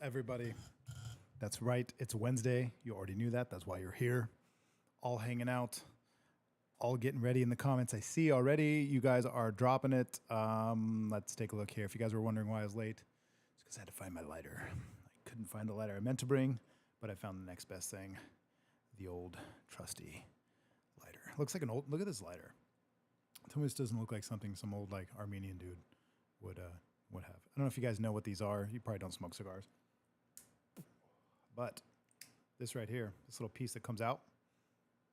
everybody? That's right. It's Wednesday. You already knew that. That's why you're here. All hanging out, all getting ready in the comments. I see already you guys are dropping it. Let's take a look here. If you guys were wondering why I was late, it's because I had to find my lighter. I couldn't find the lighter I meant to bring, but I found the next best thing, the old trusty lighter. Looks like an old, look at this lighter. Tell me this doesn't look like something some old like Armenian dude would have. I don't know if you guys know what these are. You probably don't smoke cigars. But this right here, this little piece that comes out,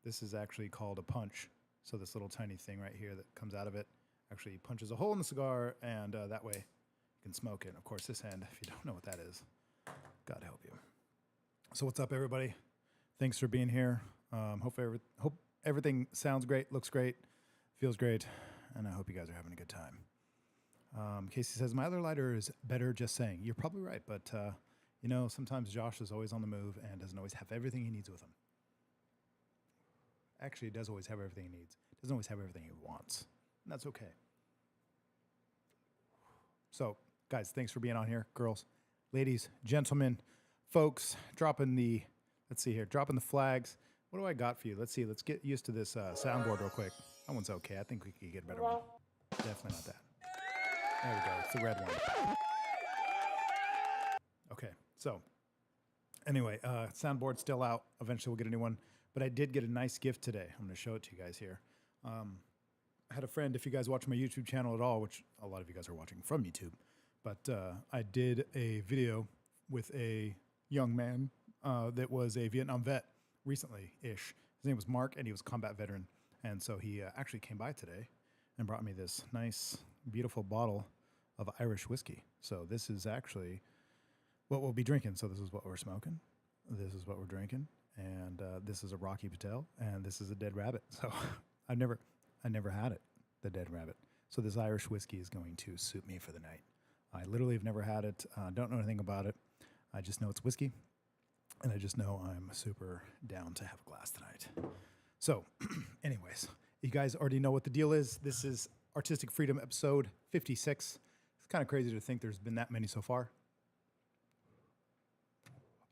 this is actually called a punch. So this little tiny thing right here that comes out of it actually punches a hole in the cigar, and that way you can smoke it. And of course, this end, if you don't know what that is, God help you. So what's up, everybody? Thanks for being here. Hope everything sounds great, looks great, feels great, and I hope you guys are having a good time. Casey says, my other lighter is better, just saying. You're probably right, but you know, sometimes Josh is always on the move and doesn't always have everything he needs with him. Actually, he does always have everything he needs. Doesn't always have everything he wants, and that's okay. So, guys, thanks for being on here. Girls, ladies, gentlemen, folks, dropping the flags. What do I got for you? Let's see. Let's get used to this soundboard real quick. That one's okay. I think we could get a better one. Definitely not that. There we go. It's the red one. Okay, so anyway, soundboard's still out. Eventually we'll get a new one. But I did get a nice gift today. I'm going to show it to you guys here. I had a friend, if you guys watch my YouTube channel at all, which a lot of you guys are watching from YouTube, but I did a video with a young man that was a Vietnam vet recently-ish. His name was Mark, and he was a combat veteran. And so he actually came by today and brought me this nice, beautiful bottle of Irish whiskey. So this is actually what we'll be drinking. So this is what we're smoking. This is what we're drinking. And this is a Rocky Patel, and this is a Dead Rabbit. So I never had it, the Dead Rabbit. So this Irish whiskey is going to suit me for the night. I literally have never had it. Don't know anything about it. I just know it's whiskey, and I just know I'm super down to have a glass tonight. So anyways, you guys already know what the deal is. This is Artistic Freedom episode 56. It's kind of crazy to think there's been that many so far.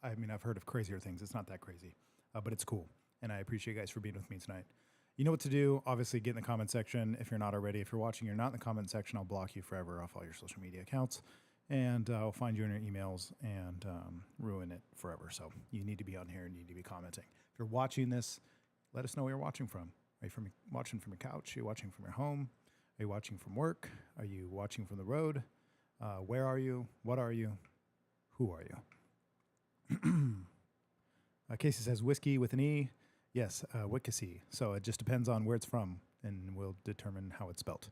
I mean, I've heard of crazier things. It's not that crazy, but it's cool. And I appreciate you guys for being with me tonight. You know what to do. Obviously, get in the comment section if you're not already. If you're watching, you're not in the comment section, I'll block you forever off all your social media accounts. And I'll find you in your emails and ruin it forever. So you need to be on here and you need to be commenting. If you're watching this, let us know where you're watching from. Are you watching from your couch? Are you watching from your home? Are you watching from work? Are you watching from the road? Where are you? What are you? Who are you? Casey says whiskey with an E. Yes, Wickesy. So it just depends on where it's from, and we'll determine how it's spelt.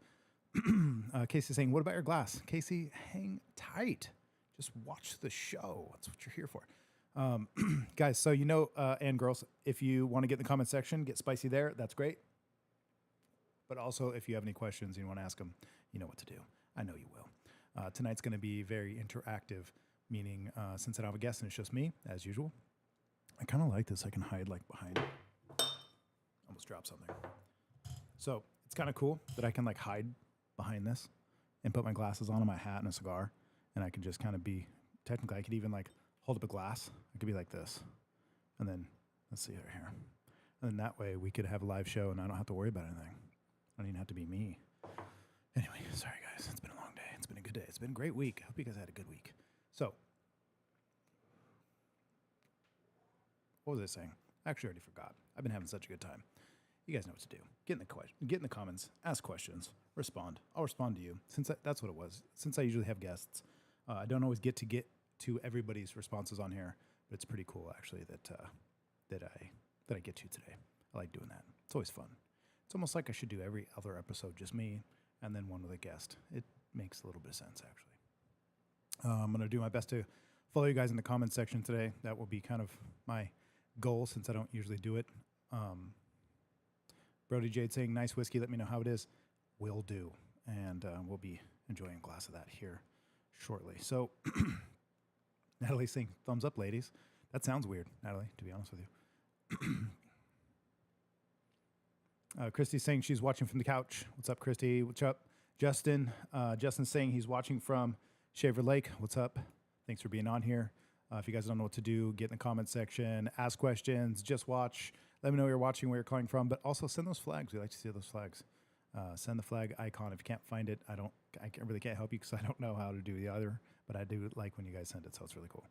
Casey saying, what about your glass? Casey, hang tight. Just watch the show. That's what you're here for. Guys, so you know, and girls, if you want to get in the comment section, get spicy there. That's great. But also, if you have any questions and you want to ask them, you know what to do. I know you will. Tonight's going to be very interactive. Meaning, since I don't have a guest and it's just me, as usual, I kind of like this. I can hide like behind. Almost dropped something. So it's kind of cool that I can like hide behind this and put my glasses on and my hat and a cigar, and I can just kind of be. Technically, I could even like hold up a glass. I could be like this, and then let's see right here, and then that way we could have a live show, and I don't have to worry about anything. I don't even have to be me. Anyway, sorry guys. It's been a long day. It's been a good day. It's been a great week. I hope you guys had a good week. So, what was I saying? I actually already forgot. I've been having such a good time. You guys know what to do. Get in the comments, ask questions, respond. I'll respond to you. That's what it was. Since I usually have guests, I don't always get to everybody's responses on here, but it's pretty cool actually that I get to today. I like doing that. It's always fun. It's almost like I should do every other episode just me and then one with a guest. It makes a little bit of sense actually. I'm going to do my best to follow you guys in the comments section today. That will be kind of my goal since I don't usually do it. Brody Jade saying, nice whiskey. Let me know how it is. Will do. And we'll be enjoying a glass of that here shortly. So Natalie's saying, thumbs up, ladies. That sounds weird, Natalie, to be honest with you. Christy's saying she's watching from the couch. What's up, Christy? What's up? Justin's saying he's watching from Shaver Lake. What's up? Thanks for being on here. If you guys don't know what to do, get in the comment section, ask questions, just watch. Let me know you're watching, where you're calling from, but also send those flags. We like to see those flags. Send the flag icon. If you can't find it, I really can't help you because I don't know how to do the other, but I do like when you guys send it, so it's really cool.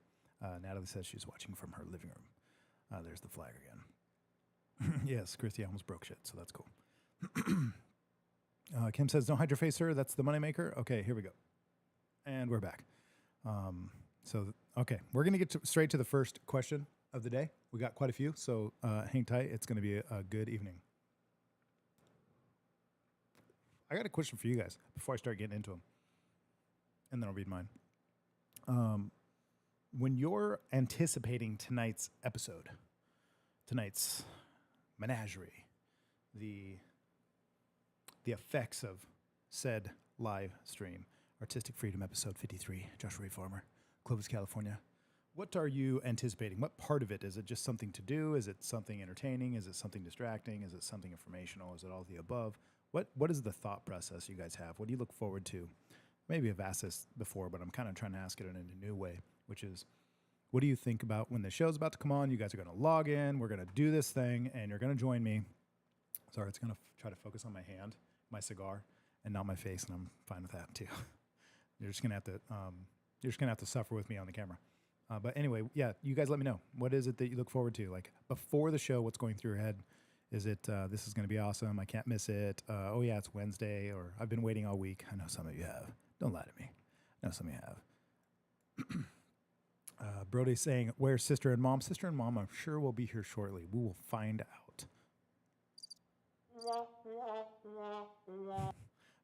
Natalie says she's watching from her living room. There's the flag again. Yes, Christy almost broke shit, so that's cool. Kim says, don't hide your face, sir. That's the moneymaker. Okay, here we go. And we're back. Okay, we're going to get straight to the first question of the day. We got quite a few, so hang tight. It's going to be a good evening. I got a question for you guys before I start getting into them, and then I'll read mine. When you're anticipating tonight's episode, tonight's menagerie, the effects of said live stream, Artistic Freedom episode 53, Joshua Ray Farmer, Clovis, California. What are you anticipating? What part of it? Is it just something to do? Is it something entertaining? Is it something distracting? Is it something informational? Is it all of the above? What is the thought process you guys have? What do you look forward to? Maybe I've asked this before, but I'm kind of trying to ask it in a new way, which is, what do you think about when the show's about to come on? You guys are going to log in. We're going to do this thing, and you're going to join me. Sorry, it's going to try to focus on my hand, my cigar, and not my face, and I'm fine with that too. You're just going to have to suffer with me on the camera. But anyway, yeah, you guys let me know. What is it that you look forward to? Like before the show, what's going through your head? Is it, this is going to be awesome, I can't miss it, oh yeah, it's Wednesday, or I've been waiting all week. I know some of you have. Don't lie to me. I know some of you have. Brody's saying, where's Sister and Mom? Sister and Mom, I'm sure will be here shortly. We will find out.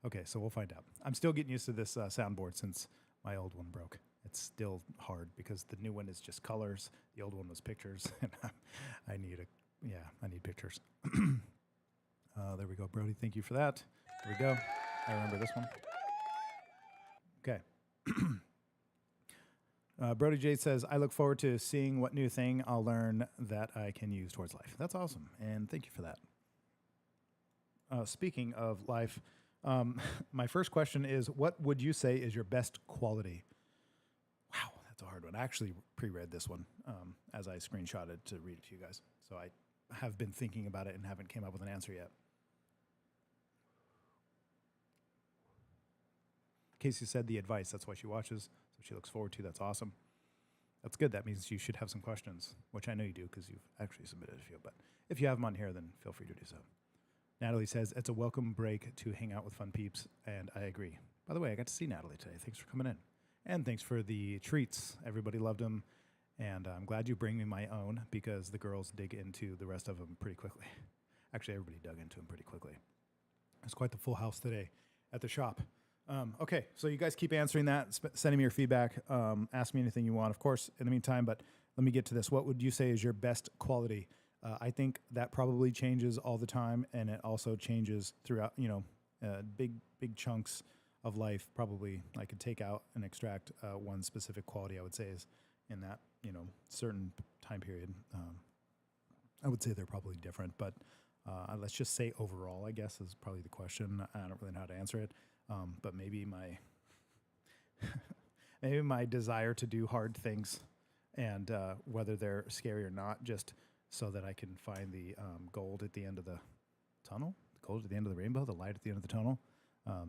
Okay, so we'll find out. I'm still getting used to this soundboard since my old one broke. It's still hard because the new one is just colors. The old one was pictures, and I need pictures. There we go, Brody. Thank you for that. There we go. I remember this one. Okay. Brody J says, I look forward to seeing what new thing I'll learn that I can use towards life. That's awesome, and thank you for that. Speaking of life, my first question is, what would you say is your best quality? Wow, that's a hard one. I actually pre-read this one as I screenshotted to read it to you guys. So I have been thinking about it and haven't came up with an answer yet. Casey said the advice. That's why she watches. So she looks forward to. That's awesome. That's good. That means you should have some questions, which I know you do because you've actually submitted a few. But if you have them on here, then feel free to do so. Natalie says, it's a welcome break to hang out with fun peeps, and I agree. By the way, I got to see Natalie today. Thanks for coming in. And thanks for the treats. Everybody loved them. And I'm glad you bring me my own because the girls dig into the rest of them pretty quickly. Actually, everybody dug into them pretty quickly. It's quite the full house today at the shop. Okay, so you guys keep answering that, sending me your feedback. Ask me anything you want, of course, in the meantime. But let me get to this. What would you say is your best quality? I think that probably changes all the time, and it also changes throughout, big chunks of life. Probably I could take out and extract one specific quality I would say is in that, certain time period. I would say they're probably different, but let's just say overall, I guess, is probably the question. I don't really know how to answer it, but maybe my desire to do hard things, and whether they're scary or not, just so that I can find the gold at the end of the tunnel, the gold at the end of the rainbow, the light at the end of the tunnel.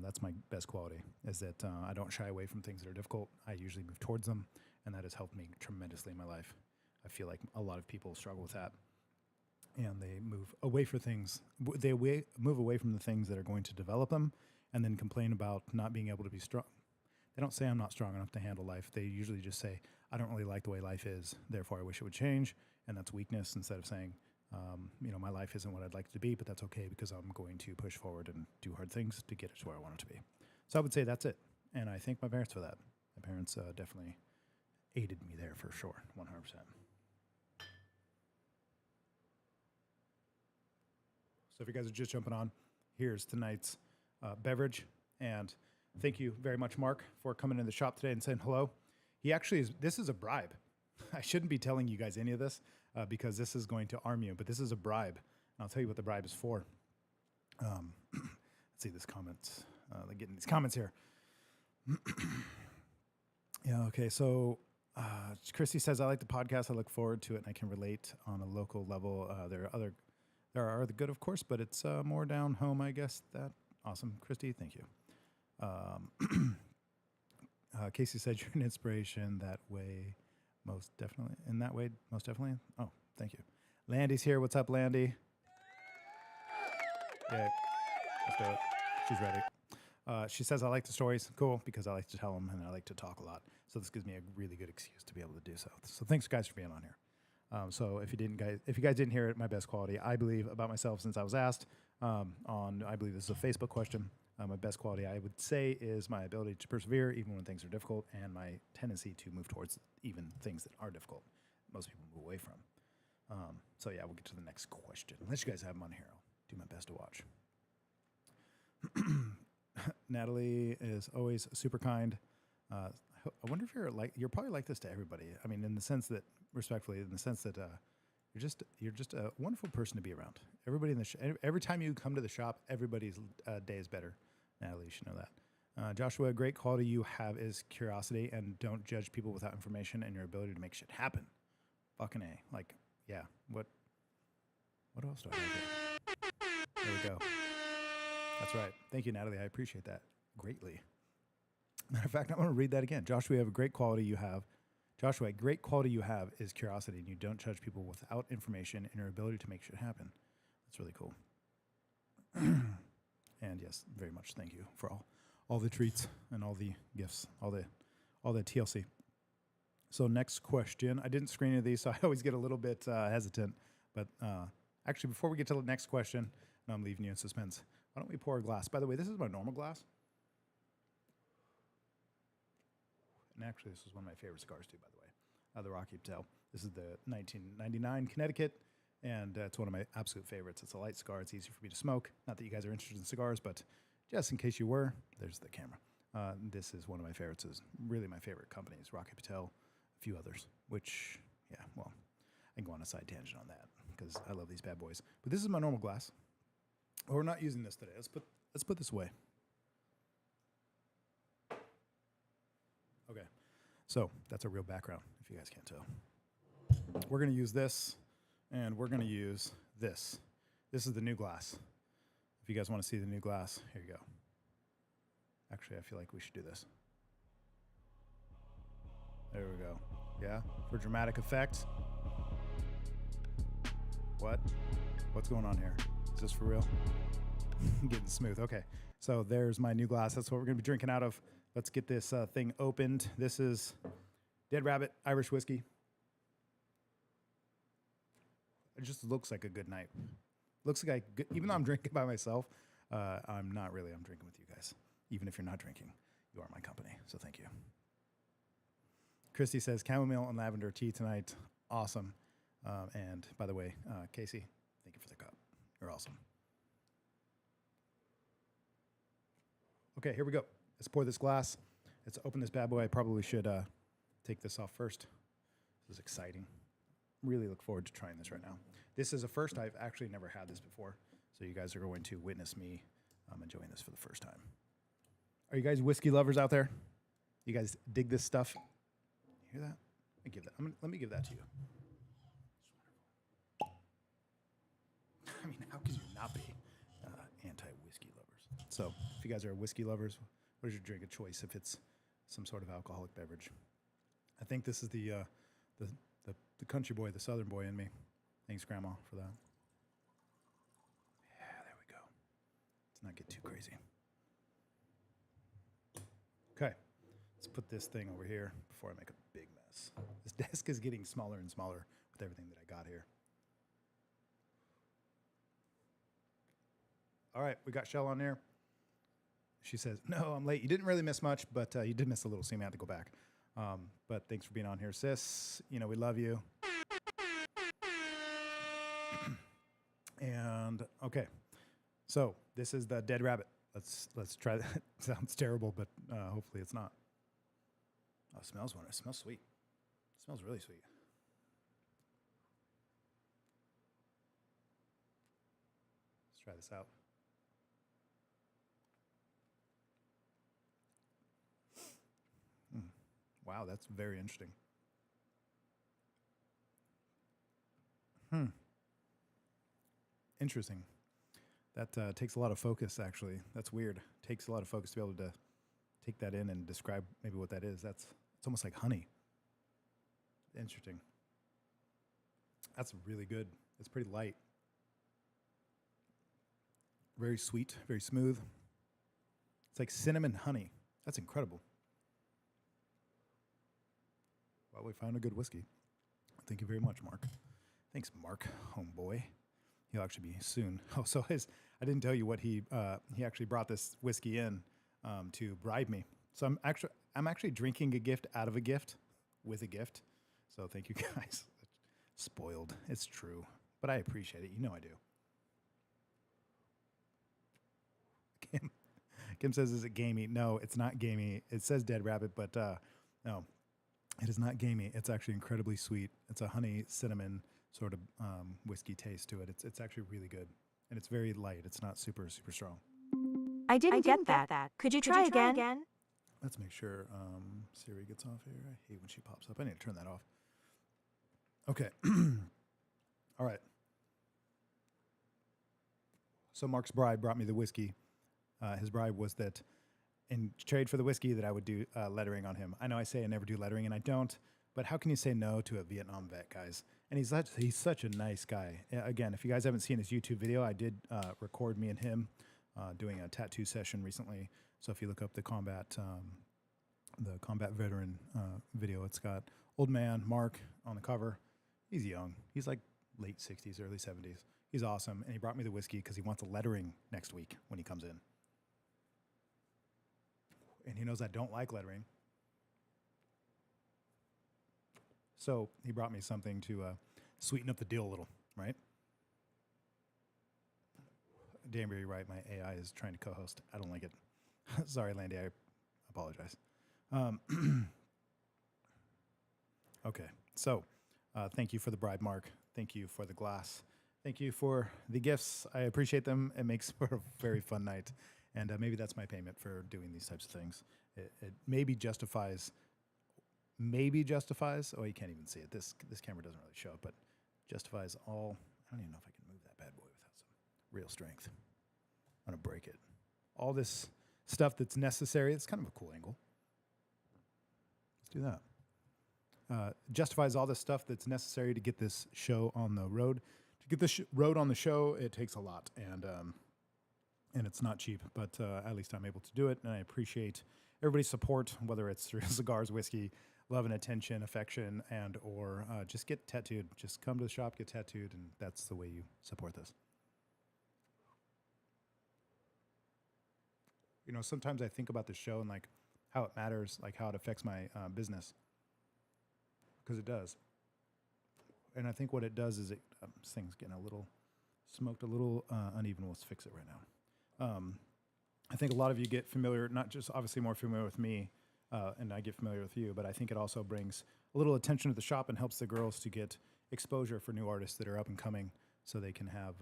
That's my best quality, is that I don't shy away from things that are difficult. I usually move towards them, and that has helped me tremendously in my life. I feel like a lot of people struggle with that, and they move away from things. They move away from the things that are going to develop them, and then complain about not being able to be strong. They don't say I'm not strong enough to handle life. They usually just say, I don't really like the way life is, therefore I wish it would change, and that's weakness, instead of saying, my life isn't what I'd like it to be, but that's okay because I'm going to push forward and do hard things to get it to where I want it to be. So I would say that's it, and I thank my parents for that. My parents definitely aided me there for sure, 100%. So if you guys are just jumping on, here's tonight's beverage, and thank you very much, Mark, for coming in the shop today and saying hello. This is a bribe. I shouldn't be telling you guys any of this because this is going to arm you, but this is a bribe. And I'll tell you what the bribe is for. Let's see this comments. Getting these comments here. Yeah, okay, so Christy says, I like the podcast. I look forward to it, and I can relate on a local level. There are other good, of course, but it's more down home, I guess. That awesome, Christy. Thank you. Casey said you're an inspiration that way, most definitely. In that way, most definitely. Oh, thank you. Landy's here. What's up, Landy? Yeah, let's do it. She's ready. She says, I like the stories. Cool, because I like to tell them and I like to talk a lot. So this gives me a really good excuse to be able to do so. So thanks, guys, for being on here. So if you guys didn't hear it, my best quality, I believe, about myself since I was asked I believe this is a Facebook question. My best quality, I would say, is my ability to persevere even when things are difficult, and my tendency to move towards even things that are difficult. Most people move away from. So yeah, we'll get to the next question. Unless you guys have them on here, I'll do my best to watch. Natalie is always super kind. I wonder if you're probably like this to everybody. I mean, in the sense that, respectfully, in the sense that you're just a wonderful person to be around. Everybody in the every time you come to the shop, everybody's day is better. Natalie, you should know that. Joshua, a great quality you have is curiosity, and don't judge people without information and your ability to make shit happen. Fucking A. Like, yeah. What else do I have here? There we go. That's right. Thank you, Natalie. I appreciate that greatly. Matter of fact, I'm going to read that again. Joshua, a great quality you have is curiosity, and you don't judge people without information and your ability to make shit happen. That's really cool. And yes, very much thank you for all the treats and all the gifts, all the TLC. So next question. I didn't screen any of these, so I always get a little bit hesitant. But actually, before we get to the next question, no, I'm leaving you in suspense. Why don't we pour a glass? By the way, this is my normal glass. And actually, this is one of my favorite cigars, too, by the way. The Rocky Patel. This is the 1999 Connecticut, and it's one of my absolute favorites. It's a light cigar. It's easy for me to smoke. Not that you guys are interested in cigars, but just in case you were, there's the camera. This is one of my favorites. It's really my favorite companies, Rocky Patel, a few others, which, yeah, well, I can go on a side tangent on that because I love these bad boys. But this is my normal glass. We're not using this today. Let's put this away. Okay, so that's a real background, if you guys can't tell. We're going to use this, and we're going to use this. This is the new glass. If you guys want to see the new glass, here you go. Actually, I feel like we should do this. There we go. Yeah, for dramatic effect. What? What's going on here? Is this for real? Getting smooth. Okay, so there's my new glass. That's what we're going to be drinking out of. Let's get this thing opened. This is Dead Rabbit Irish whiskey. It just looks like a good night. Looks like even though I'm drinking by myself, I'm not really. I'm drinking with you guys. Even if you're not drinking, you are my company. So thank you. Christy says chamomile and lavender tea tonight. Awesome. And by the way, Casey, thank you for the cup. You're awesome. Okay, here we go. Let's pour this glass. Let's open this bad boy. I probably should take this off first. This is exciting. Really look forward to trying this right now. This is a first. I've actually never had this before. So you guys are going to witness me enjoying this for the first time. Are you guys whiskey lovers out there? You guys dig this stuff? You hear that? Let me give that to you. I mean, how could you not be anti-whiskey lovers? So if you guys are whiskey lovers, what is your drink of choice if it's some sort of alcoholic beverage? I think this is the country boy, the southern boy in me. Thanks, Grandma, for that. Yeah, there we go. Let's not get too crazy. Okay, let's put this thing over here before I make a big mess. This desk is getting smaller and smaller with everything that I got here. All right, we got Shell on there. She says, no, I'm late. You didn't really miss much, but you did miss a little, so you may have to go back. But thanks for being on here, sis. You know, we love you. And, okay. So, this is the Dead Rabbit. Let's try that. Sounds terrible, but hopefully it's not. Oh, it smells wonderful. It smells sweet. It smells really sweet. Let's try this out. Wow, that's very interesting. Interesting. That takes a lot of focus, actually. That's weird. Takes a lot of focus to be able to take that in and describe maybe what that is. It's almost like honey. Interesting. That's really good. It's pretty light. Very sweet, very smooth. It's like cinnamon honey. That's incredible. Well, we found a good whiskey. Thank you very much, Mark. Thanks, Mark, homeboy. He'll actually be soon. Oh, so I didn't tell you what he actually brought this whiskey in to bribe me. So I'm actually drinking a gift out of a gift with a gift. So thank you guys. Spoiled. It's true, but I appreciate it. You know I do. Kim says, "Is it gamey?" No, it's not gamey. It says Dead Rabbit, but no, it is not gamey. It's actually incredibly sweet. It's a honey cinnamon sort of whiskey taste to it. It's actually really good, and it's very light. It's not super strong. I didn't get that. Could you try again? Let's make sure Siri gets off here. I hate when she pops up. I need to turn that off. Okay. All right. So Mark's bribe brought me the whiskey. His bribe was that in trade for the whiskey that I would do lettering on him. I know I say I never do lettering, and I don't. But how can you say no to a Vietnam vet, guys? And he's such a nice guy. Again, if you guys haven't seen his YouTube video, I did record me and him doing a tattoo session recently. So if you look up the combat veteran video, it's got old man Mark on the cover. He's young. He's like late 60s, early 70s. He's awesome. And he brought me the whiskey because he wants a lettering next week when he comes in. And he knows I don't like lettering. So he brought me something to sweeten up the deal a little, right? Danbury, right? My AI is trying to co-host. I don't like it. Sorry, Landy. I apologize. Okay. So thank you for the bribe, Mark. Thank you for the glass. Thank you for the gifts. I appreciate them. It makes for a very fun night. And maybe that's my payment for doing these types of things. It maybe justifies. Oh, you can't even see it. This camera doesn't really show it, but justifies all. I don't even know if I can move that bad boy without some real strength. I'm going to break it. All this stuff that's necessary. It's kind of a cool angle. Let's do that. Justifies all the stuff that's necessary to get this show on the road. To get this road on the show, it takes a lot, and it's not cheap, but at least I'm able to do it, and I appreciate everybody's support, whether it's through cigars, whiskey, love and attention, affection, and or just get tattooed. Just come to the shop, get tattooed, and that's the way you support this. You know, sometimes I think about the show and like how it matters, like how it affects my business, because it does. And I think what it does is this thing's getting a little smoked, a little uneven. Let's fix it right now. I think a lot of you get familiar, not just obviously more familiar with me, and I get familiar with you, but I think it also brings a little attention to the shop and helps the girls to get exposure for new artists that are up and coming, so they can have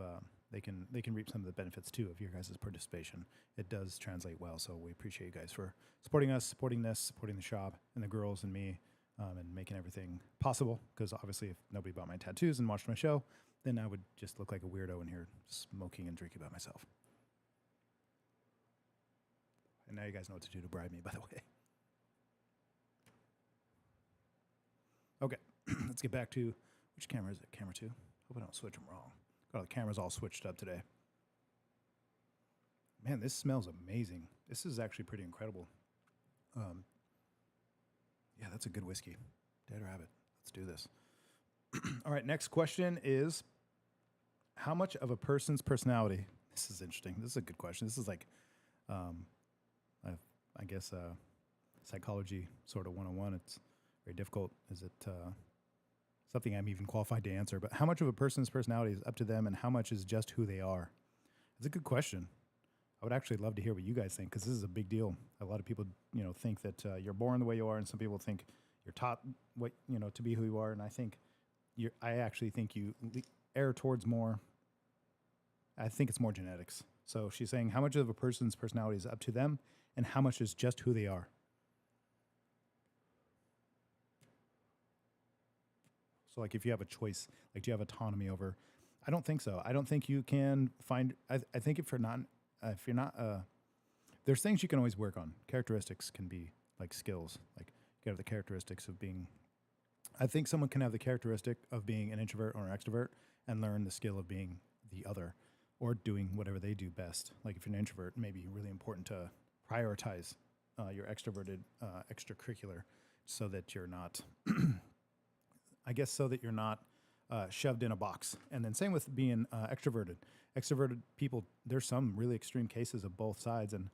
they can reap some of the benefits too of your guys' participation. It does translate well, so we appreciate you guys for supporting us, supporting this, supporting the shop and the girls and me, and making everything possible. Because obviously, if nobody bought my tattoos and watched my show, then I would just look like a weirdo in here smoking and drinking by myself. And now you guys know what to do to bribe me, by the way. Okay, let's get back to, which camera is it? Camera 2? Hope I don't switch them wrong. Got all the cameras all switched up today. Man, this smells amazing. This is actually pretty incredible. Yeah, that's a good whiskey. Dead Rabbit. Let's do this. All right, next question is, how much of a person's personality, this is interesting. This is a good question. This is like, I guess, psychology sort of 101. It's very difficult. Is it something I'm even qualified to answer? But how much of a person's personality is up to them, and how much is just who they are? It's a good question. I would actually love to hear what you guys think, because this is a big deal. A lot of people, think that you're born the way you are, and some people think you're taught what to be who you are. And I think I actually think you err towards more. I think it's more genetics. So she's saying how much of a person's personality is up to them, and how much is just who they are. So like if you have a choice, like do you have autonomy over? I don't think so. I don't think you can find. I think if you're not, there's things you can always work on. Characteristics can be like skills. Like you have the characteristics of being. I think someone can have the characteristic of being an introvert or an extrovert and learn the skill of being the other, or doing whatever they do best. Like if you're an introvert, maybe really important to prioritize your extroverted extracurricular, so that you're not, I guess, so that you're not shoved in a box. And then same with being extroverted. Extroverted people, there's some really extreme cases of both sides, and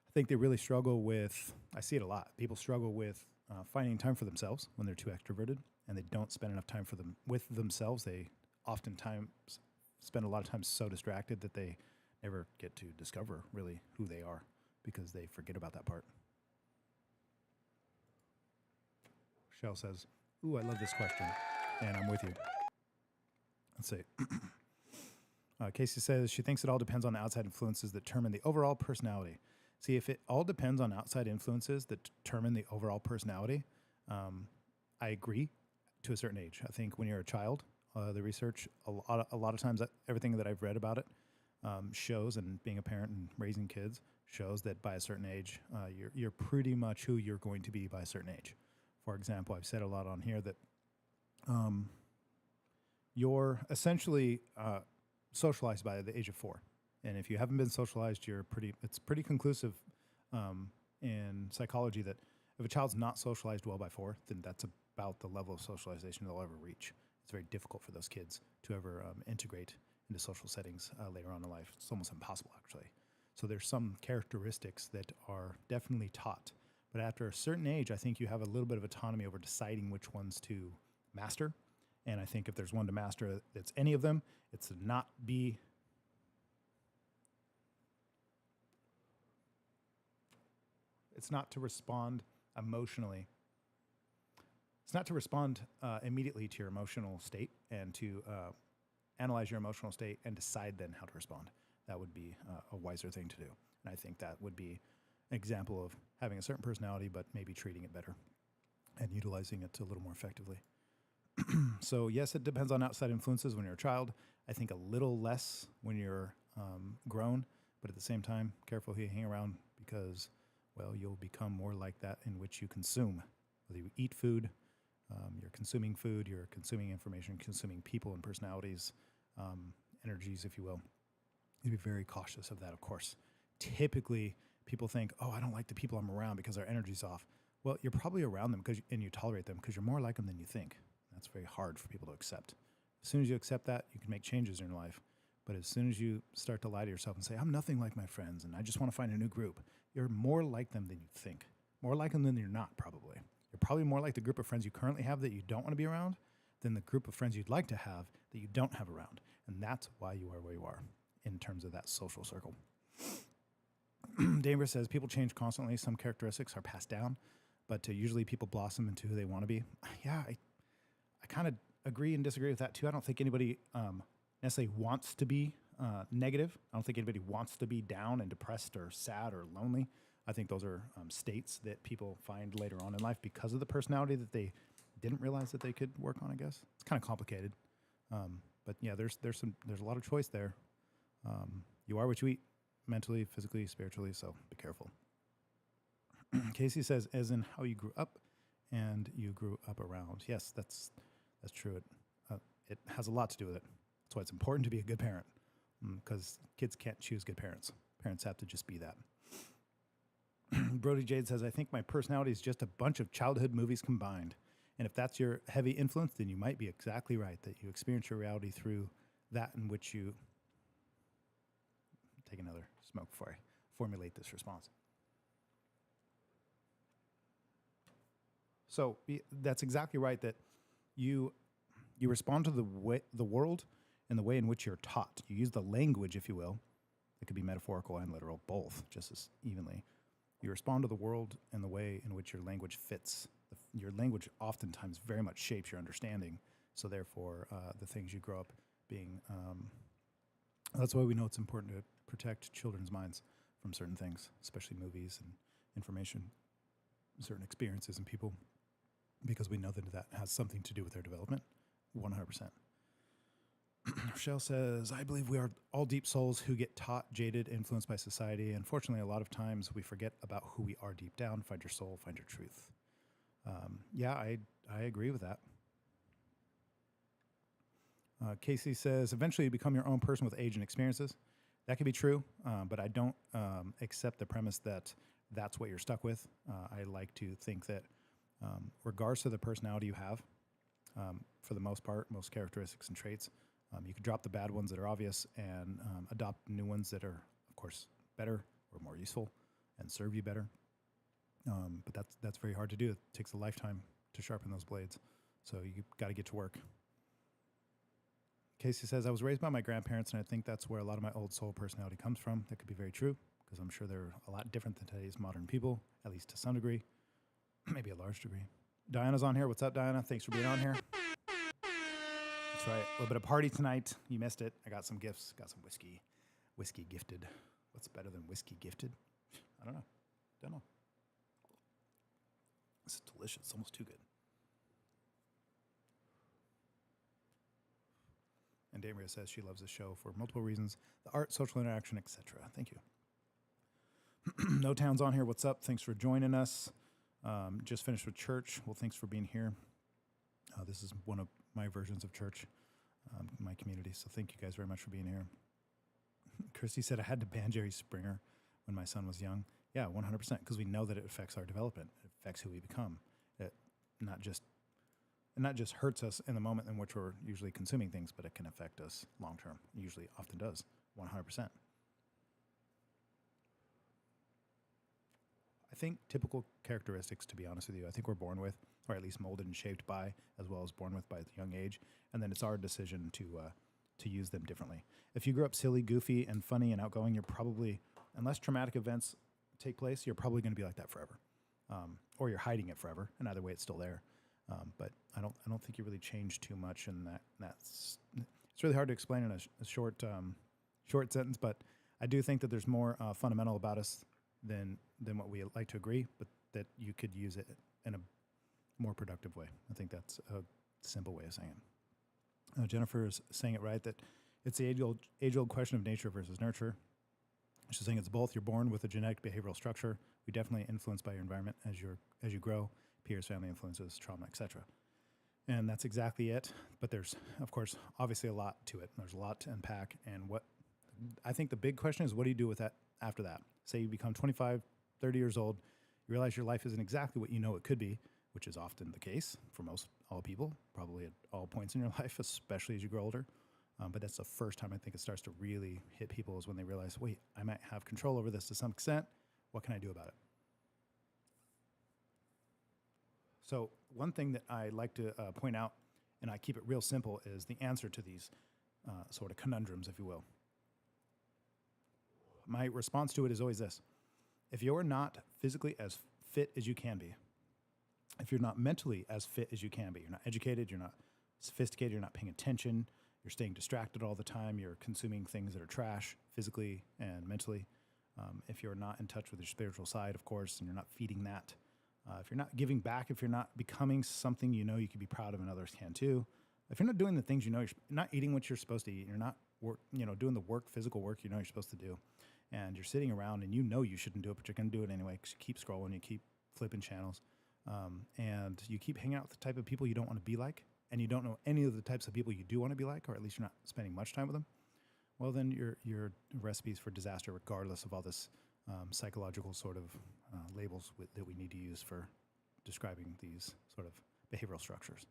I think they really struggle with. I see it a lot. People struggle with finding time for themselves when they're too extroverted, and they don't spend enough time for them with themselves. They oftentimes spend a lot of time so distracted that they never get to discover really who they are because they forget about that part. Shell says, "Ooh, I love this question," and I'm with you. Let's see. Casey says she thinks it all depends on the outside influences that determine the overall personality. See, if it all depends on outside influences that determine the overall personality, I agree to a certain age. I think when you're a child, the research, a lot of times, everything that I've read about it shows, and being a parent and raising kids shows that by a certain age, you're pretty much who you're going to be by a certain age. For example, I've said a lot on here that you're essentially socialized by the age of 4. And if you haven't been socialized, it's pretty conclusive in psychology that if a child's not socialized well by 4, then that's about the level of socialization they'll ever reach. It's very difficult for those kids to ever integrate into social settings later on in life. It's almost impossible, actually. So there's some characteristics that are definitely taught. But after a certain age, I think you have a little bit of autonomy over deciding which ones to master. And I think if there's one to master that's any of them, it's to not be... It's not to respond emotionally. It's not to respond immediately to your emotional state and to analyze your emotional state and decide then how to respond. That would be a wiser thing to do. And I think that would be an example of having a certain personality, but maybe treating it better and utilizing it a little more effectively. So yes, it depends on outside influences when you're a child. I think a little less when you're grown, but at the same time, careful who you hang around because, well, you'll become more like that in which you consume. Whether you eat food, you're consuming food, you're consuming information, consuming people and personalities, energies, if you will. You be very cautious of that, of course. Typically, people think, oh, I don't like the people I'm around because their energy's off. Well, you're probably around them and you tolerate them because you're more like them than you think. That's very hard for people to accept. As soon as you accept that, you can make changes in your life. But as soon as you start to lie to yourself and say, I'm nothing like my friends and I just want to find a new group, you're more like them than you think. More like them than you're not, probably. You're probably more like the group of friends you currently have that you don't want to be around than the group of friends you'd like to have that you don't have around. And that's why you are where you are in terms of that social circle. Danvers says people change constantly. Some characteristics are passed down, but usually people blossom into who they want to be. Yeah, I kind of agree and disagree with that too. I don't think anybody necessarily wants to be negative. I don't think anybody wants to be down and depressed or sad or lonely. I think those are states that people find later on in life because of the personality that they didn't realize that they could work on, I guess. It's kind of complicated. But yeah, there's a lot of choice there. You are what you eat, mentally, physically, spiritually, so be careful. Casey says, as in how you grew up and you grew up around. Yes, that's true. It has a lot to do with it. That's why it's important to be a good parent, because kids can't choose good parents. Parents have to just be that. Brody Jade says, I think my personality is just a bunch of childhood movies combined. And if that's your heavy influence, then you might be exactly right, that you experience your reality through that in which you... Take another smoke before I formulate this response. So that's exactly right, that you respond to the world in the way in which you're taught. You use the language, if you will. It could be metaphorical and literal, both, just as evenly. You respond to the world in the way in which your language fits. Your language oftentimes very much shapes your understanding. So therefore, the things you grow up being... that's why we know it's important to protect children's minds from certain things, especially movies and information, certain experiences and people, because we know that has something to do with their development. 100%. Rochelle says, I believe we are all deep souls who get taught, jaded, influenced by society. Unfortunately, a lot of times we forget about who we are deep down. Find your soul, find your truth. Yeah, I agree with that. Casey says, eventually you become your own person with age and experiences. That could be true, but I don't accept the premise that that's what you're stuck with. I like to think that regardless of the personality you have, for the most part, most characteristics and traits, you can drop the bad ones that are obvious and adopt new ones that are, of course, better or more useful and serve you better. But that's very hard to do. It takes a lifetime to sharpen those blades. So you got to get to work. Casey says, I was raised by my grandparents, and I think that's where a lot of my old soul personality comes from. That could be very true, because I'm sure they're a lot different than today's modern people, at least to some degree, maybe a large degree. Diana's on here. What's up, Diana? Thanks for being on here. That's right. A little bit of party tonight. You missed it. I got some gifts. Got some whiskey. Whiskey gifted. What's better than whiskey gifted? I don't know. This is delicious. It's almost too good. And Damria says she loves the show for multiple reasons: the art, social interaction, etc. Thank you. No Town's on here. What's up? Thanks for joining us. Just finished with church. Well, thanks for being here. This is one of my versions of church, my community. So thank you guys very much for being here. Christy said I had to ban Jerry Springer when my son was young. Yeah, 100%, because we know that it affects our development. It affects who we become. It not just hurts us in the moment in which we're usually consuming things, but it can affect us long term. It usually often does, 100%. I think typical characteristics, to be honest with you, I think we're born with, or at least molded and shaped by, as well as born with by the young age, and then it's our decision to use them differently. If you grew up silly, goofy, and funny and outgoing, you're probably, unless traumatic events take place, you're probably going to be like that forever, or you're hiding it forever, and either way, it's still there. But I don't think you really change too much, and it's really hard to explain in a short sentence. But I do think that there's more fundamental about us than what we like to agree, but that you could use it in a more productive way. I think that's a simple way of saying it. Jennifer is saying it right, that it's the age-old question of nature versus nurture. She's saying it's both. You're born with a genetic behavioral structure. You're definitely influenced by your environment as you grow. Peers, family influences, trauma, etc. And that's exactly it. But there's, of course, obviously a lot to it. There's a lot to unpack. And what I think the big question is, what do you do with that after that? Say you become 25, 30 years old, you realize your life isn't exactly what you know it could be, which is often the case for all people, probably at all points in your life, especially as you grow older. But that's the first time I think it starts to really hit people, is when they realize, wait, I might have control over this to some extent. What can I do about it? So one thing that I like to point out, and I keep it real simple, is the answer to these sort of conundrums, if you will. My response to it is always this: if you're not physically as fit as you can be, if you're not mentally as fit as you can be, you're not educated, you're not sophisticated, you're not paying attention, you're staying distracted all the time, you're consuming things that are trash physically and mentally, if you're not in touch with your spiritual side, of course, and you're not feeding that, if you're not giving back, if you're not becoming something you know you can be proud of and others can too, if you're not doing the things you know, you're not eating what you're supposed to eat, you're not doing the physical work you know you're supposed to do, and you're sitting around and you know you shouldn't do it, but you're going to do it anyway because you keep scrolling, you keep flipping channels, and you keep hanging out with the type of people you don't want to be like, and you don't know any of the types of people you do want to be like, or at least you're not spending much time with them, well, then you're recipes for disaster, regardless of all this psychological sort of labels that we need to use for describing these sort of behavioral structures.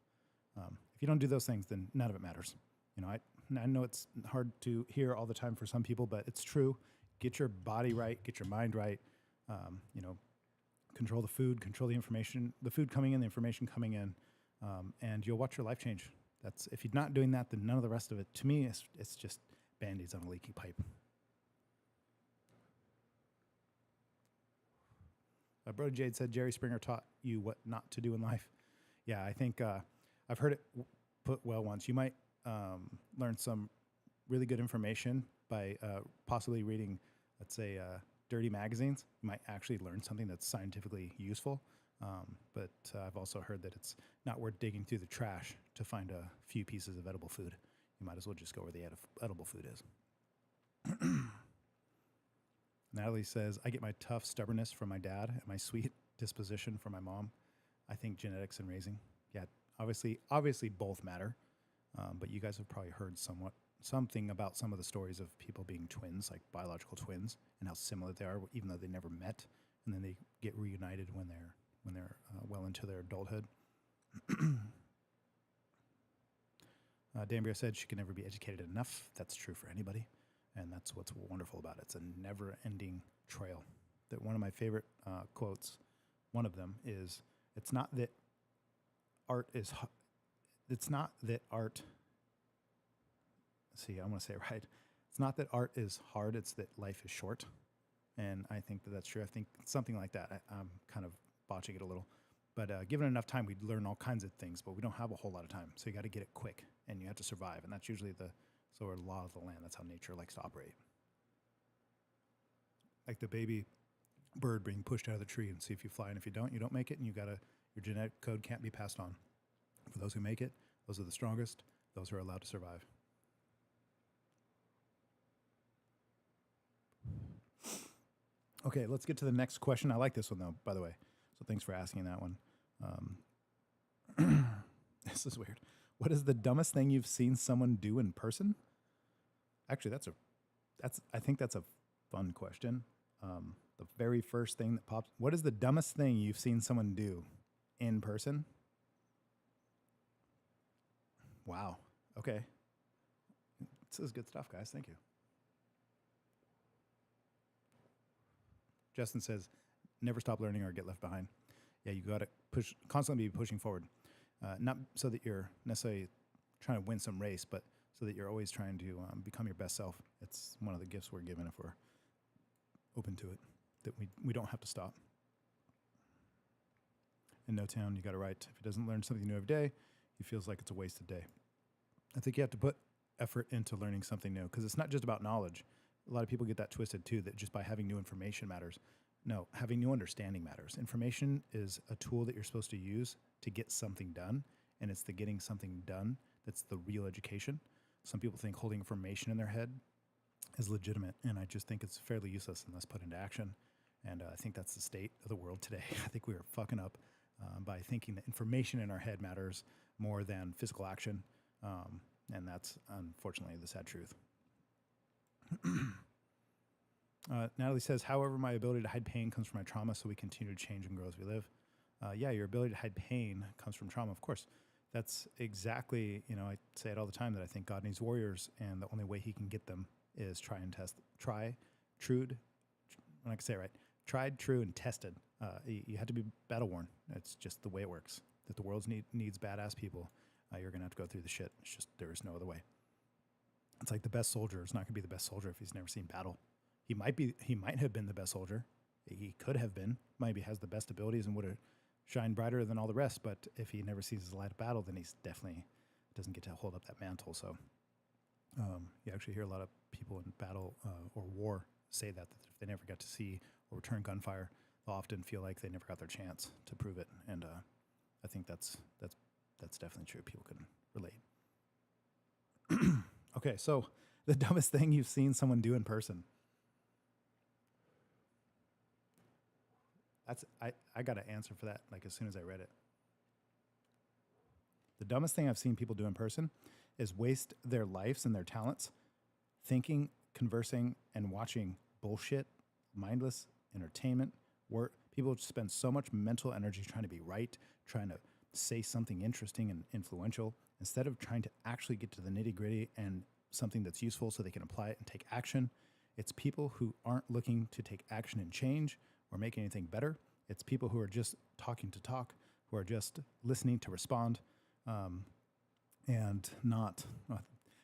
If you don't do those things, then none of it matters. I know it's hard to hear all the time for some people, but it's true. Get your body right, get your mind right. Control the food, control the information, the food coming in, the information coming in, and you'll watch your life change. If you're not doing that, then none of the rest of it, to me, it's just Band-Aids on a leaky pipe. Brother Jade said Jerry Springer taught you what not to do in life. Yeah, I think I've heard it put well once. You might learn some really good information by possibly reading, let's say, dirty magazines. You might actually learn something that's scientifically useful. But I've also heard that it's not worth digging through the trash to find a few pieces of edible food. You might as well just go where the edible food is. Natalie says, I get my tough stubbornness from my dad and my sweet disposition from my mom. I think genetics and raising. Yeah, obviously both matter. But you guys have probably heard something about some of the stories of people being twins, like biological twins, and how similar they are, even though they never met, and then they get reunited when they're well into their adulthood. Danbury said she can never be educated enough. That's true for anybody, and that's what's wonderful about it. It's a never-ending trail. That one of my favorite quotes, one of them is, "It's not that art is. It's not that art. See, I want to say it right. It's not that art is hard. It's that life is short." And I think that that's true. I think something like that. I'm kind of botching it a little. But given enough time, we'd learn all kinds of things, but we don't have a whole lot of time. So you got to get it quick, and you have to survive. And that's usually the sort of law of the land. That's how nature likes to operate. Like the baby bird being pushed out of the tree, and see if you fly. And if you don't make it, and your genetic code can't be passed on. For those who make it, those are the strongest. Those who are allowed to survive. Okay, let's get to the next question. I like this one, though, by the way. So thanks for asking that one. This is weird. What is the dumbest thing you've seen someone do in person? Actually, I think that's a fun question. The very first thing that pops. What is the dumbest thing you've seen someone do in person? Wow. Okay. This is good stuff, guys. Thank you. Justin says, never stop learning or get left behind. Yeah, you got to constantly be pushing forward. Not so that you're necessarily trying to win some race, but so that you're always trying to become your best self. It's one of the gifts we're given if we're open to it, that we don't have to stop. In No Town, you got it right. If he doesn't learn something new every day, he feels like it's a wasted day. I think you have to put effort into learning something new, because it's not just about knowledge. A lot of people get that twisted too, that just by having new information matters. No, having new understanding matters. Information is a tool that you're supposed to use to get something done, and it's the getting something done that's the real education. Some people think holding information in their head is legitimate, and I just think it's fairly useless unless put into action. And I think that's the state of the world today. I think we are fucking up by thinking that information in our head matters more than physical action, and that's unfortunately the sad truth. Natalie says, however, my ability to hide pain comes from my trauma, so we continue to change and grow as we live. Yeah, your ability to hide pain comes from trauma, of course. That's exactly, I say it all the time that I think God needs warriors, and the only way he can get them is tried, true, and tested. You have to be battle worn. It's just the way it works. That the world needs badass people. You're going to have to go through the shit. It's just, there is no other way. It's like the best soldier is not going to be the best soldier if he's never seen battle. He might have been the best soldier. He could have been. Maybe has the best abilities and would have shined brighter than all the rest. But if he never sees the light of battle, then he's definitely doesn't get to hold up that mantle. So you actually hear a lot of people in battle or war say that if they never got to see or return gunfire, they'll often feel like they never got their chance to prove it. And I think that's definitely true. People can relate. Okay, so the dumbest thing you've seen someone do in person. I got an answer for that like as soon as I read it. The dumbest thing I've seen people do in person is waste their lives and their talents thinking, conversing, and watching bullshit, mindless entertainment. Where people spend so much mental energy trying to be right, trying to say something interesting and influential, instead of trying to actually get to the nitty-gritty and something that's useful so they can apply it and take action. It's people who aren't looking to take action and change or make anything better. It's people who are just talking to talk, who are just listening to respond, and not...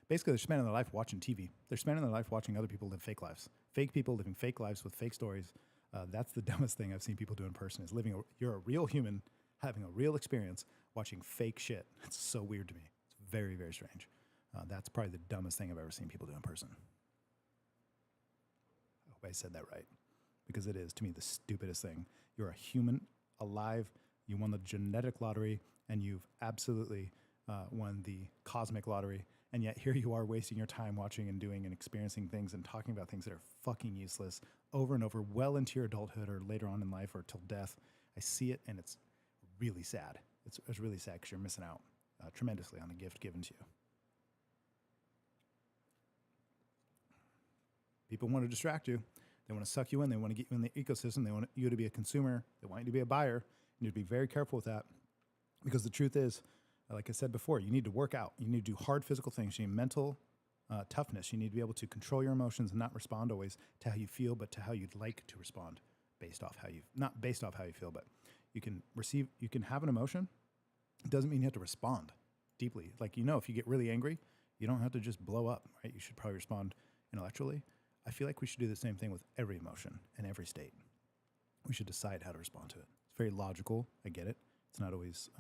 basically, they're spending their life watching TV. They're spending their life watching other people live fake lives. Fake people living fake lives with fake stories. That's the dumbest thing I've seen people do in person, is you're a real human having a real experience watching fake shit. It's so weird to me. It's very, very strange. That's probably the dumbest thing I've ever seen people do in person. I hope I said that right, because it is, to me, the stupidest thing. You're a human alive. You won the genetic lottery, and you've absolutely won the cosmic lottery. And yet here you are wasting your time watching and doing and experiencing things and talking about things that are fucking useless over and over, well into your adulthood or later on in life or till death. I see it, and it's really sad. It's really sad because you're missing out tremendously on the gift given to you. People want to distract you. They want to suck you in. They want to get you in the ecosystem. They want you to be a consumer. They want you to be a buyer. You need to be very careful with that, because the truth is, like I said before, you need to work out. You need to do hard physical things. You need mental toughness. You need to be able to control your emotions and not respond always to how you feel, but to how you'd like to respond based off how you, not based off how you feel, but you can have an emotion. It doesn't mean you have to respond deeply. Like, if you get really angry, you don't have to just blow up, right? You should probably respond intellectually. I feel like we should do the same thing with every emotion and every state. We should decide how to respond to it. It's very logical. I get it. It's not always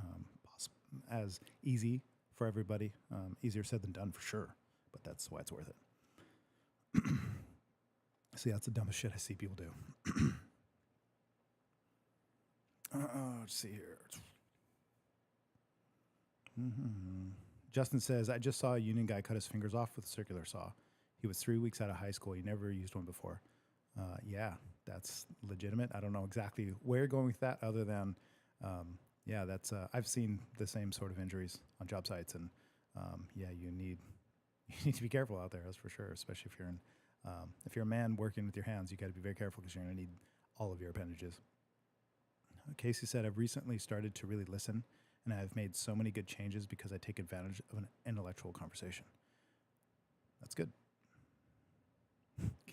as easy for everybody. Easier said than done for sure, but that's why it's worth it. See, that's the dumbest shit I see people do. Let's see here. Justin says, I just saw a union guy cut his fingers off with a circular saw. He was 3 weeks out of high school. He never used one before. Yeah, that's legitimate. I don't know exactly where you're going with that, other than, that's. I've seen the same sort of injuries on job sites, and you need to be careful out there. That's for sure. Especially if you're a man working with your hands, you got to be very careful because you're going to need all of your appendages. Casey said, I've recently started to really listen, and I've made so many good changes because I take advantage of an intellectual conversation. That's good.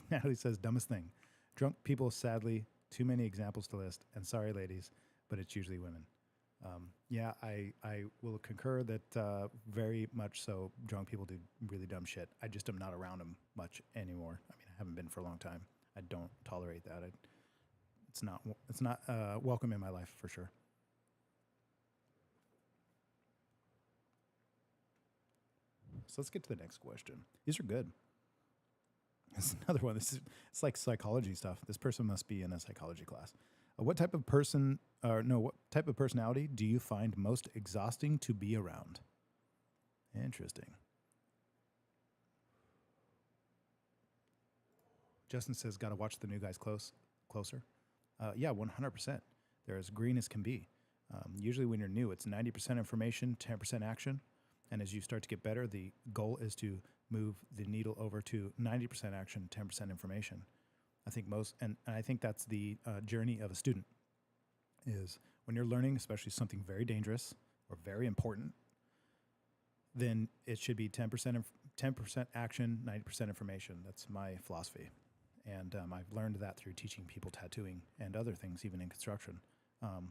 Natalie says, dumbest thing. Drunk people, sadly, too many examples to list. And sorry, ladies, but it's usually women. I will concur that very much so drunk people do really dumb shit. I just am not around them much anymore. I mean, I haven't been for a long time. I don't tolerate that. It's not welcome in my life for sure. So let's get to the next question. These are good. It's another one. It's like psychology stuff. This person must be in a psychology class. What type of personality do you find most exhausting to be around? Interesting. Justin says, got to watch the new guys closer. 100%. They're as green as can be. Usually when you're new, it's 90% information, 10% action. And as you start to get better, the goal is to move the needle over to 90% action, 10% information. I think I think that's the journey of a student, is when you're learning, especially something very dangerous or very important, then it should be 10% action, 90% information. That's my philosophy. And I've learned that through teaching people tattooing and other things, even in construction.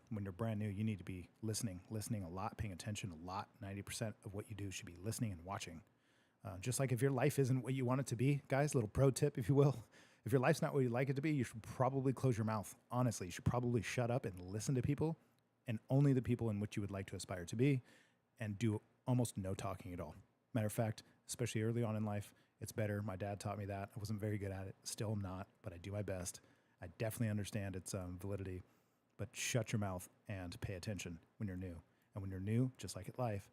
When you're brand new, you need to be listening a lot, paying attention a lot. 90% of what you do should be listening and watching. Just like if your life isn't what you want it to be, guys, little pro tip, if you will. If your life's not what you like it to be, you should probably close your mouth. Honestly, you should probably shut up and listen to people, and only the people in which you would like to aspire to be, and do almost no talking at all. Matter of fact, especially early on in life, it's better. My dad taught me that. I wasn't very good at it. Still am not, but I do my best. I definitely understand its validity, but shut your mouth and pay attention when you're new. And when you're new, just like at life,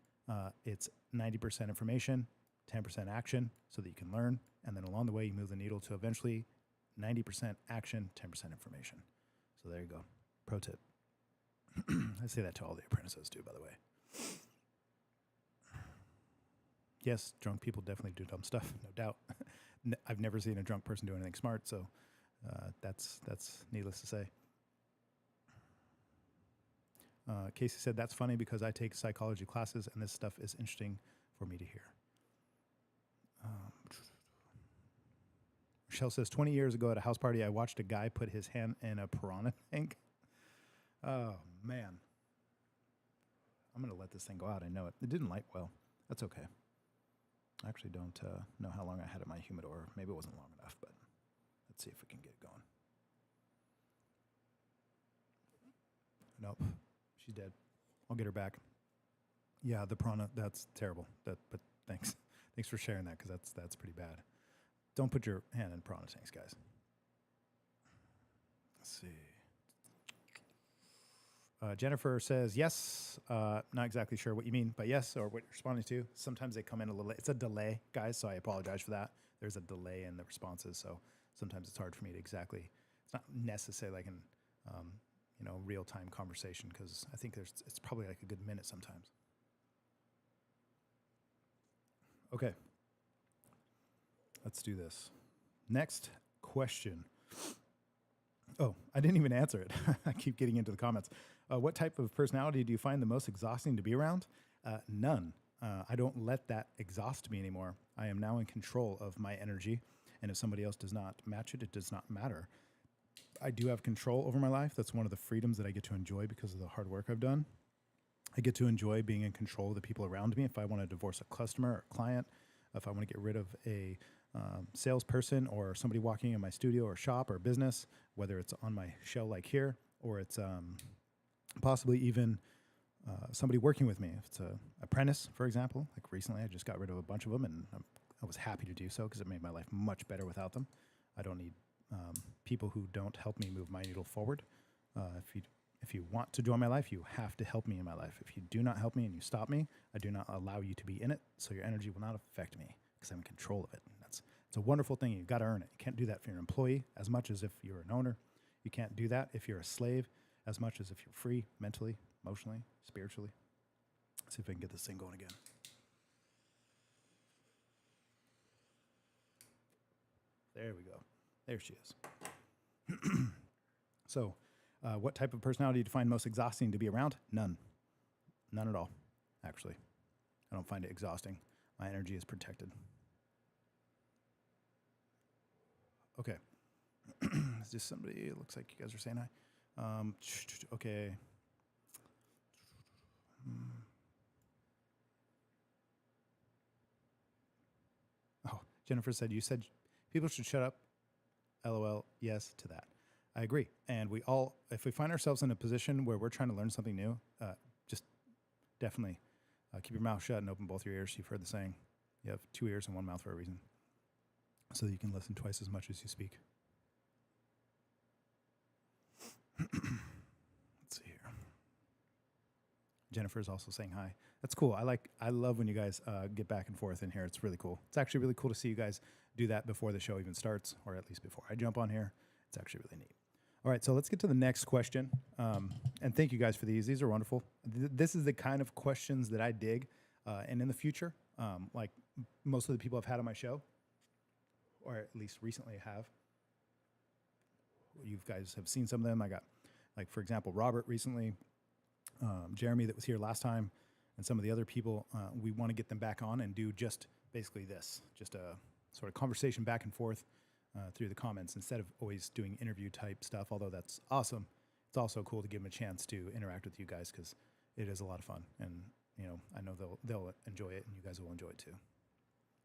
it's 90% information, 10% action so that you can learn. And then along the way, you move the needle to eventually 90% action, 10% information. So there you go. Pro tip. I say that to all the apprentices too, by the way. Yes, drunk people definitely do dumb stuff, no doubt. I've never seen a drunk person do anything smart, so that's needless to say. Casey said, that's funny because I take psychology classes and this stuff is interesting for me to hear. Michelle says, 20 years ago at a house party, I watched a guy put his hand in a piranha tank. Oh, man. I'm going to let this thing go out. I know it. It didn't light well. That's okay. I actually don't know how long I had it in my humidor. Maybe it wasn't long enough, but let's see if we can get it going. Nope. She's dead. I'll get her back. Yeah, the piranha, that's terrible. But thanks. Thanks for sharing that, because that's pretty bad. Don't put your hand in piranha tanks, guys. Let's see. Jennifer says yes. Not exactly sure what you mean, but yes, or what you're responding to. Sometimes they come in a little. It's a delay, guys. So I apologize for that. There's a delay in the responses, so sometimes it's hard for me to exactly. It's not necessarily like an real time conversation because I think it's probably like a good minute sometimes. Okay, let's do this. Next question. Oh, I didn't even answer it. I keep getting into the comments. What type of personality do you find the most exhausting to be around? None. I don't let that exhaust me anymore. I am now in control of my energy, and if somebody else does not match it, it does not matter. I do have control over my life. That's one of the freedoms that I get to enjoy because of the hard work I've done. I get to enjoy being in control of the people around me. If I want to divorce a customer or client, if I want to get rid of a salesperson or somebody walking in my studio or shop or business, whether it's on my show like here or it's possibly even somebody working with me. If it's an apprentice, for example, like recently I just got rid of a bunch of them and I was happy to do so because it made my life much better without them. I don't need people who don't help me move my needle forward. If you want to join my life, you have to help me in my life. If you do not help me and you stop me, I do not allow you to be in it, so your energy will not affect me because I'm in control of it. It's a wonderful thing. You've got to earn it. You can't do that if you're an employee as much as if you're an owner. You can't do that if you're a slave as much as if you're free mentally, emotionally, spiritually. Let's see if I can get this thing going again. There we go. There she is. So, what type of personality do you find most exhausting to be around? None. None at all, actually. I don't find it exhausting. My energy is protected. Okay. Is this somebody? It looks like you guys are saying hi. Okay. Oh, Jennifer said, you said people should shut up. LOL. Yes to that. I agree. And we all, if we find ourselves in a position where we're trying to learn something new, just definitely keep your mouth shut and open both your ears. You've heard the saying, you have two ears and one mouth for a reason, so that you can listen twice as much as you speak. Let's see here. Jennifer is also saying hi. That's cool. I love when you guys get back and forth in here. It's really cool. It's actually really cool to see you guys do that before the show even starts, or at least before I jump on here. It's actually really neat. All right, so let's get to the next question. And thank you guys for these. These are wonderful. This is the kind of questions that I dig. And in the future, like most of the people I've had on my show, or at least recently have, you guys have seen some of them. I got, like, for example, Robert recently, Jeremy that was here last time, and some of the other people. We want to get them back on and do just basically this, just a sort of conversation back and forth through the comments instead of always doing interview type stuff, although that's awesome. It's also cool to give them a chance to interact with you guys because it is a lot of fun. And, you know, I know they'll enjoy it and you guys will enjoy it too.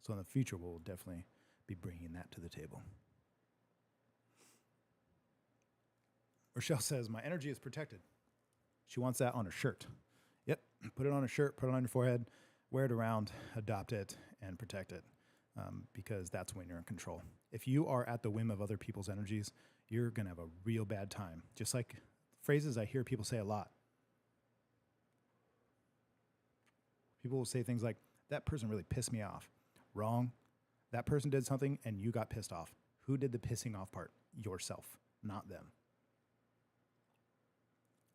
So in the future, we'll definitely be bringing that to the table. Rochelle says, my energy is protected. She wants that on her shirt. Yep, put it on a shirt, put it on your forehead, wear it around, adopt it, and protect it. Because that's when you're in control. If you are at the whim of other people's energies, you're going to have a real bad time. Just like phrases I hear people say a lot. People will say things like, that person really pissed me off. Wrong. That person did something and you got pissed off. Who did the pissing off part? Yourself, not them.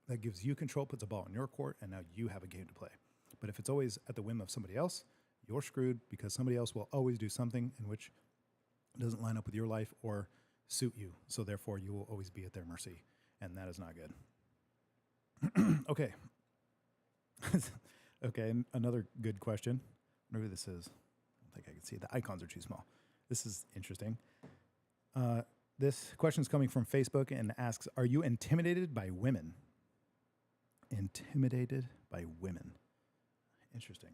That gives you control, puts a ball in your court, and now you have a game to play. But if it's always at the whim of somebody else, you're screwed because somebody else will always do something in which doesn't line up with your life or suit you. So therefore, you will always be at their mercy, and that is not good. Okay. Okay, another good question. I wonder who this is. I don't think I can see it. The icons are too small. This is interesting. This question is coming from Facebook and asks, are you intimidated by women? Intimidated by women. Interesting.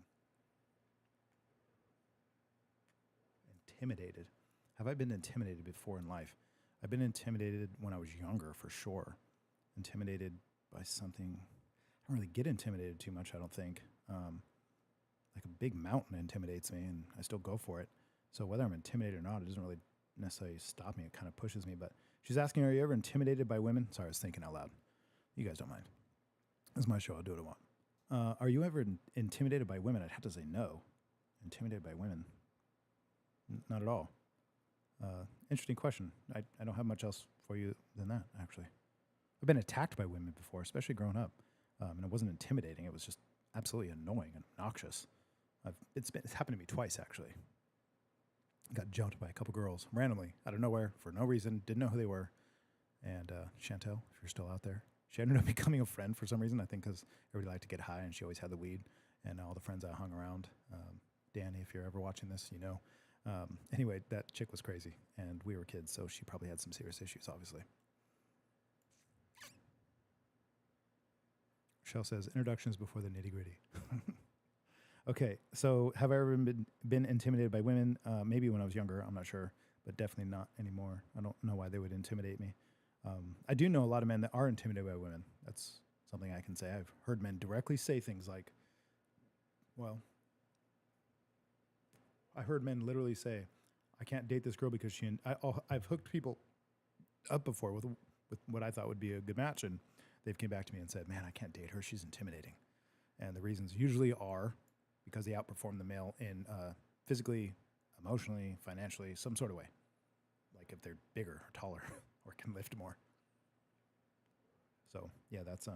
Intimidated. Have I been intimidated before in life? I've been intimidated when I was younger, for sure. Intimidated by something. I don't really get intimidated too much, I don't think. Like a big mountain intimidates me, and I still go for it. So whether I'm intimidated or not, it doesn't really necessarily stop me. It kind of pushes me. But she's asking, are you ever intimidated by women? Sorry, I was thinking out loud. You guys don't mind. This is my show. I'll do what I want. Are you ever intimidated by women? I'd have to say no. Intimidated by women? Not at all. Interesting question. I don't have much else for you than that, actually. I've been attacked by women before, especially growing up. And it wasn't intimidating. It was just absolutely annoying and obnoxious. It's happened to me twice, actually. Got jumped by a couple girls randomly out of nowhere for no reason. Didn't know who they were. And Chantel, if you're still out there, she ended up becoming a friend for some reason. I think because everybody liked to get high and she always had the weed. And all the friends I hung around, Danny, if you're ever watching this, you know. Anyway, that chick was crazy. And we were kids, so she probably had some serious issues, obviously. Michelle says, introductions before the nitty gritty. Okay, so have I ever been intimidated by women? Maybe when I was younger, I'm not sure, but definitely not anymore. I don't know why they would intimidate me. I do know a lot of men that are intimidated by women. That's something I can say. I've heard men directly say things like, well, I heard men literally say, I can't date this girl because I've hooked people up before with what I thought would be a good match, and they've came back to me and said, man, I can't date her. She's intimidating. And the reasons usually are because they outperform the male in physically, emotionally, financially, some sort of way. Like if they're bigger or taller or can lift more. So yeah, that's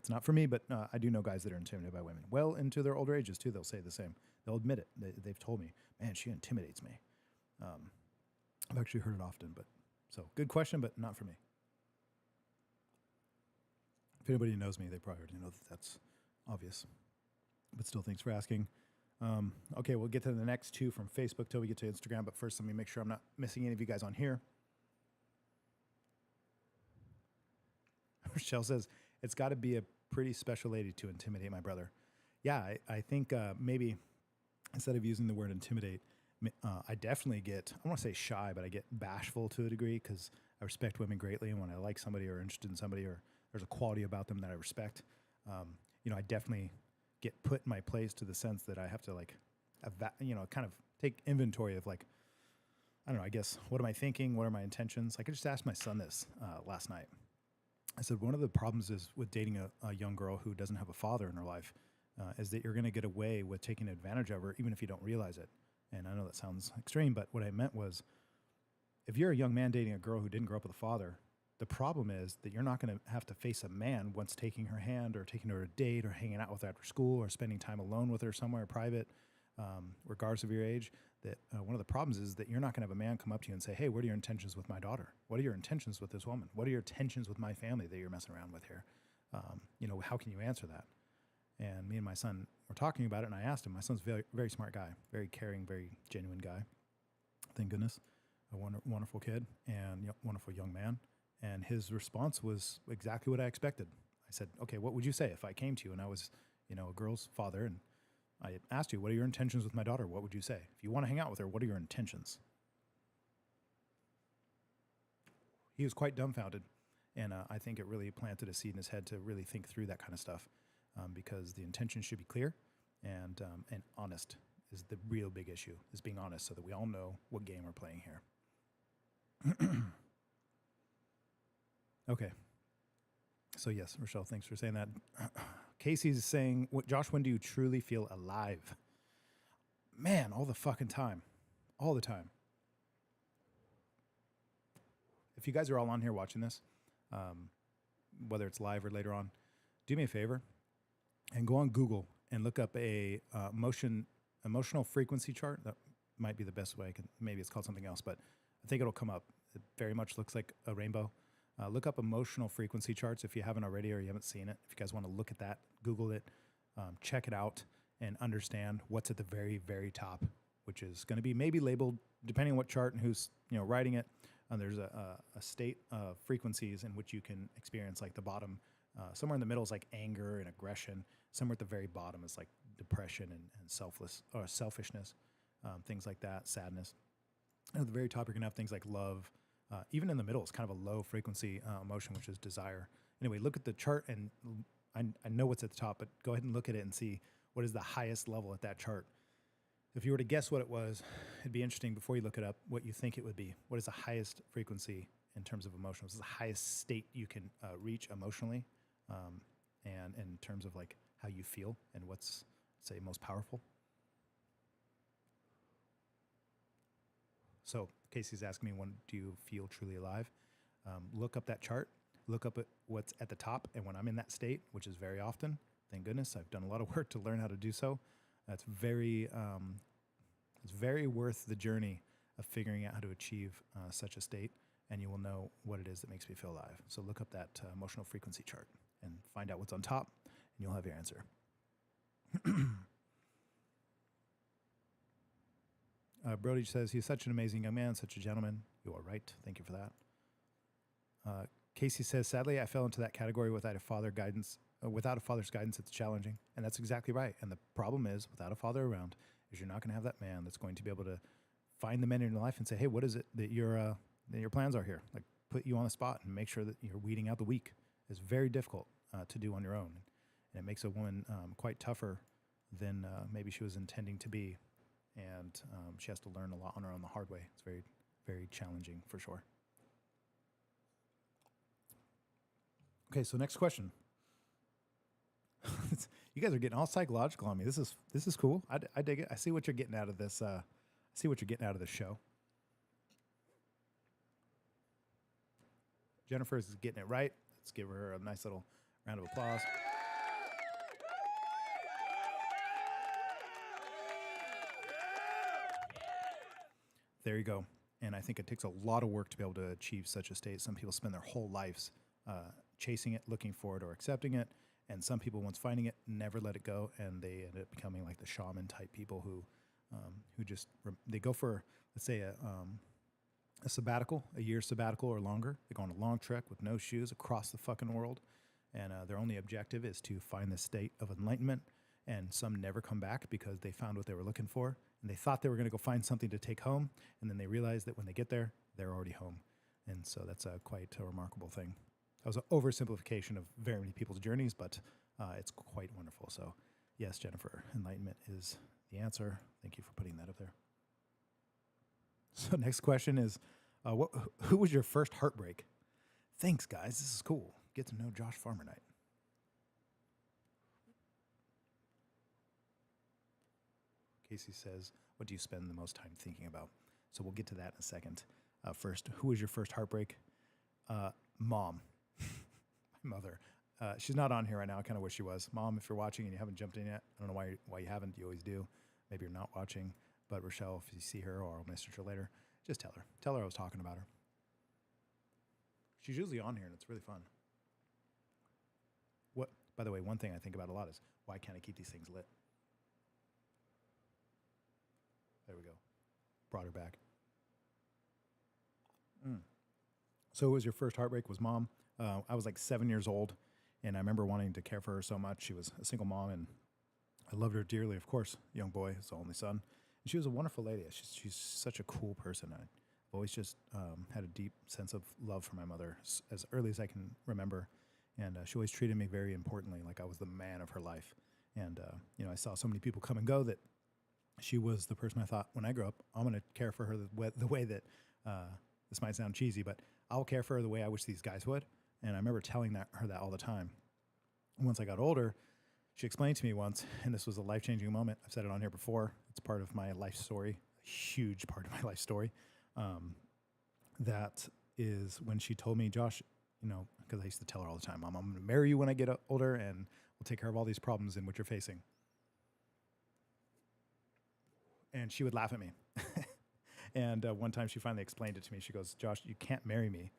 not for me, but I do know guys that are intimidated by women. Well into their older ages too, they'll say the same. They'll admit it. They've told me, man, she intimidates me. I've actually heard it often, but so good question, but not for me. If anybody knows me, they probably already know that's obvious. But still, thanks for asking. Okay, we'll get to the next two from Facebook till we get to Instagram. But first, let me make sure I'm not missing any of you guys on here. Rochelle says, it's got to be a pretty special lady to intimidate my brother. Yeah, I think maybe instead of using the word intimidate, I definitely get, I don't want to say shy, but I get bashful to a degree because I respect women greatly. And when I like somebody or interested in somebody or there's a quality about them that I respect, I definitely get put in my place to the sense that I have to kind of take inventory of like, I don't know, I guess, what am I thinking? What are my intentions? Like I just asked my son this last night. I said, one of the problems is with dating a young girl who doesn't have a father in her life is that you're going to get away with taking advantage of her even if you don't realize it. And I know that sounds extreme, but what I meant was if you're a young man dating a girl who didn't grow up with a father, the problem is that you're not going to have to face a man once taking her hand or taking her to a date or hanging out with her after school or spending time alone with her somewhere private, regardless of your age. That one of the problems is that you're not going to have a man come up to you and say, hey, what are your intentions with my daughter? What are your intentions with this woman? What are your intentions with my family that you're messing around with here? How can you answer that? And me and my son were talking about it, and I asked him. My son's a very, very smart guy, very caring, very genuine guy. Thank goodness. A wonderful kid and wonderful young man. And his response was exactly what I expected. I said, okay, what would you say if I came to you and I was, a girl's father and I asked you, what are your intentions with my daughter? What would you say? If you want to hang out with her, what are your intentions? He was quite dumbfounded. And I think it really planted a seed in his head to really think through that kind of stuff because the intention should be clear and honest is the real big issue, is being honest so that we all know what game we're playing here. Okay. So yes, Rochelle, thanks for saying that. Casey's saying, Josh, when do you truly feel alive? Man, all the fucking time. All the time. If you guys are all on here watching this, whether it's live or later on, do me a favor and go on Google and look up a emotional frequency chart. That might be the best way. Maybe it's called something else, but I think it'll come up. It very much looks like a rainbow. Look up emotional frequency charts if you haven't already or you haven't seen it. If you guys want to look at that, Google it, check it out, and understand what's at the very, very top, which is going to be maybe labeled, depending on what chart and who's writing it. There's a state of frequencies in which you can experience like the bottom. Somewhere in the middle is like anger and aggression. Somewhere at the very bottom is like depression and selfishness, things like that, sadness. And at the very top, you're going to have things like love. Even in the middle is kind of a low frequency emotion, which is desire. Anyway, look at the chart, and I know what's at the top, but go ahead and look at it and see what is the highest level at that chart. If you were to guess what it was, it'd be interesting before you look it up what you think it would be. What is the highest frequency in terms of emotions? What's the highest state you can reach emotionally? and in terms of like how you feel and what's, say, most powerful. So Casey's asking me, when do you feel truly alive? Look up that chart, look up at what's at the top. And when I'm in that state, which is very often, thank goodness, I've done a lot of work to learn how to do so. It's very worth the journey of figuring out how to achieve such a state, and you will know what it is that makes me feel alive. So look up that emotional frequency chart and find out what's on top, and you'll have your answer. Brody says, he's such an amazing young man, such a gentleman. You are right. Thank you for that. Casey says, sadly, I fell into that category without a father's guidance. It's challenging. And that's exactly right. And the problem is, without a father around, is you're not going to have that man that's going to be able to find the men in your life and say, hey, what is it that your plans are here? Like, put you on the spot and make sure that you're weeding out the weak. It's very difficult to do on your own. And it makes a woman quite tougher than maybe she was intending to be. And she has to learn a lot on her own the hard way. It's very, very challenging for sure. Okay, so next question. You guys are getting all psychological on me. This is cool. I dig it. I see what you're getting out of this. I see what you're getting out of this show. Jennifer's getting it right. Let's give her a nice little round of applause. There you go. And I think it takes a lot of work to be able to achieve such a state. Some people spend their whole lives chasing it, looking for it, or accepting it. And some people, once finding it, never let it go, and they end up becoming like the shaman type people who just they go for, let's say, a sabbatical, a year sabbatical or longer. They go on a long trek with no shoes across the fucking world, and their only objective is to find this state of enlightenment. And some never come back because they found what they were looking for, and they thought they were going to go find something to take home, and then they realized that when they get there, they're already home. And so that's quite a remarkable thing. That was an oversimplification of very many people's journeys, but it's quite wonderful. So yes, Jennifer, enlightenment is the answer. Thank you for putting that up there. So next question is, who was your first heartbreak? Thanks, guys. This is cool. Get to know Josh Farmer Night. Casey says, what do you spend the most time thinking about? So we'll get to that in a second. First, who was your first heartbreak? Mom. My mother. She's not on here right now. I kind of wish she was. Mom, if you're watching and you haven't jumped in yet, I don't know why you haven't. You always do. Maybe you're not watching. But Rochelle, if you see her or I'll message her later, just tell her. Tell her I was talking about her. She's usually on here and it's really fun. By the way, one thing I think about a lot is, why can't I keep these things lit? There we go. Brought her back. So it was your first heartbreak was Mom. I was like 7 years old, and I remember wanting to care for her so much. She was a single mom, and I loved her dearly, of course. Young boy, his only son. And she was a wonderful lady. She's such a cool person. I've always just had a deep sense of love for my mother as early as I can remember. And she always treated me very importantly, like I was the man of her life. And, I saw so many people come and go that she was the person I thought, when I grow up, I'm going to care for her the way that, this might sound cheesy, but I'll care for her the way I wish these guys would. And I remember telling her that all the time. Once I got older, she explained to me once, and this was a life-changing moment. I've said it on here before. It's part of my life story, a huge part of my life story. That is when she told me, Josh, because I used to tell her all the time, Mom, I'm going to marry you when I get older, and we'll take care of all these problems in which you're facing. And she would laugh at me. And one time she finally explained it to me. She goes, Josh, you can't marry me.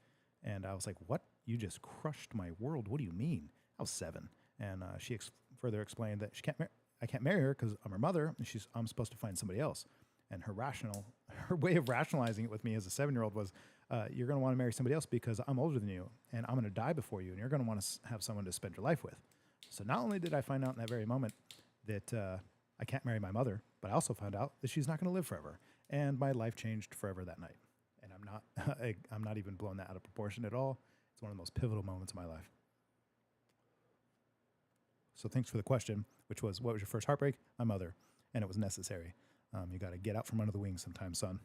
And I was like, what? You just crushed my world. What do you mean? I was 7. And she further explained that I can't marry her because I'm her mother, and I'm supposed to find somebody else. And her way of rationalizing it with me as a 7-year-old was, you're going to want to marry somebody else because I'm older than you, and I'm going to die before you, and you're going to want to have someone to spend your life with. So not only did I find out in that very moment that I can't marry my mother, but I also found out that she's not going to live forever. And my life changed forever that night. And I'm not even blowing that out of proportion at all. It's one of the most pivotal moments of my life. So thanks for the question, which was, what was your first heartbreak? My mother. And it was necessary. You got to get out from under the wings sometimes, son.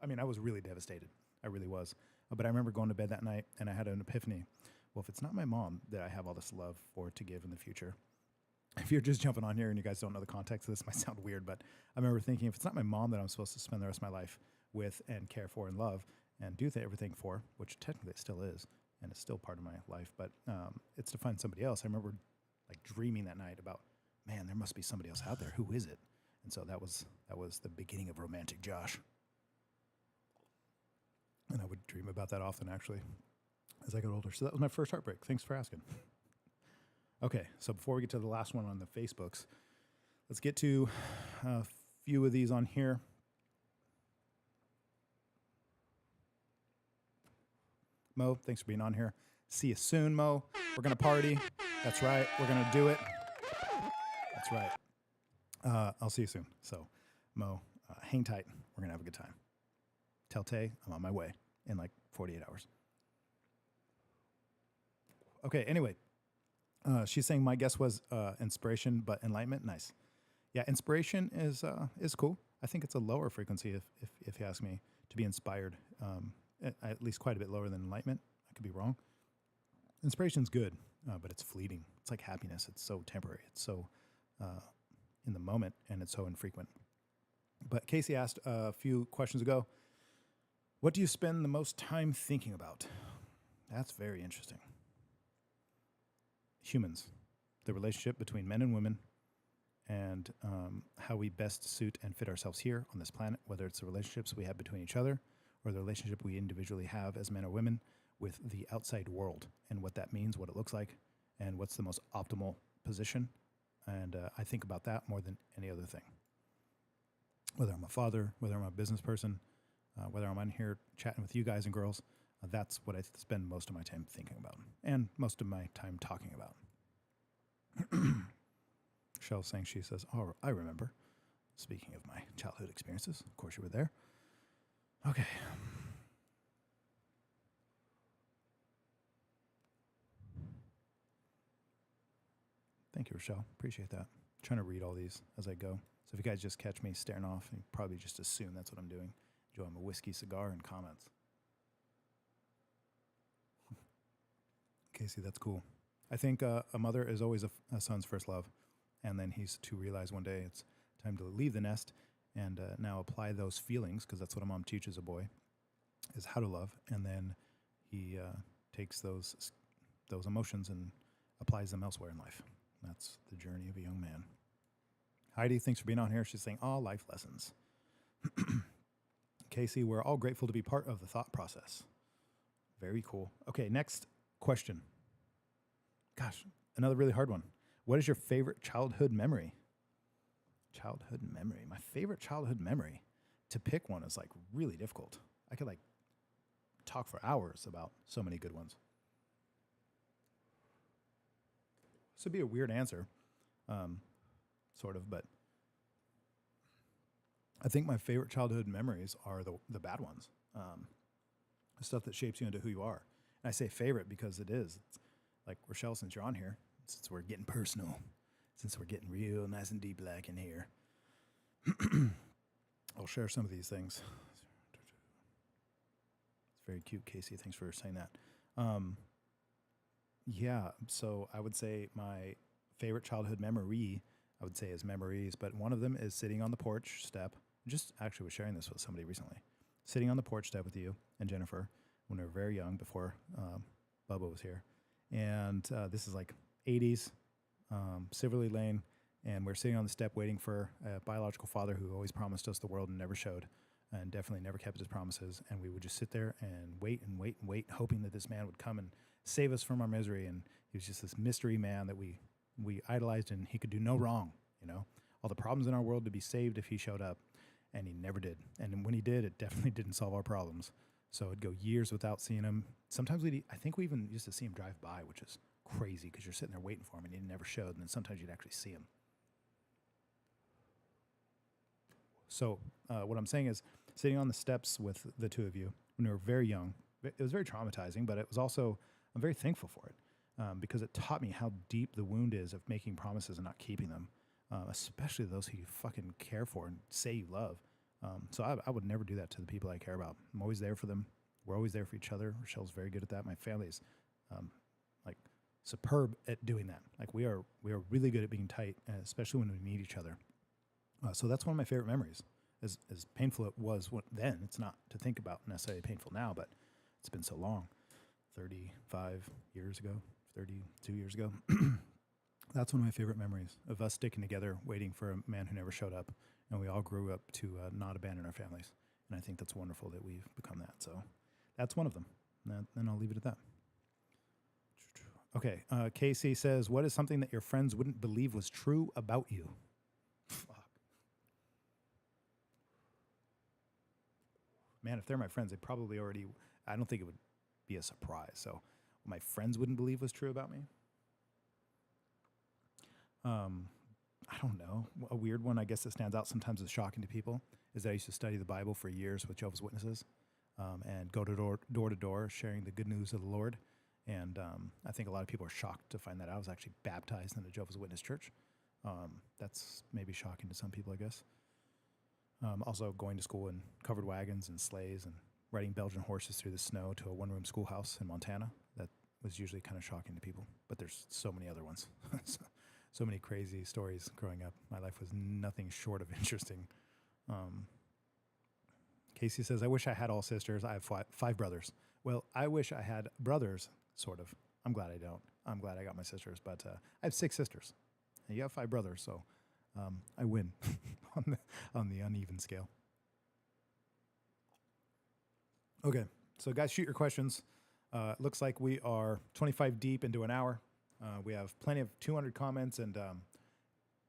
I mean, I was really devastated. I really was. But I remember going to bed that night and I had an epiphany. Well, if it's not my mom that I have all this love for to give in the future, if you're just jumping on here and you guys don't know the context of this, might sound weird, but I remember thinking if it's not my mom that I'm supposed to spend the rest of my life with and care for and love and do everything for, which technically it still is, and it's still part of my life, but it's to find somebody else. I remember like dreaming that night about, man, there must be somebody else out there. Who is it? And so that was the beginning of romantic Josh. And I would dream about that often, actually, as I got older. So that was my first heartbreak. Thanks for asking. Okay, so before we get to the last one on the Facebooks, let's get to a few of these on here. Mo, thanks for being on here. See you soon, Mo. We're going to party. That's right. We're going to do it. That's right. I'll see you soon. So, Mo, hang tight. We're going to have a good time. Tell Tay I'm on my way in like 48 hours. Okay, anyway. She's saying my guess was inspiration, but enlightenment. Nice. Yeah, inspiration is cool. I think it's a lower frequency, if you ask me, to be inspired. At least quite a bit lower than enlightenment. I could be wrong. Inspiration's good, but it's fleeting. It's like happiness. It's so temporary. It's so in the moment, and it's so infrequent. But Casey asked a few questions ago, what do you spend the most time thinking about? That's very interesting. Humans, the relationship between men and women, and how we best suit and fit ourselves here on this planet, whether it's the relationships we have between each other or the relationship we individually have as men or women with the outside world and what that means, what it looks like, and what's the most optimal position. And I think about that more than any other thing. Whether I'm a father, whether I'm a business person, whether I'm on here chatting with you guys and girls, that's what I spend most of my time thinking about and most of my time talking about. Michelle's saying, she says, oh, I remember. Speaking of my childhood experiences, of course you were there. Okay. Thank you, Rochelle. Appreciate that. Trying to read all these as I go. So if you guys just catch me staring off, you probably just assume that's what I'm doing. Enjoying my whiskey, cigar, and comments. Casey, that's cool. I think a mother is always a son's first love. And then he's to realize one day it's time to leave the nest and now apply those feelings, because that's what a mom teaches a boy, is how to love. And then he takes those emotions and applies them elsewhere in life. That's the journey of a young man. Heidi, thanks for being on here. She's saying, all life lessons. Casey, we're all grateful to be part of the thought process. Very cool. Okay, next question. Gosh, another really hard one. What is your favorite childhood memory? Childhood memory. My favorite childhood memory. To pick one is like really difficult. I could like talk for hours about so many good ones. This would be a weird answer, sort of, but I think my favorite childhood memories are the bad ones, the stuff that shapes you into who you are. And I say favorite because it is. It's like, Rochelle, since you're on here, since we're getting personal, since we're getting real nice and deep like in here, I'll share some of these things. It's very cute, Casey. Thanks for saying that. Yeah, so I would say my favorite childhood memory, I would say, is memories, but one of them is sitting on the porch step. Just actually was sharing this with somebody recently. Sitting on the porch step with you and Jennifer when we were very young, before Bubba was here. And this is like 80s, Silverly Lane, and we're sitting on the step waiting for a biological father who always promised us the world and never showed, and definitely never kept his promises. And we would just sit there and wait and wait and wait, hoping that this man would come and save us from our misery. And he was just this mystery man that we idolized, and he could do no wrong, you know. All the problems in our world to be saved if he showed up, and he never did. And when he did, it definitely didn't solve our problems. So it'd go years without seeing him. Sometimes I think we even used to see him drive by, which is crazy because you're sitting there waiting for him and he never showed. And then sometimes you'd actually see him. So what I'm saying is, sitting on the steps with the two of you when we were very young, it was very traumatizing, but it was also, I'm very thankful for it because it taught me how deep the wound is of making promises and not keeping them, especially those who you fucking care for and say you love. So I would never do that to the people I care about. I'm always there for them. We're always there for each other. Rochelle's very good at that. My family's like superb at doing that. Like we are really good at being tight, especially when we need each other. So that's one of my favorite memories. As painful it was then, it's not to think about necessarily painful now, but it's been so long, 35 years ago, 32 years ago. That's one of my favorite memories of us sticking together, waiting for a man who never showed up, and we all grew up to not abandon our families. And I think that's wonderful that we've become that. So that's one of them. And I'll leave it at that. Okay, Casey says, what is something that your friends wouldn't believe was true about you? Fuck. Man, if they're my friends, they probably already, I don't think it would be a surprise. So what my friends wouldn't believe was true about me? I don't know. A weird one, I guess, that stands out sometimes is shocking to people is that I used to study the Bible for years with Jehovah's Witnesses and go to door to door sharing the good news of the Lord. And I think a lot of people are shocked to find that I was actually baptized in the Jehovah's Witness church. That's maybe shocking to some people, I guess. Also going to school in covered wagons and sleighs and riding Belgian horses through the snow to a one-room schoolhouse in Montana. That was usually kind of shocking to people. But there's so many other ones. So many crazy stories growing up. My life was nothing short of interesting. Casey says, I wish I had all sisters. I have five brothers. Well, I wish I had brothers, sort of. I'm glad I don't. I'm glad I got my sisters. But I have 6 sisters. And you have 5 brothers, so I win on the uneven scale. Okay, so guys, shoot your questions. Looks like we are 25 deep into an hour. We have plenty of 200 comments and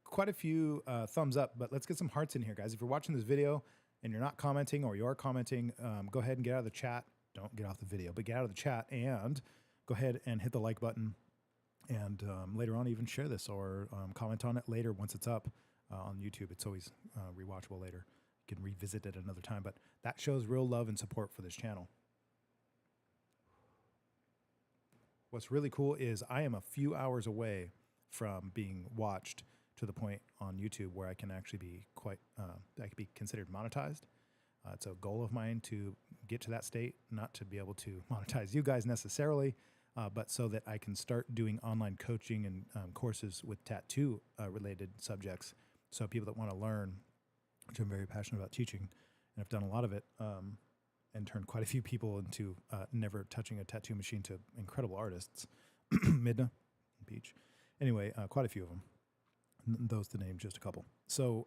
quite a few thumbs up, but let's get some hearts in here, guys. If you're watching this video and you're not commenting or you are commenting, go ahead and get out of the chat. Don't get off the video, but get out of the chat and go ahead and hit the like button. And later on, even share this or comment on it later once it's up on YouTube. It's always rewatchable later. You can revisit it another time, but that shows real love and support for this channel. What's really cool is I am a few hours away from being watched to the point on YouTube where I can actually be I could be considered monetized. It's a goal of mine to get to that state, not to be able to monetize you guys necessarily, but so that I can start doing online coaching and courses with tattoo related subjects. So people that want to learn, which I'm very passionate about teaching, and I've done a lot of it, and turned quite a few people into never touching a tattoo machine to incredible artists. Midna, Beach. Anyway, quite a few of them. Those to name just a couple. So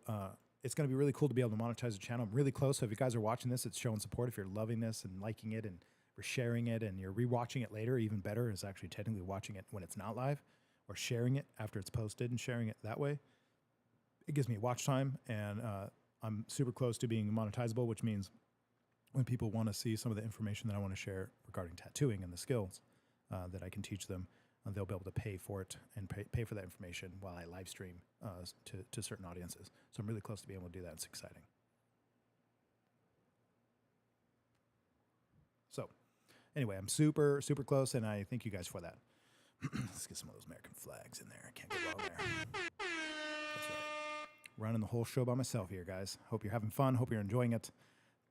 it's going to be really cool to be able to monetize the channel. I'm really close. So if you guys are watching this, it's showing support. If you're loving this and liking it and we're sharing it and you're rewatching it later, even better is actually technically watching it when it's not live or sharing it after it's posted and sharing it that way. It gives me watch time, and I'm super close to being monetizable, which means when people want to see some of the information that I want to share regarding tattooing and the skills that I can teach them, they'll be able to pay for it and pay for that information while I live stream to certain audiences. So I'm really close to being able to do that. It's exciting. So anyway, I'm super, super close, and I thank you guys for that. Let's get some of those American flags in there. I can't go wrong there. That's right. Running the whole show by myself here, guys. Hope you're having fun. Hope you're enjoying it.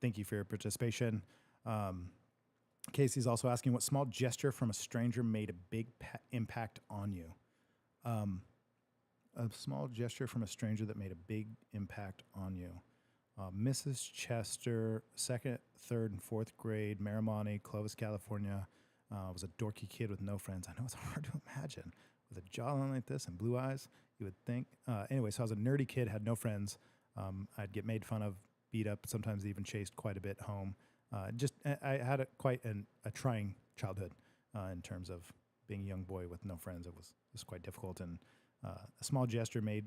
Thank you for your participation. Casey's also asking, what small gesture from a stranger made a big impact on you? A small gesture from a stranger that made a big impact on you. Mrs. Chester, 2nd, 3rd, and 4th grade, Marimani, Clovis, California. Was a dorky kid with no friends. I know it's hard to imagine. With a jawline like this and blue eyes, you would think. Anyway, so I was a nerdy kid, had no friends. I'd get made fun of, beat up, sometimes even chased quite a bit home. I had quite a trying childhood in terms of being a young boy with no friends. It was quite difficult. And a small gesture made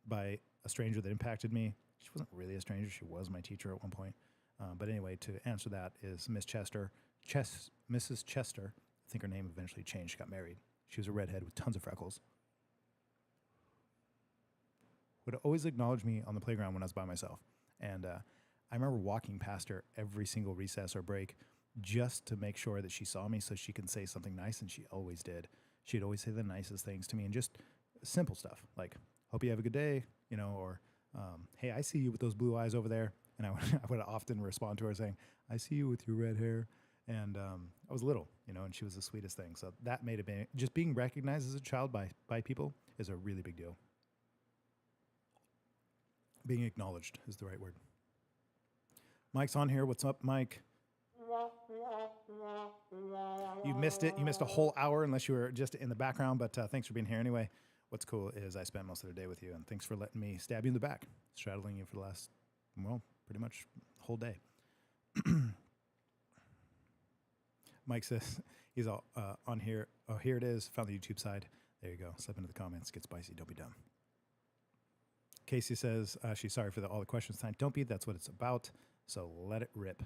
by a stranger that impacted me. She wasn't really a stranger. She was my teacher at one point. But anyway, to answer that is Miss Chester. Mrs. Chester, I think her name eventually changed. She got married. She was a redhead with tons of freckles. Would always acknowledge me on the playground when I was by myself. And I remember walking past her every single recess or break just to make sure that she saw me so she could say something nice, and she always did. She'd always say the nicest things to me, and just simple stuff like, hope you have a good day, or hey, I see you with those blue eyes over there. And I would often respond to her saying, I see you with your red hair. And I was little, and she was the sweetest thing. So that made it just being recognized as a child by people is a really big deal. Being acknowledged is the right word. Mike's on here. What's up, Mike? You missed it. You missed a whole hour unless you were just in the background, but thanks for being here anyway. What's cool is I spent most of the day with you, and thanks for letting me stab you in the back, straddling you for the last, pretty much the whole day. Mike says he's all on here. Oh, here it is. Found the YouTube side. There you go. Slip into the comments. Get spicy. Don't be dumb. Casey says she's sorry for all the questions tonight. Don't be. That's what it's about. So let it rip.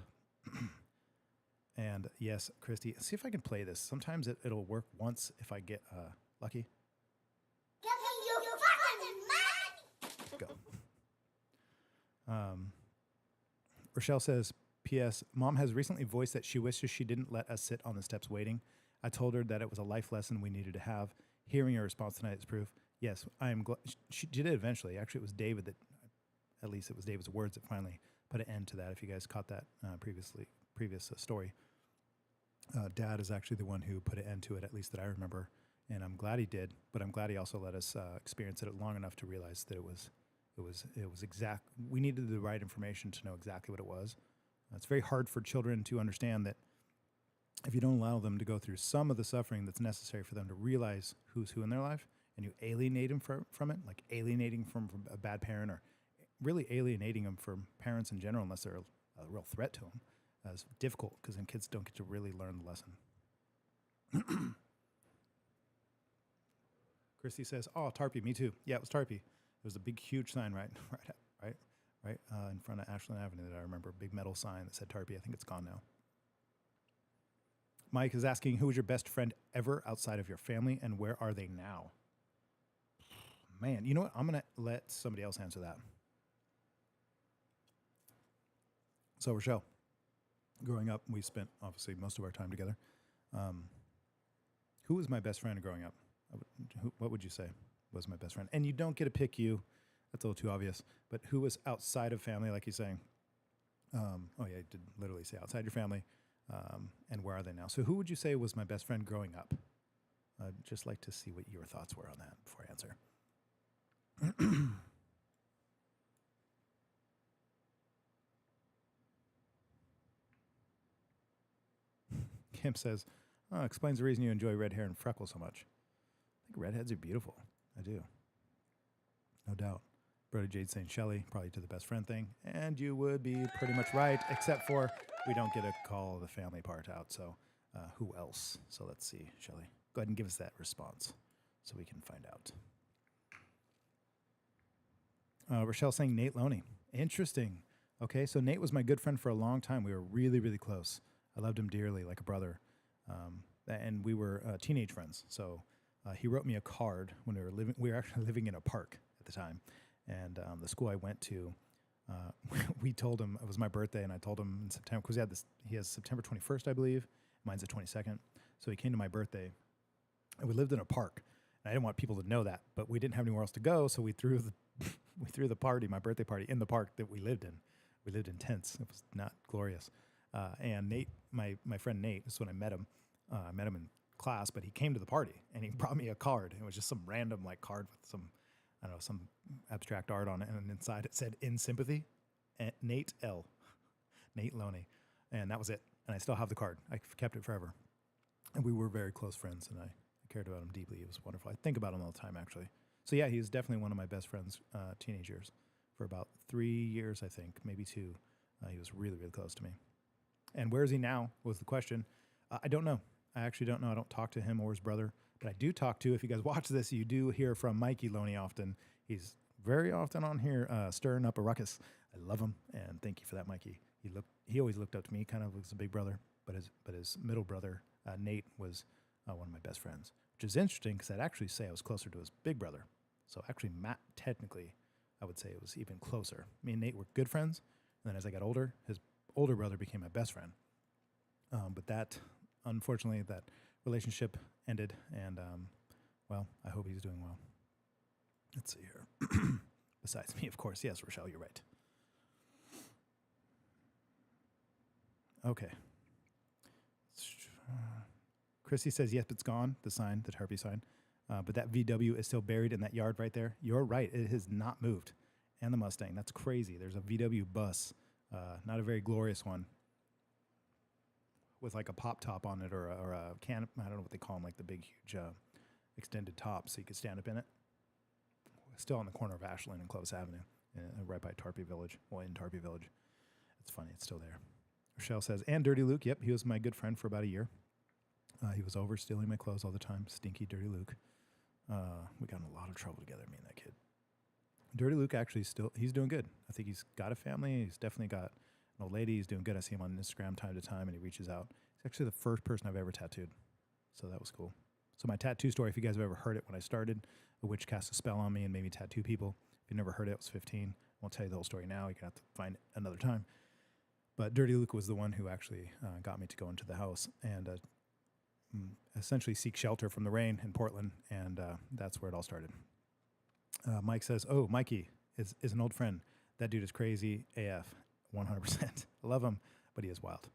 And yes, Christy, see if I can play this. Sometimes it'll work once if I get lucky. Go. Rochelle says, P.S. Mom has recently voiced that she wishes she didn't let us sit on the steps waiting. I told her that it was a life lesson we needed to have. Hearing her response tonight is proof. Yes, I am glad. She did it eventually. Actually, it was David that, at least it was David's words that finally put an end to that. If you guys caught that previous story. Dad is actually the one who put an end to it, at least that I remember. And I'm glad he did, but I'm glad he also let us experience it long enough to realize that it was exact. We needed the right information to know exactly what it was. It's very hard for children to understand that if you don't allow them to go through some of the suffering that's necessary for them to realize who's who in their life, and you alienate them from it, like alienating from a bad parent, or really alienating them from parents in general, unless they're a real threat to them, is difficult because then kids don't get to really learn the lesson. Christy says, "Oh, Tarpey, me too." Yeah, it was Tarpey. There was a big, huge sign right in front of Ashland Avenue that I remember, a big metal sign that said Tarpey. I think it's gone now. Mike is asking, who was your best friend ever outside of your family, and where are they now? Man, you know what? I'm going to let somebody else answer that. So, Rochelle, growing up, we spent, obviously, most of our time together. Who was my best friend growing up? What would you say was my best friend? And you don't get to pick you. That's a little too obvious. But who was outside of family, like he's saying? Oh, yeah, I did literally say outside your family. And where are they now? So who would you say was my best friend growing up? I'd just like to see what your thoughts were on that before I answer. Kim says, explains the reason you enjoy red hair and freckles so much. I think redheads are beautiful. I do. No doubt. Brody Jade saying Shelly, probably to the best friend thing. And you would be pretty much right, except for we don't get to call the family part out. So who else? So let's see, Shelly. Go ahead and give us that response so we can find out. Rochelle saying Nate Loney. Interesting. Okay, so Nate was my good friend for a long time. We were really, really close. I loved him dearly, like a brother. And we were teenage friends. So he wrote me a card when we were actually living in a park at the time. And the school I went to, we told him it was my birthday, and I told him in September, because he has September 21st, I believe. Mine's the 22nd. So he came to my birthday, and we lived in a park. And I didn't want people to know that, but we didn't have anywhere else to go, so we threw the party, my birthday party, in the park that we lived in. We lived in tents. It was not glorious. And Nate, my friend Nate, this is when I met him. I met him in class, but he came to the party, and he brought me a card. It was just some random card with some abstract art on it, and inside it said "In Sympathy," Nate L. Nate Loney, and that was it. And I still have the card. I kept it forever. And we were very close friends, and I cared about him deeply. It was wonderful. I think about him all the time, actually. So yeah, he was definitely one of my best friends teenage years. For about 3 years, I think, maybe 2. He was really, really close to me. And where is he now was the question. I don't know. I actually don't know. I don't talk to him or his brother. But I do talk to, if you guys watch this, you do hear from Mikey Loney often. He's very often on here stirring up a ruckus. I love him, and thank you for that, Mikey. He always looked up to me, kind of as a big brother, but his middle brother, Nate, was one of my best friends, which is interesting because I'd actually say I was closer to his big brother. So actually, Matt, technically, I would say it was even closer. Me and Nate were good friends, and then as I got older, his older brother became my best friend. But that, unfortunately, that relationship ended, and well, I hope he's doing well. Let's see here. Besides me, of course. Yes, Rochelle, you're right. Okay. Chrissy says, yep, it's gone, the sign, the Tarpey sign. But that VW is still buried in that yard right there. You're right. It has not moved. And the Mustang. That's crazy. There's a VW bus, not a very glorious one, with like a pop top on it or a can. I don't know what they call them, like the big, huge extended top so you could stand up in it. Still on the corner of Ashland and Clovis Avenue, right by Tarpey Village. Well, in Tarpey Village. It's funny. It's still there. Rochelle says, and Dirty Luke. Yep, he was my good friend for about a year. He was over stealing my clothes all the time. Stinky Dirty Luke. We got in a lot of trouble together, me and that kid. Dirty Luke actually he's doing good. I think he's got a family. He's definitely got an old lady. He's doing good. I see him on Instagram time to time, and he reaches out. He's actually the first person I've ever tattooed. So that was cool. So my tattoo story, if you guys have ever heard it when I started, a witch cast a spell on me and made me tattoo people. If you've never heard it, I was 15. I won't tell you the whole story now. You're going to have to find it another time. But Dirty Luke was the one who actually got me to go into the house and essentially seek shelter from the rain in Portland, and that's where it all started. Mike says, oh, Mikey is an old friend. That dude is crazy AF, 100%. I love him, but he is wild.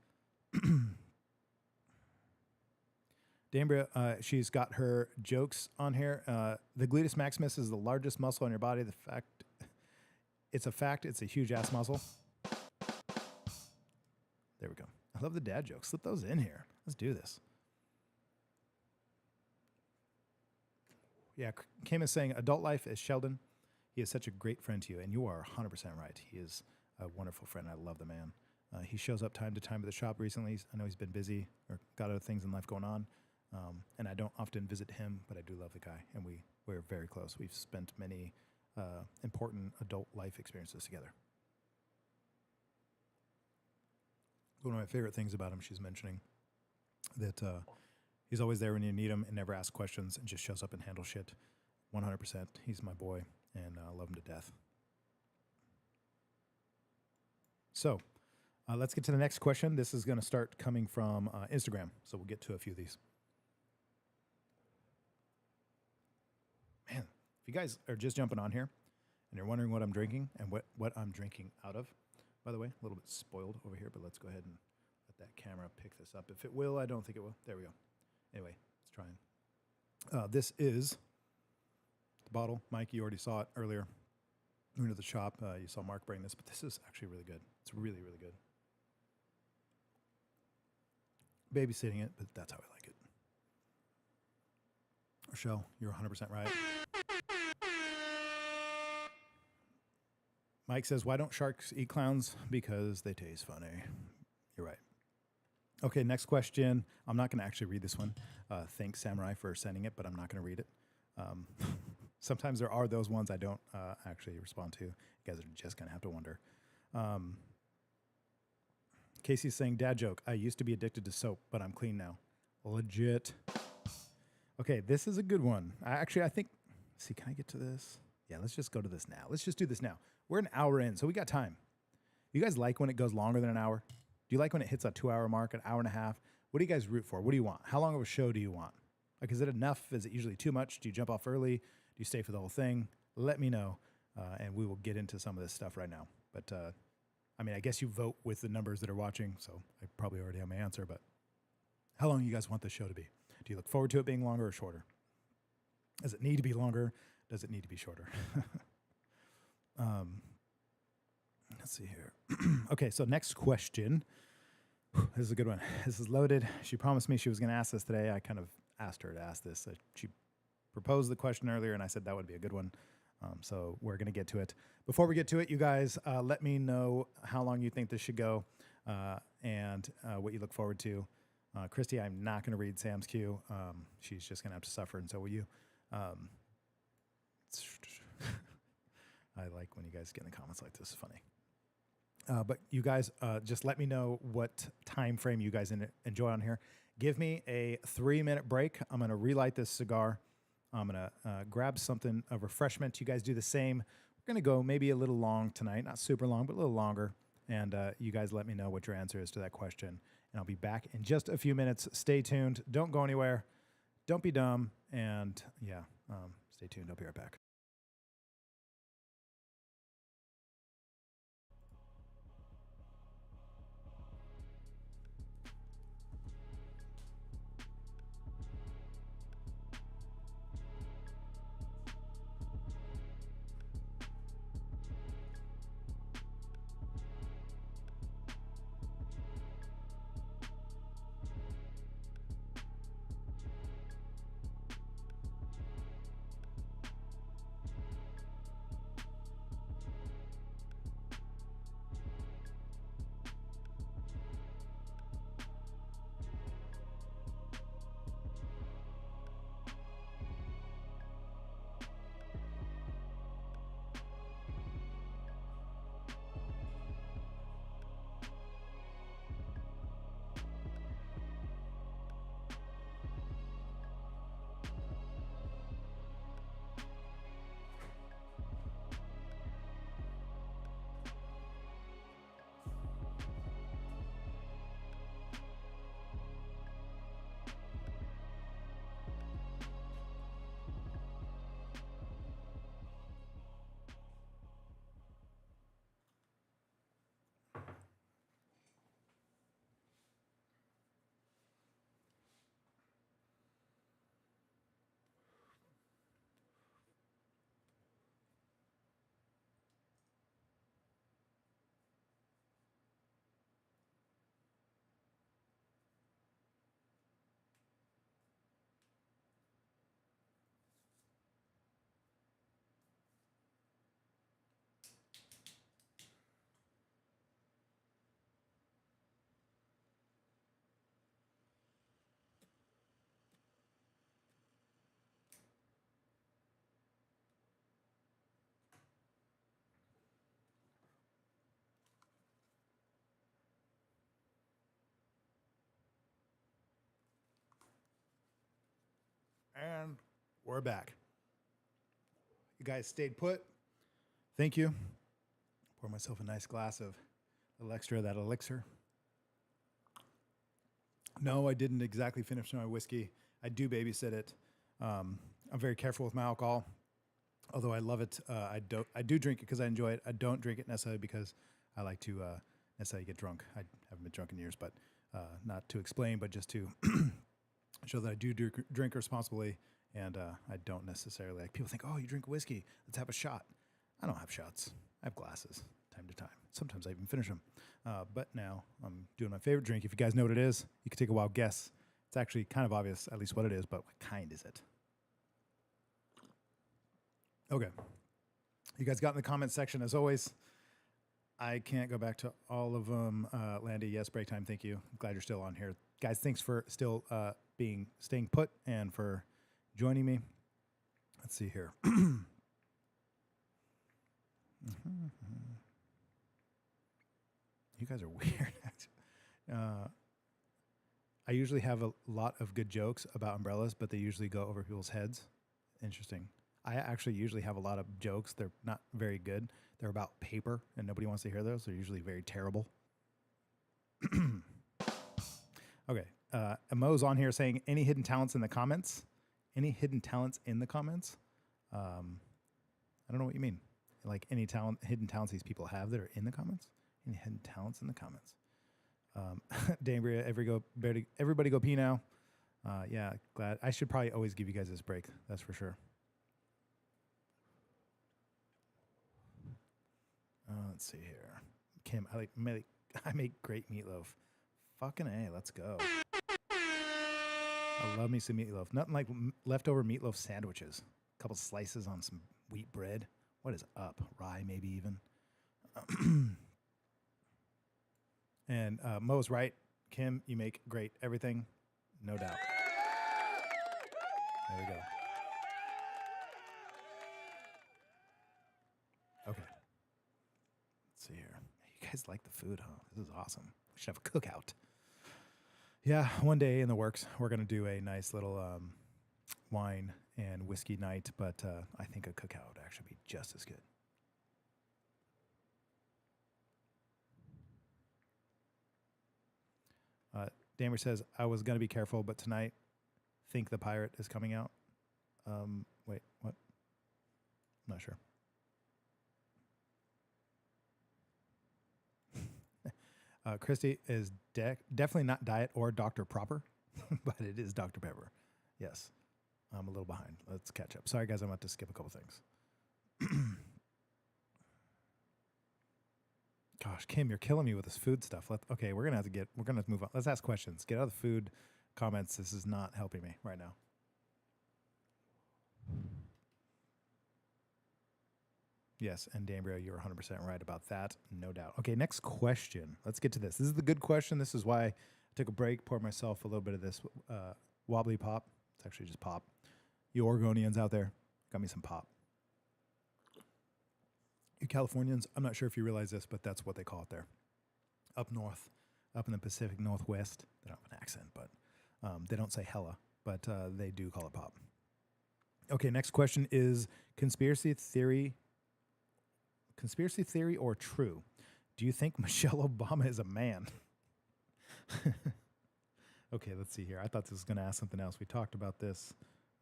Dambria, she's got her jokes on here. The gluteus maximus is the largest muscle in your body. It's a huge ass muscle. There we go. I love the dad jokes. Slip those in here. Let's do this. Yeah, Kim is saying, adult life is Sheldon. He is such a great friend to you, and you are 100% right. He is a wonderful friend. I love the man. He shows up time to time at the shop recently. I know he's been busy or got other things in life going on, and I don't often visit him, but I do love the guy, and we're very close. We've spent many important adult life experiences together. One of my favorite things about him, she's mentioning that he's always there when you need him and never asks questions and just shows up and handles shit. 100%. He's my boy, and I love him to death. So let's get to the next question. This is going to start coming from Instagram, so we'll get to a few of these. Man, if you guys are just jumping on here and you're wondering what I'm drinking and what I'm drinking out of, by the way, a little bit spoiled over here, but let's go ahead and let that camera pick this up. If it will, I don't think it will. There we go. Anyway, let's try and. This is the bottle. Mike, you already saw it earlier. We went to the shop. You saw Mark bring this, but this is actually really good. It's really, really good. Babysitting it, but that's how I like it. Rochelle, you're 100% right. Mike says, why don't sharks eat clowns? Because they taste funny. You're right. Okay, next question. I'm not going to actually read this one. Thanks, Samurai, for sending it, but I'm not going to read it. Sometimes there are those ones I don't actually respond to. You guys are just going to have to wonder. Casey's saying, dad joke. I used to be addicted to soap, but I'm clean now. Legit. Okay, this is a good one. I think, see, can I get to this? Yeah, let's just go to this now. Let's just do this now. We're an hour in, so we got time. You guys like when it goes longer than an hour? Do you like when it hits a 2-hour mark, an hour and a half? What do you guys root for? What do you want? How long of a show do you want? Like, is it enough? Is it usually too much? Do you jump off early? Do you stay for the whole thing? Let me know, and we will get into some of this stuff right now. But, I mean, I guess you vote with the numbers that are watching, so I probably already have my answer, but how long do you guys want this show to be? Do you look forward to it being longer or shorter? Does it need to be longer? Does it need to be shorter? Let's see here. Okay, so next question. This is a good one. This is loaded. She promised me she was going to ask this today. I kind of asked her to ask this. She proposed the question earlier, and I said that would be a good one. So we're going to get to it. Before we get to it, you guys, let me know how long you think this should go and what you look forward to. Christy, I'm not going to read Sam's cue. She's just going to have to suffer, and so will you. I like when you guys get in the comments like this. It's funny. But you guys, just let me know what time frame you guys enjoy on here. Give me a 3-minute break. I'm going to relight this cigar. I'm going to grab something, a refreshment. You guys do the same. We're going to go maybe a little long tonight. Not super long, but a little longer. And you guys let me know what your answer is to that question. And I'll be back in just a few minutes. Stay tuned. Don't go anywhere. Don't be dumb. And yeah, stay tuned. I'll be right back. And we're back. You guys stayed put. Thank you. Pour myself a nice glass of a little extra of that elixir. No, I didn't exactly finish my whiskey. I do babysit it. I'm very careful with my alcohol, although I love it. I do drink it because I enjoy it. I don't drink it necessarily because I like to necessarily get drunk. I haven't been drunk in years, but not to explain, but just to show that I do drink responsibly, and I don't necessarily like people think, oh, you drink whiskey, let's have a shot. I don't have shots. I have glasses time to time. Sometimes I even finish them. But now I'm doing my favorite drink. If you guys know what it is, you can take a wild guess. It's actually kind of obvious, at least what it is, but what kind is it? Okay. You guys got in the comment section, as always. I can't go back to all of them. Landy, yes, break time, thank you. Glad you're still on here. Guys, thanks for still staying put and for joining me. Let's see here. You guys are weird. I usually have a lot of good jokes about umbrellas, but they usually go over people's heads. Interesting. I actually usually have a lot of jokes. They're not very good. They're about paper, and nobody wants to hear those. They're usually very terrible. Okay. Mo's on here saying, any hidden talents in the comments? Any hidden talents in the comments? I don't know what you mean. Like any hidden talents these people have that are in the comments? Any hidden talents in the comments? Dambria, everybody go pee now. Yeah, glad. I should probably always give you guys this break. That's for sure. Let's see here. Kim, I make great meatloaf. Fucking A, let's go. I love me some meatloaf. Nothing like leftover meatloaf sandwiches. A couple slices on some wheat bread. What is up? Rye, maybe even. And Mo's right. Kim, you make great everything. No doubt. There we go. Okay. Let's see here. You guys like the food, huh? This is awesome. We should have a cookout. Yeah, one day in the works. We're going to do a nice little wine and whiskey night, but I think a cookout would actually be just as good. Damer says, I was going to be careful, but tonight, Think the Pirate is coming out. Wait, what? I'm not sure. Christy is definitely not Diet or Dr. Proper, but it is Dr. Pepper. Yes. I'm a little behind. Let's catch up. Sorry, guys, I'm about to skip a couple things. Gosh, Kim, you're killing me with this food stuff. Okay, we're gonna move on. Let's ask questions. Get out of the food comments. This is not helping me right now. Yes, and Dambria, you're 100% right about that. No doubt. Okay, next question. Let's get to this. This is the good question. This is why I took a break, poured myself a little bit of this wobbly pop. It's actually just pop. You Oregonians out there, got me some pop. You Californians, I'm not sure if you realize this, but that's what they call it there. Up north, up in the Pacific Northwest. They don't have an accent, but they don't say hella, but they do call it pop. Okay, next question is conspiracy theory or true? Do you think Michelle Obama is a man? Okay, let's see here. I thought this was going to ask something else. We talked about this.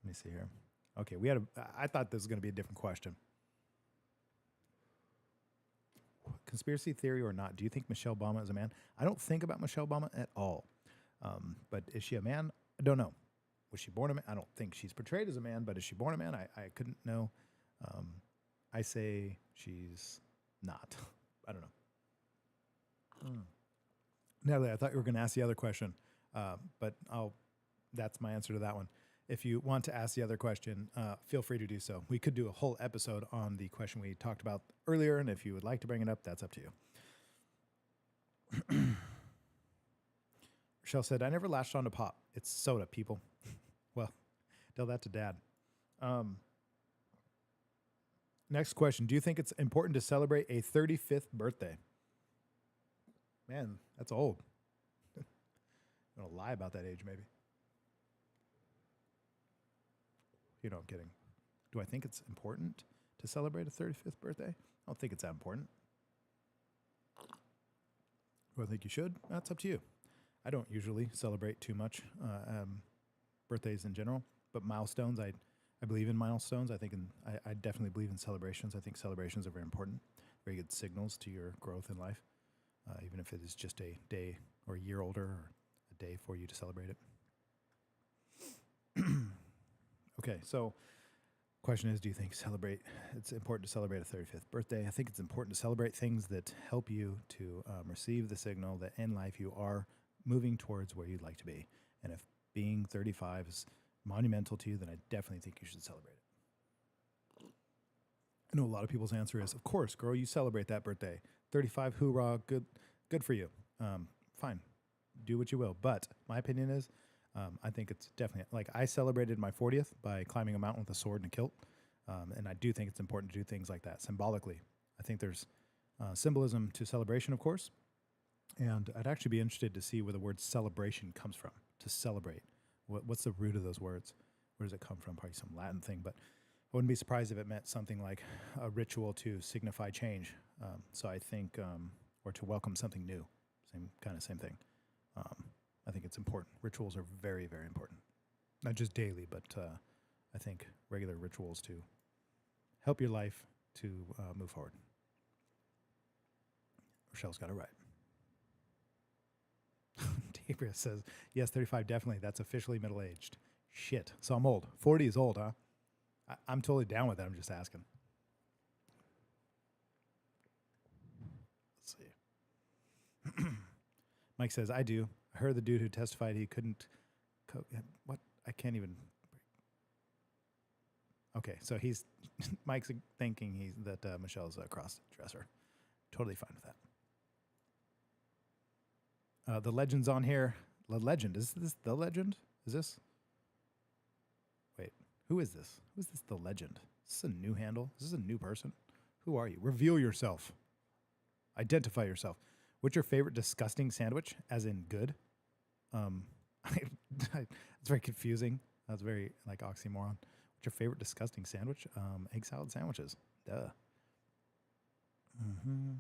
Let me see here. Okay, I thought this was going to be a different question. Conspiracy theory or not, do you think Michelle Obama is a man? I don't think about Michelle Obama at all. But is she a man? I don't know. Was she born a man? I don't think she's portrayed as a man, but is she born a man? I couldn't know. I say she's not. I don't know. Natalie, I thought you were going to ask the other question, but that's my answer to that one. If you want to ask the other question, feel free to do so. We could do a whole episode on the question we talked about earlier, and if you would like to bring it up, that's up to you. Rochelle said, I never latched on to pop. It's soda, people. Well, tell that to Dad. Next question. Do you think it's important to celebrate a 35th birthday? Man, that's old. I'm going to lie about that age, maybe. getting. Do I think it's important to celebrate a 35th birthday? I don't think it's that important. Do I think you should? That's up to you. I don't usually celebrate too much birthdays in general, but milestones, I believe in milestones. I definitely believe in celebrations. I think celebrations are very important, very good signals to your growth in life, even if it is just a day or a year older or a day for you to celebrate it. Okay, so question is, do you think it's important to celebrate a 35th birthday? I think it's important to celebrate things that help you to receive the signal that in life you are moving towards where you'd like to be. And if being 35 is monumental to you, then I definitely think you should celebrate it. I know a lot of people's answer is, of course, girl, you celebrate that birthday. 35, hoorah, good for you. Fine, do what you will. But my opinion is, I think it's definitely, like, I celebrated my 40th by climbing a mountain with a sword and a kilt. And I do think it's important to do things like that symbolically. I think there's symbolism to celebration, of course. And I'd actually be interested to see where the word celebration comes from, to celebrate. What's the root of those words? Where does it come from? Probably some Latin thing, but I wouldn't be surprised if it meant something like a ritual to signify change. So I think, or to welcome something new, same thing. I think it's important. Rituals are very, very important. Not just daily, but I think regular rituals to help your life to move forward. Rochelle's got it right. Gabriel says, yes, 35, definitely. That's officially middle-aged. Shit. So I'm old. 40 is old, huh? I'm totally down with that. I'm just asking. Let's see. Mike says, I do. I heard the dude who testified he couldn't... what? I can't even... Okay, so Mike's thinking that Michelle's a cross-dresser. Totally fine with that. The legend's on here. The legend. Is this the legend? Is this? Wait, who is this? Who is this the legend? Is this a new handle? Is this a new person? Who are you? Reveal yourself. Identify yourself. What's your favorite disgusting sandwich? As in good? It's very confusing. That's very like oxymoron. What's your favorite disgusting sandwich? Egg salad sandwiches. Duh. Mm-hmm.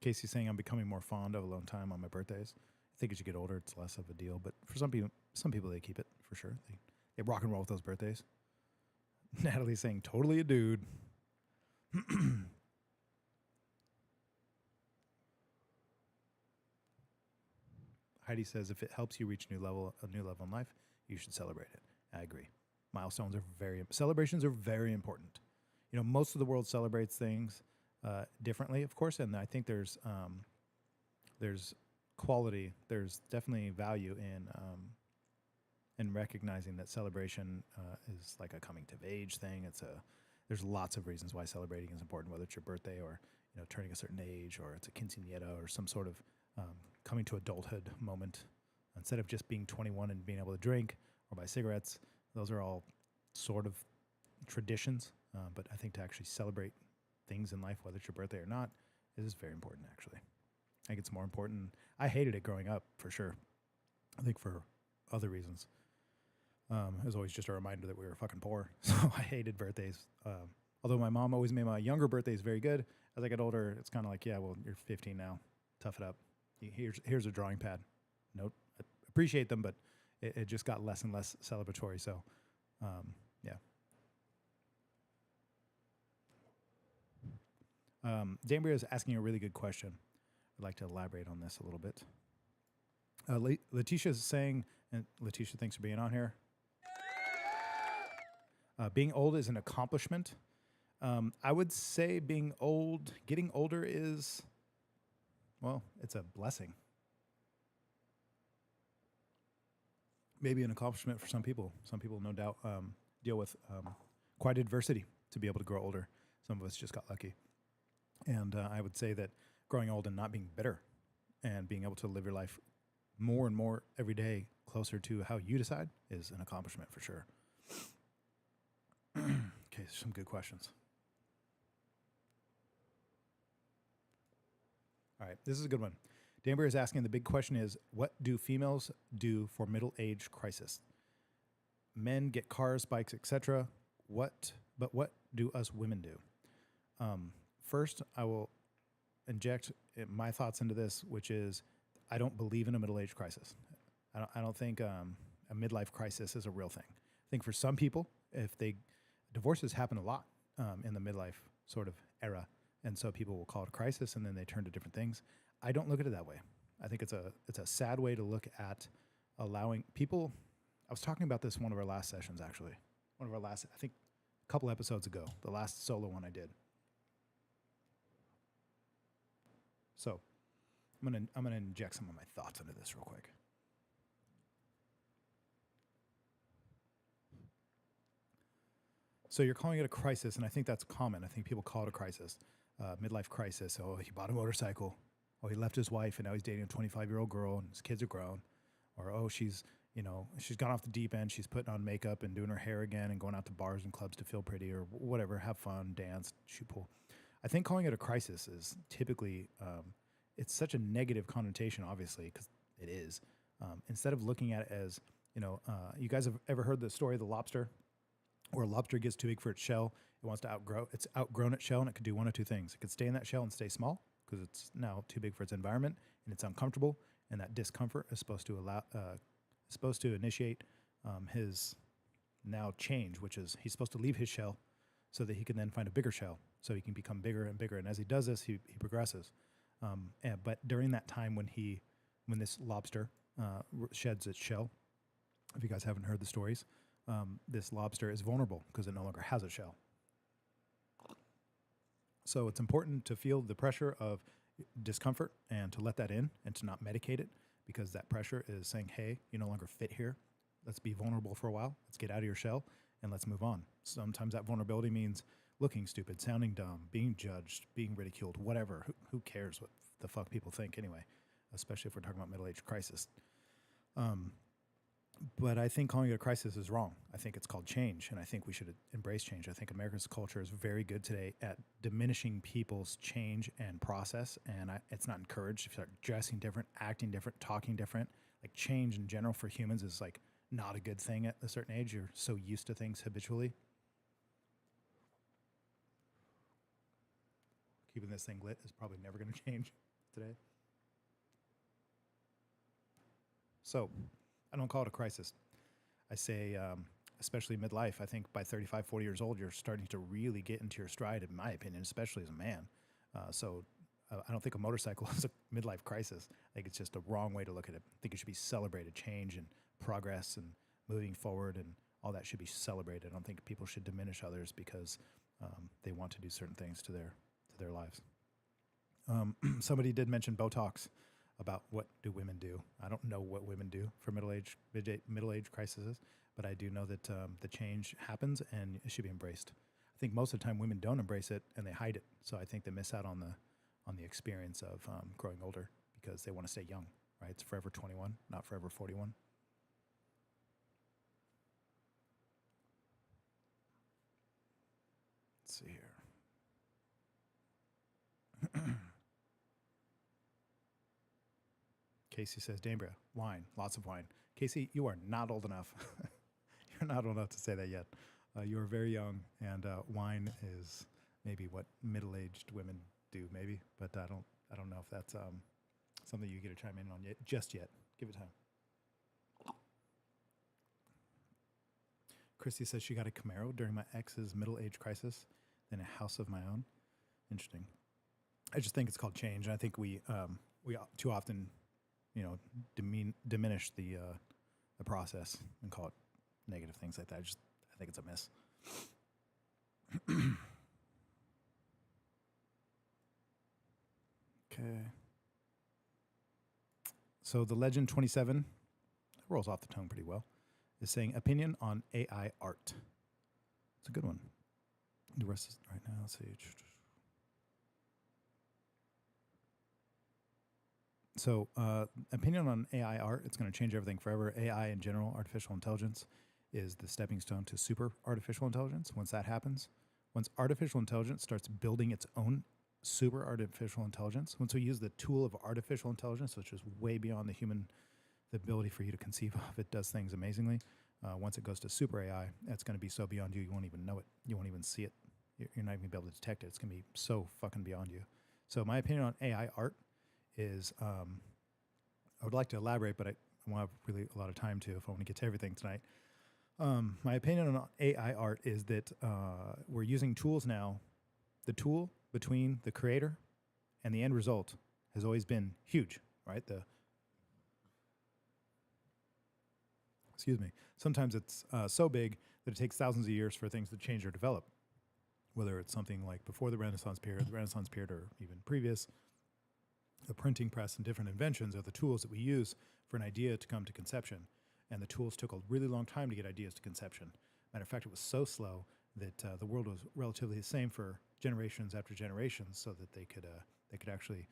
Casey's saying I'm becoming more fond of alone time on my birthdays. I think as you get older, it's less of a deal. But for some people they keep it for sure. They rock and roll with those birthdays. Natalie's saying totally a dude. Heidi says if it helps you reach a new level in life, you should celebrate it. I agree. Celebrations are very important. Most of the world celebrates things differently, of course, and I think there's quality. There's definitely value in recognizing that celebration is like a coming of age thing. There's lots of reasons why celebrating is important, whether it's your birthday or turning a certain age, or it's a quinceañera or some sort of coming to adulthood moment. Instead of just being 21 and being able to drink or buy cigarettes, those are all sort of traditions. But I think to actually celebrate things in life, whether it's your birthday or not, is very important, actually. I think it's more important. I hated it growing up, for sure. I think for other reasons. It was always just a reminder that we were fucking poor. So I hated birthdays. Although my mom always made my younger birthdays very good. As I get older, it's kind of like, yeah, well, you're 15 now. Tough it up. Here's a drawing pad. Nope. I appreciate them, but it just got less and less celebratory. So, yeah. Danbury is asking a really good question. I'd like to elaborate on this a little bit. Letitia is saying, and Letitia, thanks for being on here. Being old is an accomplishment. I would say getting older is, well, it's a blessing. Maybe an accomplishment for some people. Some people, no doubt, deal with quite adversity to be able to grow older. Some of us just got lucky. And I would say that growing old and not being bitter and being able to live your life more and more every day closer to how you decide is an accomplishment for sure. Okay, some good questions. All right, this is a good one. Danbury is asking, the big question is, what do females do for middle age crisis? Men get cars, bikes, etc. But what do us women do? First, I will inject my thoughts into this, which is I don't believe in a middle-age crisis. I don't think a midlife crisis is a real thing. I think for some people, divorces happen a lot in the midlife sort of era, and so people will call it a crisis, and then they turn to different things. I don't look at it that way. I think it's a sad way to look at allowing people. I was talking about this in one of our last sessions, actually. I think a couple episodes ago, the last solo one I did. So I'm gonna inject some of my thoughts into this real quick. So you're calling it a crisis, and I think that's common. I think people call it a crisis, midlife crisis. Oh, he bought a motorcycle. Oh, he left his wife, and now he's dating a 25-year-old girl, and his kids are grown. Or oh, she's gone off the deep end. She's putting on makeup and doing her hair again, and going out to bars and clubs to feel pretty, or whatever, have fun, dance, shoot pool. I think calling it a crisis is typically it's such a negative connotation, obviously, because it is. Instead of looking at it as, you guys have ever heard the story of the lobster, where a lobster gets too big for its shell, it's outgrown its shell, and it could do one of two things. It could stay in that shell and stay small because it's now too big for its environment and it's uncomfortable, and that discomfort is supposed to initiate his now change, which is he's supposed to leave his shell so that he can then find a bigger shell, so he can become bigger and bigger. And as he does this, he progresses. But during that time when this lobster sheds its shell, if you guys haven't heard the stories, this lobster is vulnerable because it no longer has a shell. So it's important to feel the pressure of discomfort and to let that in and to not medicate it, because that pressure is saying, hey, you no longer fit here. Let's be vulnerable for a while. Let's get out of your shell and let's move on. Sometimes that vulnerability means looking stupid, sounding dumb, being judged, being ridiculed, whatever. Who cares what the fuck people think anyway, especially if we're talking about middle-age crisis. But I think calling it a crisis is wrong. I think it's called change, and I think we should embrace change. I think America's culture is very good today at diminishing people's change and process, and it's not encouraged. If you start dressing different, acting different, talking different, like change in general for humans is like not a good thing at a certain age. You're so used to things habitually. Keeping this thing lit is probably never going to change today. So I don't call it a crisis. I say, especially midlife, I think by 35, 40 years old, you're starting to really get into your stride, in my opinion, especially as a man. So I don't think a motorcycle is a midlife crisis. I think it's just a wrong way to look at it. I think it should be celebrated. Change and progress and moving forward and all that should be celebrated. I don't think people should diminish others because they want to do certain things to their lives. Somebody did mention Botox. About what do women do. I don't know what women do for middle-age crises, but I do know that the change happens and it should be embraced. I think most of the time women don't embrace it and they hide it. So I think they miss out on the experience of growing older because they want to stay young, right? It's forever 21, not forever 41. Let's see here. Casey says, Dambria, wine, lots of wine. Casey, you are not old enough. You're not old enough to say that yet. You are very young, and wine is maybe what middle-aged women do, maybe. But I don't know if that's something you get to chime in on just yet. Give it time. Christy says she got a Camaro during my ex's middle-age crisis, then a house of my own. Interesting. I just think it's called change, and I think we too often diminish the process and call it negative things like that. I think it's a miss. Okay. So the Legend 27 rolls off the tongue pretty well. Is saying opinion on AI art. It's a good one. The rest is right now. Let's see. So opinion on AI art, it's going to change everything forever. AI in general, artificial intelligence, is the stepping stone to super artificial intelligence. Once that happens, once artificial intelligence starts building its own super artificial intelligence, once we use the tool of artificial intelligence, which is way beyond the ability for you to conceive of, it does things amazingly. Once it goes to super AI, it's going to be so beyond you, you won't even know it. You won't even see it. You're not even going to be able to detect it. It's going to be so fucking beyond you. So my opinion on AI art is, I would like to elaborate, but I won't have really a lot of time to if I want to get to everything tonight. My opinion on AI art is that we're using tools now. The tool between the creator and the end result has always been huge, right? Excuse me. Sometimes it's so big that it takes thousands of years for things to change or develop. Whether it's something like before the Renaissance period, or even previous, the printing press and different inventions are the tools that we use for an idea to come to conception. And the tools took a really long time to get ideas to conception. Matter of fact, it was so slow that the world was relatively the same for generations after generations, so that they could actually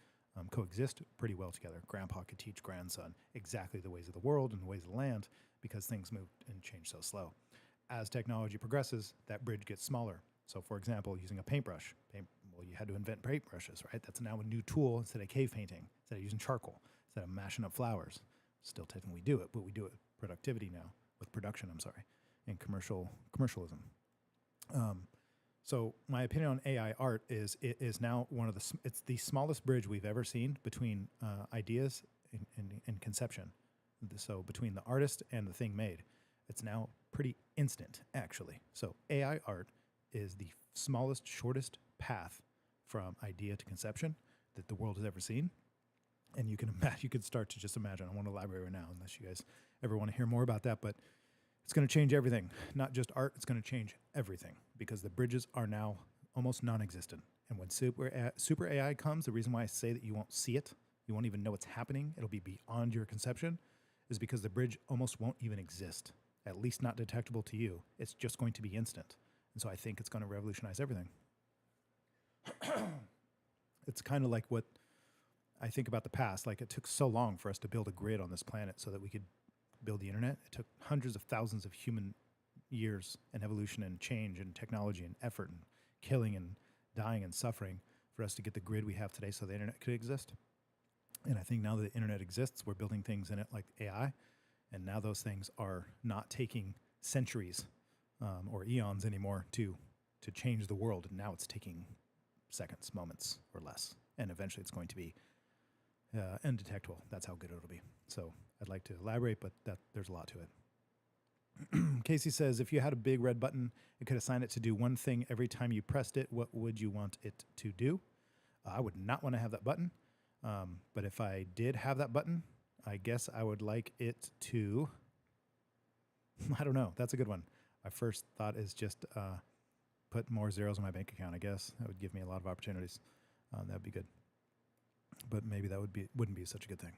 coexist pretty well together. Grandpa could teach grandson exactly the ways of the world and the ways of the land because things moved and changed so slow. As technology progresses, that bridge gets smaller. So, for example, using a paintbrush, you had to invent paintbrushes, right? That's now a new tool instead of cave painting, instead of using charcoal, instead of mashing up flowers. Still technically do it, but we do it with productivity now, with production, in commercialism. So my opinion on AI art is it is now it's the smallest bridge we've ever seen between ideas and conception. So between the artist and the thing made, it's now pretty instant, actually. So AI art is the smallest, shortest path from idea to conception that the world has ever seen. And you could start to just imagine. I want to elaborate right now, unless you guys ever want to hear more about that, but it's going to change everything. Not just art, it's going to change everything because the bridges are now almost non-existent. And when super AI comes, the reason why I say that you won't see it, you won't even know what's happening, it'll be beyond your conception, is because the bridge almost won't even exist, at least not detectable to you. It's just going to be instant. And so I think it's going to revolutionize everything. It's kind of like what I think about the past. Like, it took so long for us to build a grid on this planet so that we could build the internet. It took hundreds of thousands of human years and evolution and change and technology and effort and killing and dying and suffering for us to get the grid we have today so the internet could exist. And I think now that the internet exists, we're building things in it like AI, and now those things are not taking centuries or eons anymore to change the world. And now it's taking seconds, moments, or less. And eventually it's going to be undetectable. That's how good it'll be. So I'd like to elaborate, but there's a lot to it. Casey says, if you had a big red button, it could assign it to do one thing every time you pressed it. What would you want it to do? I would not want to have that button. But if I did have that button, I guess I would like it to, I don't know. That's a good one. My first thought is just put more zeros in my bank account, I guess. That would give me a lot of opportunities. That'd be good. But maybe that wouldn't be such a good thing.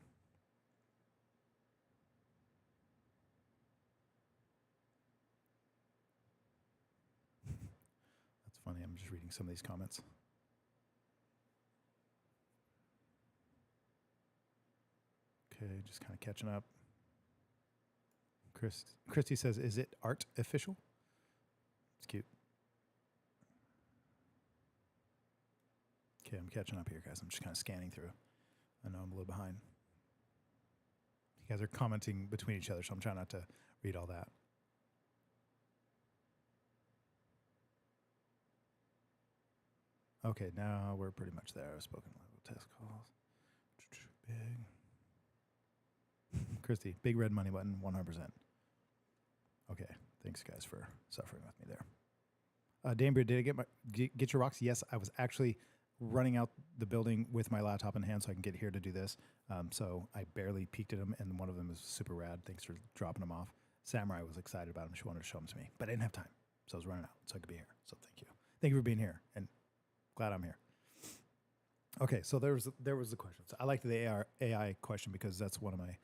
That's funny. I'm just reading some of these comments. Okay, just kind of catching up. Christy says, is it art official? It's cute. Okay, I'm catching up here, guys. I'm just kind of scanning through. I know I'm a little behind. You guys are commenting between each other, so I'm trying not to read all that. Okay, now we're pretty much there. I've spoken level test calls. Big. Christy, big red money button, 100%. Okay, thanks guys for suffering with me there. Dambrier, did I get your rocks? Yes, I was actually running out the building with my laptop in hand so I can get here to do this. So I barely peeked at them, and one of them is super rad. Thanks for dropping them off. Samurai was excited about them. She wanted to show them to me, but I didn't have time, so I was running out so I could be here. So thank you. Thank you for being here, and glad I'm here. Okay, so there was the question. So I like the AI question because that's one of my,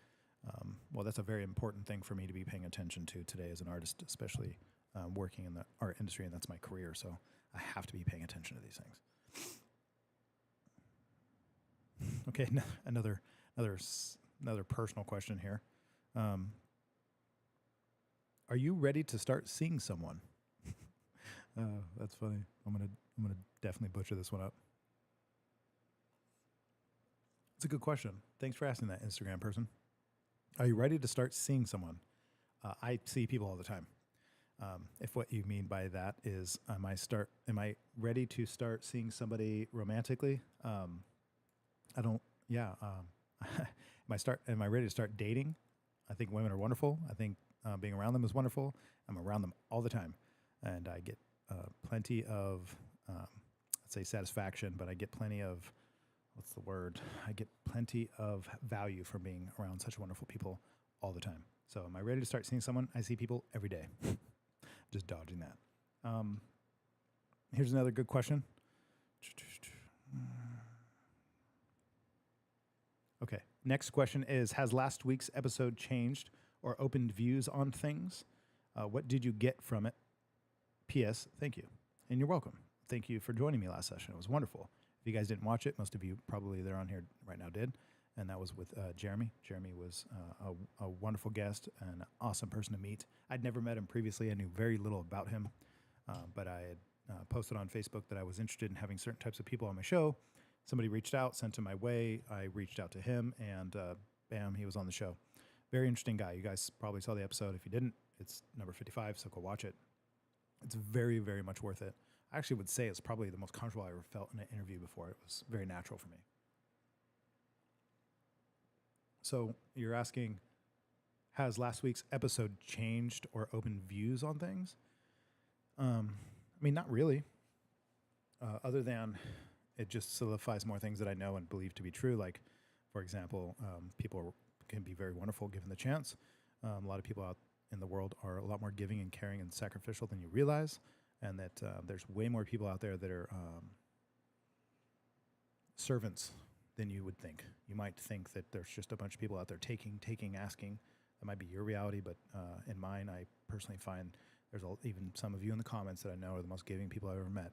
that's a very important thing for me to be paying attention to today as an artist, especially working in the art industry, and that's my career. So I have to be paying attention to these things. Okay, another personal question here. Are you ready to start seeing someone? That's funny. I'm gonna definitely butcher this one up. It's a good question. Thanks for asking that, Instagram person. Are you ready to start seeing someone? I see people all the time. If what you mean by that is, am I ready to start seeing somebody romantically? I don't. Yeah. Am I ready to start dating? I think women are wonderful. I think being around them is wonderful. I'm around them all the time, and I get plenty of, let's say, satisfaction. But I get plenty of, what's the word? I get plenty of value from being around such wonderful people all the time. So, am I ready to start seeing someone? I see people every day. Just dodging that. Here's another good question. Okay. Next question is, has last week's episode changed or opened views on things? What did you get from it? P.S. Thank you. And you're welcome. Thank you for joining me last session. It was wonderful. If you guys didn't watch it, most of you probably that are on here right now did. And that was with Jeremy. Jeremy was a wonderful guest and an awesome person to meet. I'd never met him previously. I knew very little about him, but I had posted on Facebook that I was interested in having certain types of people on my show. Somebody reached out, sent him my way. I reached out to him, and bam, he was on the show. Very interesting guy. You guys probably saw the episode. If you didn't, it's number 55, so go watch it. It's very, very much worth it. I actually would say it's probably the most comfortable I ever felt in an interview before. It was very natural for me. So you're asking, has last week's episode changed or opened views on things? I mean, not really. Other than it just solidifies more things that I know and believe to be true. Like, for example, people can be very wonderful given the chance. A lot of people out in the world are a lot more giving and caring and sacrificial than you realize. And that there's way more people out there that are servants than you would think. You might think that there's just a bunch of people out there taking, asking. That might be your reality, but in mine, I personally find there's even some of you in the comments that I know are the most giving people I've ever met.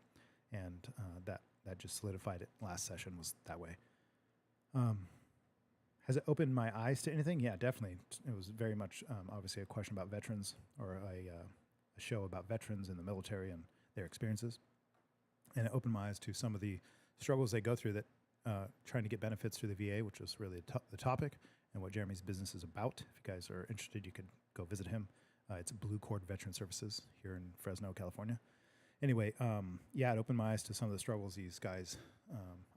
And that just solidified it. Last session was that way. Has it opened my eyes to anything? Yeah, definitely. It was very much, obviously, a question about veterans, or a show about veterans in the military and their experiences. And it opened my eyes to some of the struggles they go through that trying to get benefits through the VA, which was really the topic, and what Jeremy's business is about. If you guys are interested, you could go visit him. It's Blue Cord Veteran Services here in Fresno, California. Anyway, it opened my eyes to some of the struggles these guys.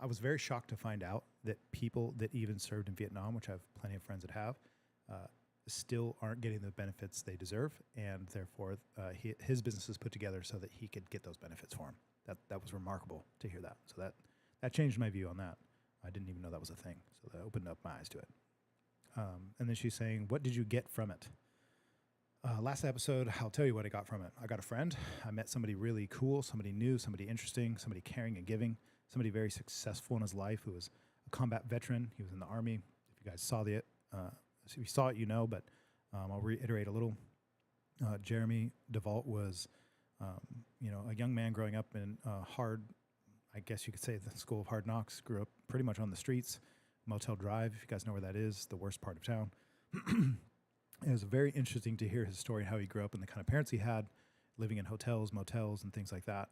I was very shocked to find out that people that even served in Vietnam, which I have plenty of friends that have, still aren't getting the benefits they deserve, and therefore his business is put together so that he could get those benefits for him. That was remarkable to hear that. So that changed my view on that. I didn't even know that was a thing, so that opened up my eyes to it. And then she's saying, what did you get from it? Last episode, I'll tell you what I got from it. I got a friend. I met somebody really cool, somebody new, somebody interesting, somebody caring and giving, somebody very successful in his life who was a combat veteran. He was in the Army. If you guys saw if you saw it, you know, but I'll reiterate a little. Jeremy DeVault was, a young man growing up in hard, I guess you could say the school of hard knocks, grew up pretty much on the streets, Motel Drive, if you guys know where that is, the worst part of town. It was very interesting to hear his story, how he grew up and the kind of parents he had, living in hotels, motels, and things like that,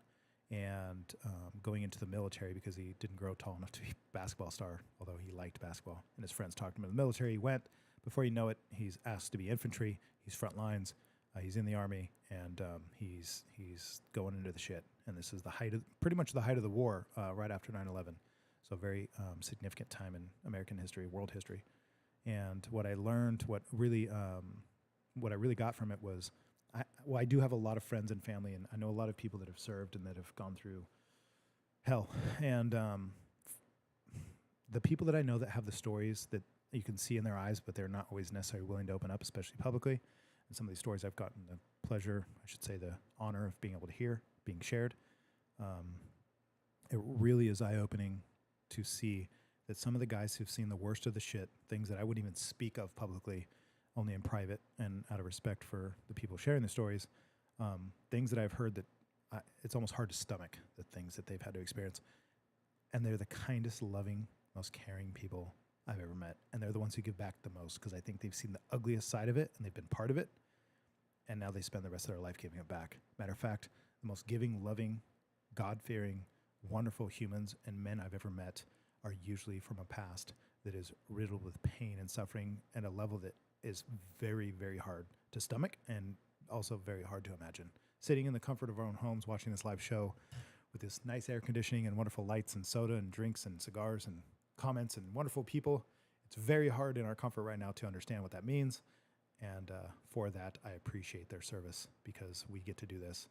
and going into the military because he didn't grow tall enough to be a basketball star, although he liked basketball. And his friends talked him into the military. He went. Before you know it, he's asked to be infantry. He's front lines. He's in the Army, and he's going into the shit. And this is pretty much the height of the war, right after 9/11. So very significant time in American history, world history. And what I learned, what I really got from it was, I do have a lot of friends and family, and I know a lot of people that have served and that have gone through hell. And the people that I know that have the stories that you can see in their eyes, but they're not always necessarily willing to open up, especially publicly. And some of these stories I've gotten the pleasure, I should say the honor of being able to hear, being shared. It really is eye-opening to see that some of the guys who've seen the worst of the shit, things that I wouldn't even speak of publicly, only in private and out of respect for the people sharing the stories, things that I've heard that it's almost hard to stomach, the things that they've had to experience. And they're the kindest, loving, most caring people I've ever met. And they're the ones who give back the most because I think they've seen the ugliest side of it and they've been part of it. And now they spend the rest of their life giving it back. Matter of fact, the most giving, loving, God-fearing, wonderful humans and men I've ever met are usually from a past that is riddled with pain and suffering at a level that is very, very hard to stomach and also very hard to imagine. Sitting in the comfort of our own homes, watching this live show with this nice air conditioning and wonderful lights and soda and drinks and cigars and comments and wonderful people. It's very hard in our comfort right now to understand what that means. And for that, I appreciate their service because we get to do this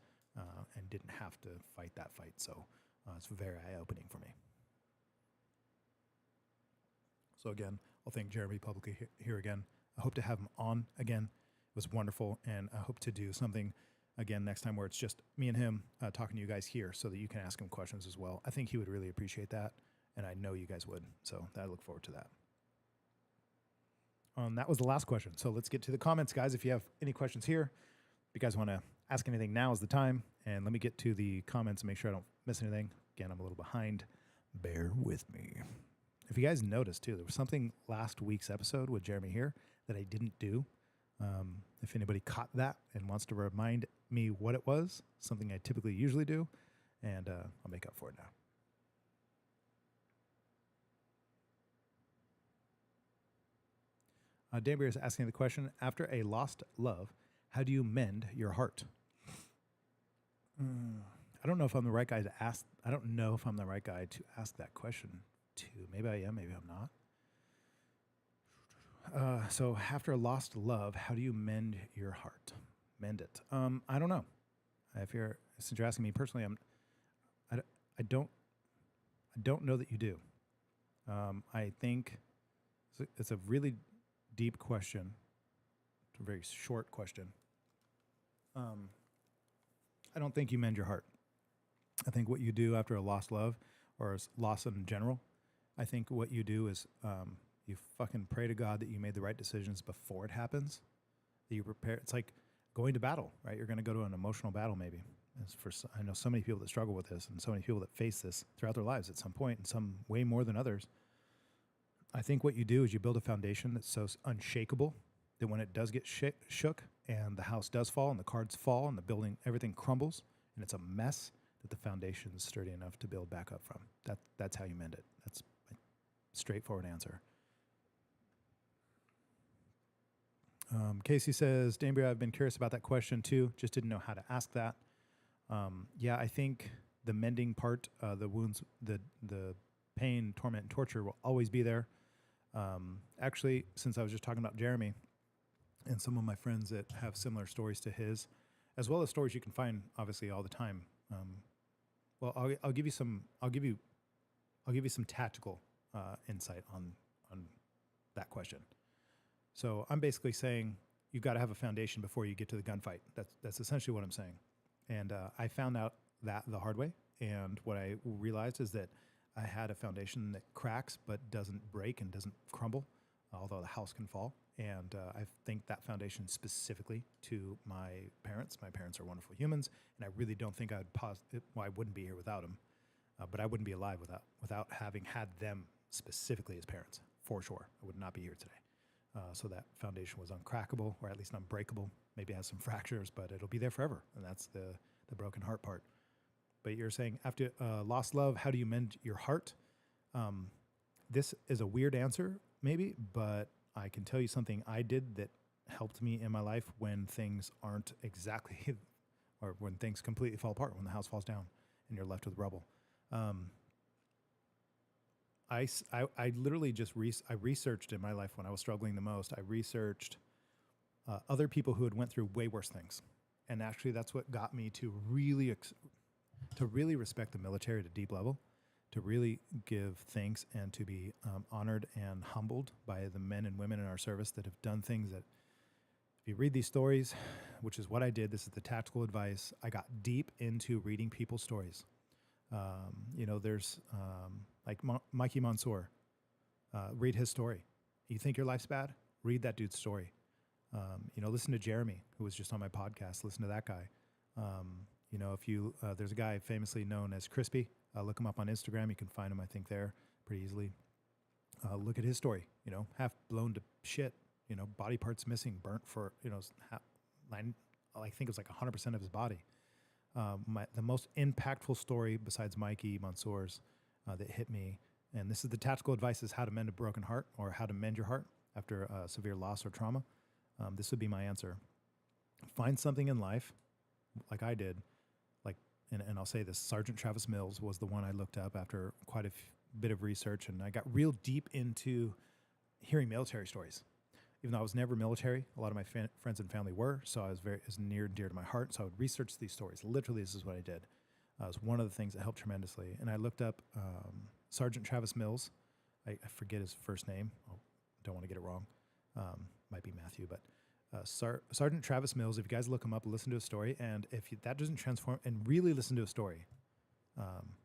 and didn't have to fight that fight. So it's very eye-opening for me. So again, I'll thank Jeremy publicly here again. I hope to have him on again. It was wonderful, and I hope to do something again next time where it's just me and him talking to you guys here so that you can ask him questions as well. I think he would really appreciate that, and I know you guys would. So I look forward to that. That was the last question. So let's get to the comments, guys. If you have any questions here, if you guys want to ask anything, now is the time. And let me get to the comments and make sure I don't miss anything. Again, I'm a little behind. Bear with me. If you guys noticed, too, there was something last week's episode with Jeremy here that I didn't do. If anybody caught that and wants to remind me what it was, something I typically usually do, and I'll make up for it now. Danbury is asking the question, after a lost love, how do you mend your heart? I don't know if I'm the right guy to ask. I don't know if I'm the right guy to ask that question to. Maybe I am, maybe I'm not. So after a lost love, how do you mend your heart? Mend it. I don't know. Since you're asking me personally, I don't know that you do. I think it's a really deep question. It's a very short question. I don't think you mend your heart. I think what you do after a lost love or loss in general, I think what you do is you fucking pray to God that you made the right decisions before it happens. That you prepare. It's like going to battle, right? You're going to go to an emotional battle maybe. I know so many people that struggle with this and so many people that face this throughout their lives at some point, and some way more than others. I think what you do is you build a foundation that's so unshakable that when it does get shook and the house does fall and the cards fall and the building, everything crumbles and it's a mess, that the foundation is sturdy enough to build back up from. That's how you mend it. That's a straightforward answer. Casey says, Danbury, I've been curious about that question too. Just didn't know how to ask that. Yeah, I think the mending part, the wounds, the pain, torment, and torture will always be there. Actually, since I was just talking about Jeremy and some of my friends that have similar stories to his, as well as stories you can find obviously all the time. Well, I'll give you some tactical insight on that question. So I'm basically saying you've got to have a foundation before you get to the gunfight. That's essentially what I'm saying. And I found out that the hard way. And what I realized is that I had a foundation that cracks but doesn't break and doesn't crumble, although the house can fall. And I think that foundation specifically to my parents. My parents are wonderful humans, and I really don't think I wouldn't be here without them. But I wouldn't be alive without having had them specifically as parents, for sure. I would not be here today. So that foundation was uncrackable, or at least unbreakable. Maybe it has some fractures, but it'll be there forever. And that's the broken heart part. But you're saying after lost love, how do you mend your heart? This is a weird answer, maybe, but I can tell you something I did that helped me in my life when things aren't exactly, or when things completely fall apart, when the house falls down and you're left with rubble. I literally just I researched in my life when I was struggling the most. I researched other people who had went through way worse things, and actually that's what got me to really respect the military at a deep level, to really give thanks and to be honored and humbled by the men and women in our service that have done things that, if you read these stories, which is what I did, this is the tactical advice, I got deep into reading people's stories. There's like Mikey Mansour. Read his story. You think your life's bad? Read that dude's story. Listen to Jeremy, who was just on my podcast. Listen to that guy. There's a guy famously known as Crispy. Look him up on Instagram. You can find him, I think, there pretty easily. Look at his story. Half blown to shit. Body parts missing, burnt for I think it was like 100% of his body. The most impactful story besides Mikey Mansour's that hit me, and this is the tactical advice, is how to mend a broken heart, or how to mend your heart after severe loss or trauma. this would be my answer. Find something in life, like I did, and I'll say this, Sergeant Travis Mills was the one I looked up after quite a bit of research, and I got real deep into hearing military stories. Even though I was never military, a lot of my friends and family were, so it was near and dear to my heart, so I would research these stories. Literally, this is what I did. It was one of the things that helped tremendously, and I looked up Sergeant Travis Mills. I forget his first name. I don't want to get it wrong. Might be Matthew, but Sergeant Travis Mills, if you guys look him up, listen to a story, and if that doesn't transform, and really listen to a story.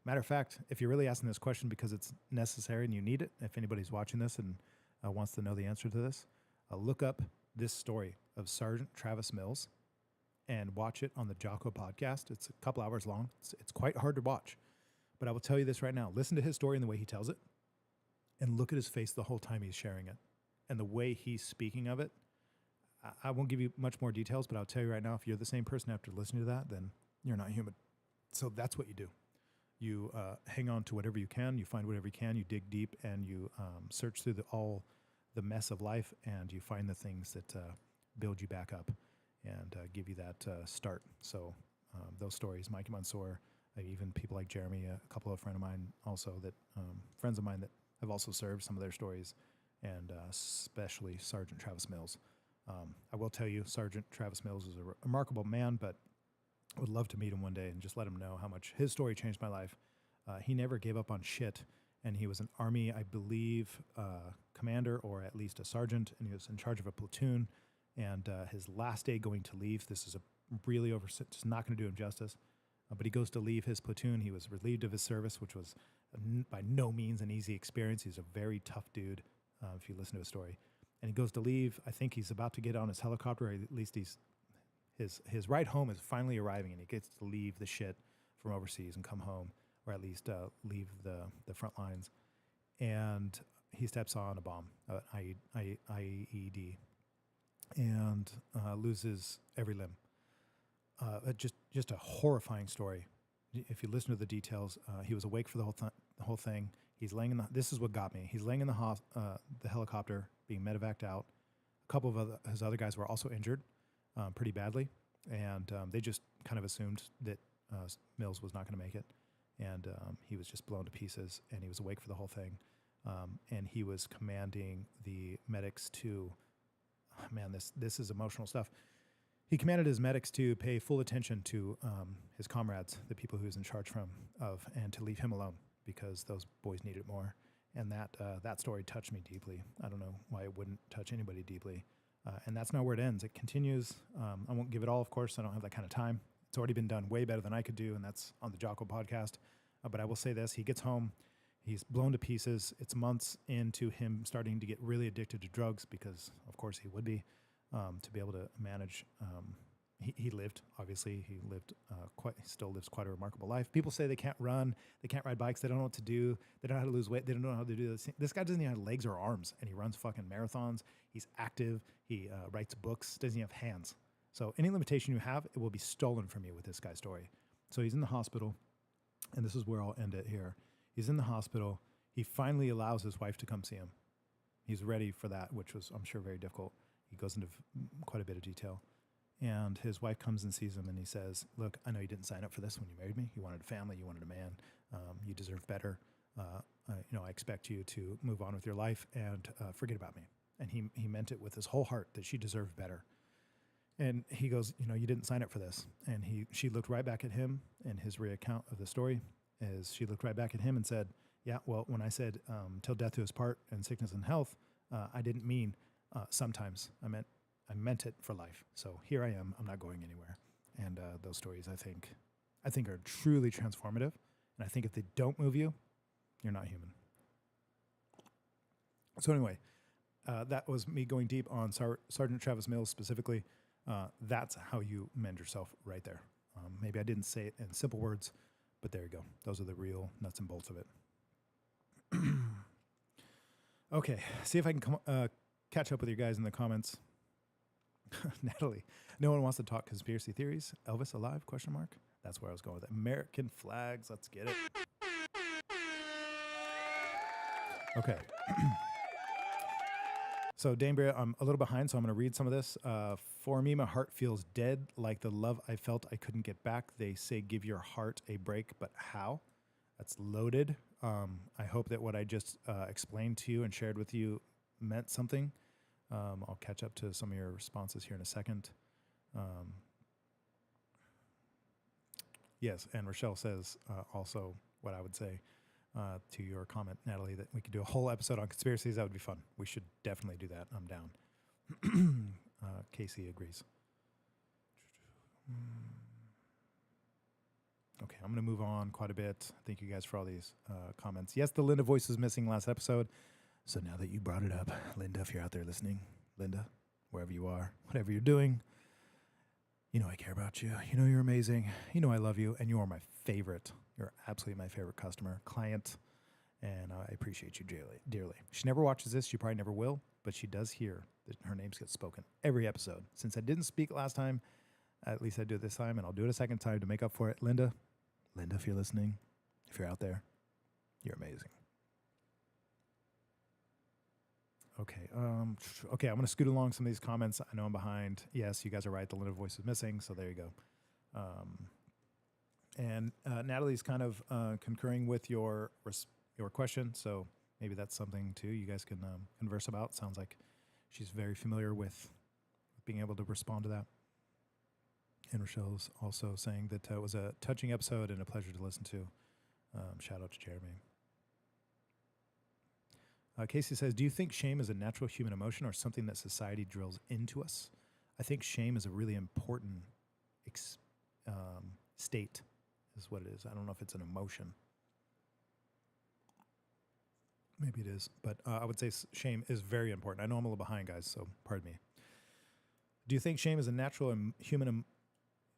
Matter of fact, if you're really asking this question because it's necessary and you need it, if anybody's watching this and wants to know the answer to this, look up this story of Sergeant Travis Mills and watch it on the Jocko podcast. It's a couple hours long. It's quite hard to watch, but I will tell you this right now. Listen to his story and the way he tells it, and look at his face the whole time he's sharing it, and the way he's speaking of it. I won't give you much more details, but I'll tell you right now, if you're the same person after listening to that, then you're not human. So that's what you do. You hang on to whatever you can, you find whatever you can, you dig deep, and you search through all the mess of life, and you find the things that build you back up and give you that start. So those stories, Mikey Mansour, even people like Jeremy, a couple of friends of mine also friends of mine that have also served, some of their stories, and especially Sergeant Travis Mills. I will tell you, Sergeant Travis Mills is a remarkable man, but I would love to meet him one day and just let him know how much his story changed my life. He never gave up on shit, and he was an Army, I believe, commander, or at least a sergeant, and he was in charge of a platoon. And his last day going to leave, this is a really just not going to do him justice, but he goes to leave his platoon. He was relieved of his service, which was by no means an easy experience. He's a very tough dude, if you listen to his story. And he goes to leave. I think he's about to get on his helicopter, or at least his ride home is finally arriving, and he gets to leave the shit from overseas and come home, or at least leave the front lines. And he steps on a bomb, IED, and loses every limb. Just a horrifying story. If you listen to the details, he was awake for the whole thing. He's laying in this is what got me. He's laying in the helicopter, being medevaced out. A couple of his other guys were also injured pretty badly, and they just kind of assumed that Mills was not going to make it, and he was just blown to pieces, and he was awake for the whole thing, and he was commanding the medics to, this is emotional stuff. He commanded his medics to pay full attention to his comrades, the people he was in charge of, and to leave him alone, because those boys needed it more. And that story touched me deeply. I don't know why it wouldn't touch anybody deeply. And that's not where it ends. It continues. I won't give it all, of course. I don't have that kind of time. It's already been done way better than I could do, and that's on the Jocko podcast. But I will say this. He gets home. He's blown to pieces. It's months into him starting to get really addicted to drugs, because, of course, he would be, to be able to manage. He lived, obviously. He still lives quite a remarkable life. People say they can't run, they can't ride bikes, they don't know what to do, they don't know how to lose weight, they don't know how to do this. This guy doesn't even have legs or arms, and he runs fucking marathons. He's active. He writes books, doesn't even have hands. So any limitation you have, it will be stolen from you with this guy's story. So he's in the hospital, and this is where I'll end it here. He's in the hospital. He finally allows his wife to come see him. He's ready for that, which was, I'm sure, very difficult. He goes into quite a bit of detail. And his wife comes and sees him, and he says, look, I know you didn't sign up for this when you married me. You wanted a family. You wanted a man. You deserve better. I expect you to move on with your life and forget about me. And he meant it with his whole heart that she deserved better. And he goes, you didn't sign up for this. And she looked right back at him, in his recount of the story, as she looked right back at him and said, yeah, well, when I said till death do us part and sickness and health, I didn't mean sometimes. I meant it for life. So here I am. I'm not going anywhere. And those stories, I think are truly transformative. And I think if they don't move you, you're not human. So anyway, that was me going deep on Sergeant Travis Mills specifically. That's how you mend yourself right there. Maybe I didn't say it in simple words, but there you go. Those are the real nuts and bolts of it. Okay, see if I can catch up with you guys in the comments. Natalie, no one wants to talk conspiracy theories. Elvis alive? ? That's where I was going with it. American flags. Let's get it. Okay. So Dambria, I'm a little behind, so I'm going to read some of this. For me, my heart feels dead, like the love I felt I couldn't get back. They say give your heart a break, but how? That's loaded. I hope that what I just explained to you and shared with you meant something. I'll catch up to some of your responses here in a second. Yes, and Rochelle says also what I would say to your comment, Natalie, that we could do a whole episode on conspiracies. That would be fun. We should definitely do that. I'm down. Casey agrees. Okay, I'm going to move on quite a bit. Thank you guys for all these comments. Yes, the Linda voice was missing last episode. So now that you brought it up, Linda, if you're out there listening, Linda, wherever you are, whatever you're doing, you know I care about you. You know you're amazing. You know I love you, and you are my favorite. You're absolutely my favorite customer, client, and I appreciate you dearly. She never watches this. She probably never will, but she does hear that her names get spoken every episode. Since I didn't speak last time, at least I do it this time, and I'll do it a second time to make up for it. Linda, if you're listening, if you're out there, you're amazing. Okay. Okay, I'm going to scoot along some of these comments. I know I'm behind. Yes, you guys are right. The Linda voice is missing, so there you go. And Natalie's kind of concurring with your question, so maybe that's something, too, you guys can converse about. Sounds like she's very familiar with being able to respond to that. And Rochelle's also saying that it was a touching episode and a pleasure to listen to. Shout out to Jeremy. Casey says, do you think shame is a natural human emotion or something that society drills into us? I think shame is a really important state, is what it is. I don't know if it's an emotion. Maybe it is, but I would say shame is very important. I know I'm a little behind, guys, so pardon me. Do you think shame is a natural human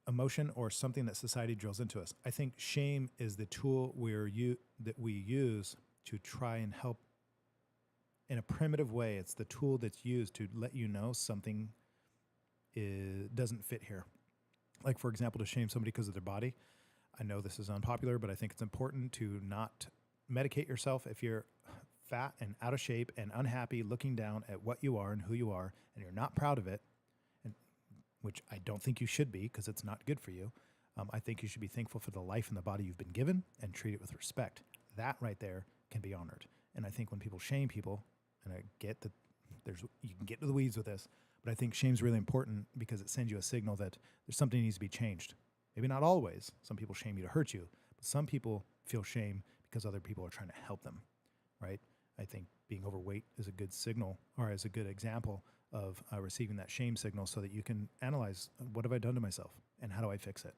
emotion or something that society drills into us? I think shame is the tool that we use to try and help. In a primitive way, it's the tool that's used to let you know something doesn't fit here. Like, for example, to shame somebody because of their body. I know this is unpopular, but I think it's important to not medicate yourself if you're fat and out of shape and unhappy, looking down at what you are and who you are, and you're not proud of it, and which I don't think you should be because it's not good for you. I think you should be thankful for the life and the body you've been given and treat it with respect. That right there can be honored. And I think when people shame people, and I get that you can get to the weeds with this, but I think shame's really important because it sends you a signal that there's something that needs to be changed. Maybe not always. Some people shame you to hurt you, but some people feel shame because other people are trying to help them, right? I think being overweight is a good signal, or is a good example of receiving that shame signal so that you can analyze, what have I done to myself and how do I fix it?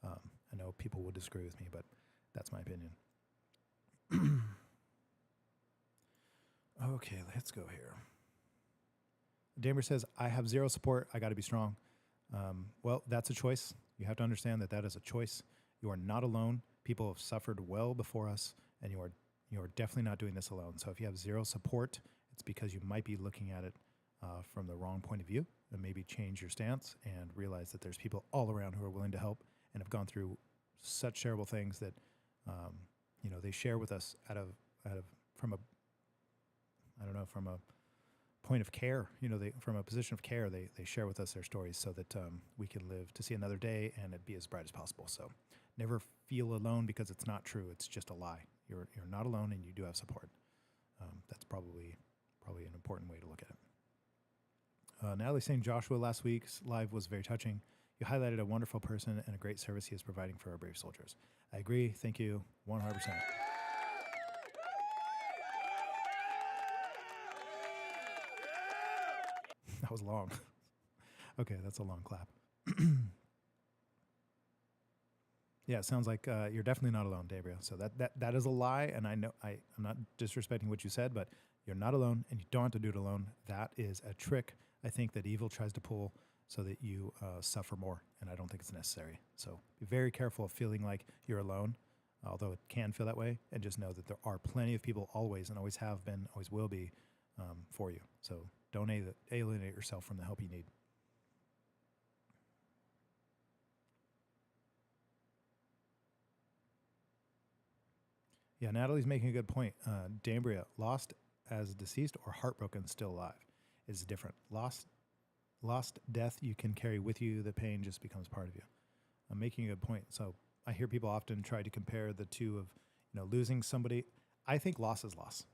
I know people will disagree with me, but that's my opinion. Okay, let's go here. Damer says, I have zero support. I got to be strong. Well, that's a choice. You have to understand that that is a choice. You are not alone. People have suffered well before us, and you are definitely not doing this alone. So if you have zero support, it's because you might be looking at it from the wrong point of view, and maybe change your stance and realize that there's people all around who are willing to help and have gone through such terrible things that they share with us from a point of care, from a position of care, they share with us their stories so that we can live to see another day and it be as bright as possible. So never feel alone because it's not true. It's just a lie. You're not alone and you do have support. That's probably an important way to look at it. Natalie saying Joshua last week's live was very touching. You highlighted a wonderful person and a great service he is providing for our brave soldiers. I agree. Thank you 100%. That was long. Okay, that's a long clap. Yeah, it sounds like you're definitely not alone, Gabriel. So that is a lie, and I know I'm not disrespecting what you said, but you're not alone, and you don't have to do it alone. That is a trick I think that evil tries to pull so that you suffer more, and I don't think it's necessary. So be very careful of feeling like you're alone, although it can feel that way, and just know that there are plenty of people always, and always have been, always will be, for you. So don't alienate yourself from the help you need. Yeah, Natalie's making a good point. Dambria, lost as deceased or heartbroken, still alive. is different. Lost death you can carry with you. The pain just becomes part of you. I'm making a good point. So I hear people often try to compare the two of, losing somebody. I think loss is loss.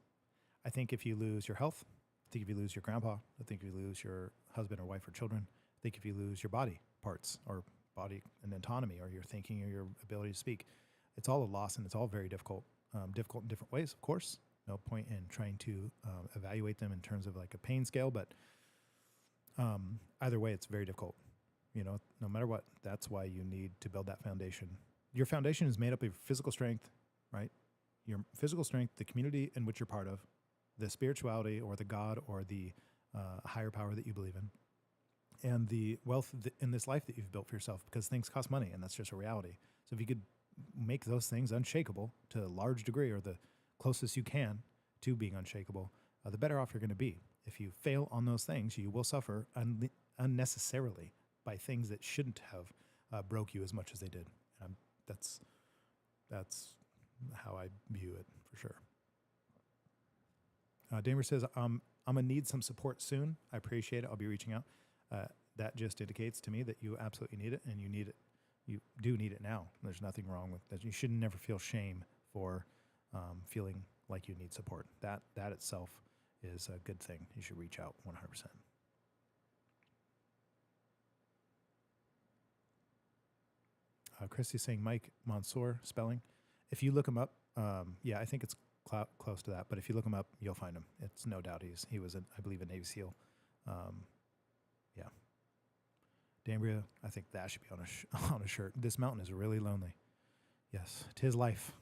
I think if you lose your health, I think if you lose your grandpa, I think if you lose your husband or wife or children, I think if you lose your body parts or body and autonomy or your thinking or your ability to speak, it's all a loss and it's all very difficult. Difficult in different ways, of course. No point in trying to evaluate them in terms of like a pain scale, but either way, it's very difficult. No matter what, that's why you need to build that foundation. Your foundation is made up of physical strength, right? Your physical strength, the community in which you're part of, the spirituality or the God or the higher power that you believe in, and the wealth in this life that you've built for yourself, because things cost money and that's just a reality. So if you could make those things unshakable to a large degree or the closest you can to being unshakable, the better off you're going to be. If you fail on those things, you will suffer unnecessarily by things that shouldn't have broke you as much as they did. And that's how I view it for sure. Damer says, I'm going to need some support soon. I appreciate it. I'll be reaching out. That just indicates to me that you absolutely need it, and you need it. You do need it now. There's nothing wrong with that. You should never feel shame for feeling like you need support. That itself is a good thing. You should reach out 100%. Christy's saying Mike Mansour spelling. If you look him up, I think it's close to that. But if you look him up, you'll find him. It's no doubt he was, I believe, a Navy SEAL. Dambria, I think that should be on a shirt. This mountain is really lonely. Yes, 'tis life.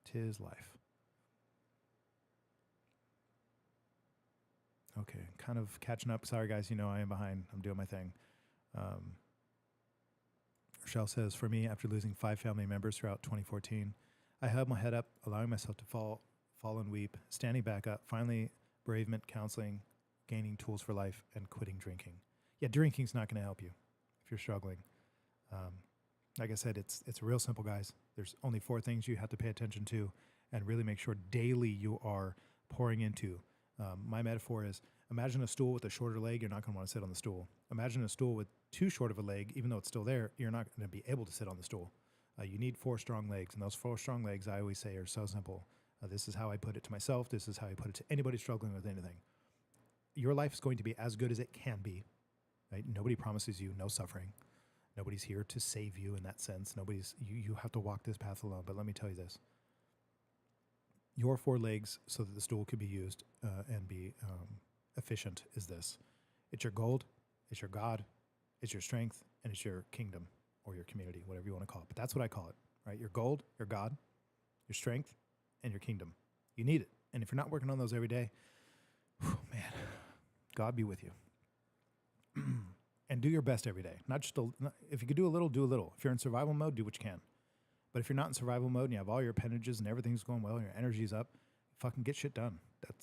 'Tis life. Okay, kind of catching up. Sorry, guys. I am behind. I'm doing my thing. Rochelle says, for me, after losing 5 family members throughout 2014, I held my head up, allowing myself to fall and weep, standing back up, finally bereavement counseling, gaining tools for life, and quitting drinking. Yeah, drinking's not going to help you if you're struggling. Like I said, it's real simple, guys. There's only 4 things you have to pay attention to and really make sure daily you are pouring into. My metaphor is, imagine a stool with a shorter leg. You're not going to want to sit on the stool. Imagine a stool with too short of a leg. Even though it's still there, you're not going to be able to sit on the stool. You need 4 strong legs. And those 4 strong legs, I always say, are so simple. This is how I put it to myself. This is how I put it to anybody struggling with anything. Your life is going to be as good as it can be. Right? Nobody promises you no suffering. Nobody's here to save you in that sense. You have to walk this path alone. But let me tell you this. Your 4 legs so that the stool could be used and be efficient is this. It's your gold, it's your God, it's your strength, and it's your kingdom or your community, whatever you want to call it. But that's what I call it, right? Your gold, your God, your strength, and your kingdom. You need it. And if you're not working on those every day, man, God be with you. And do your best every day. Not just if you could do a little, do a little. If you're in survival mode, do what you can. But if you're not in survival mode and you have all your appendages and everything's going well and your energy's up, fucking get shit done.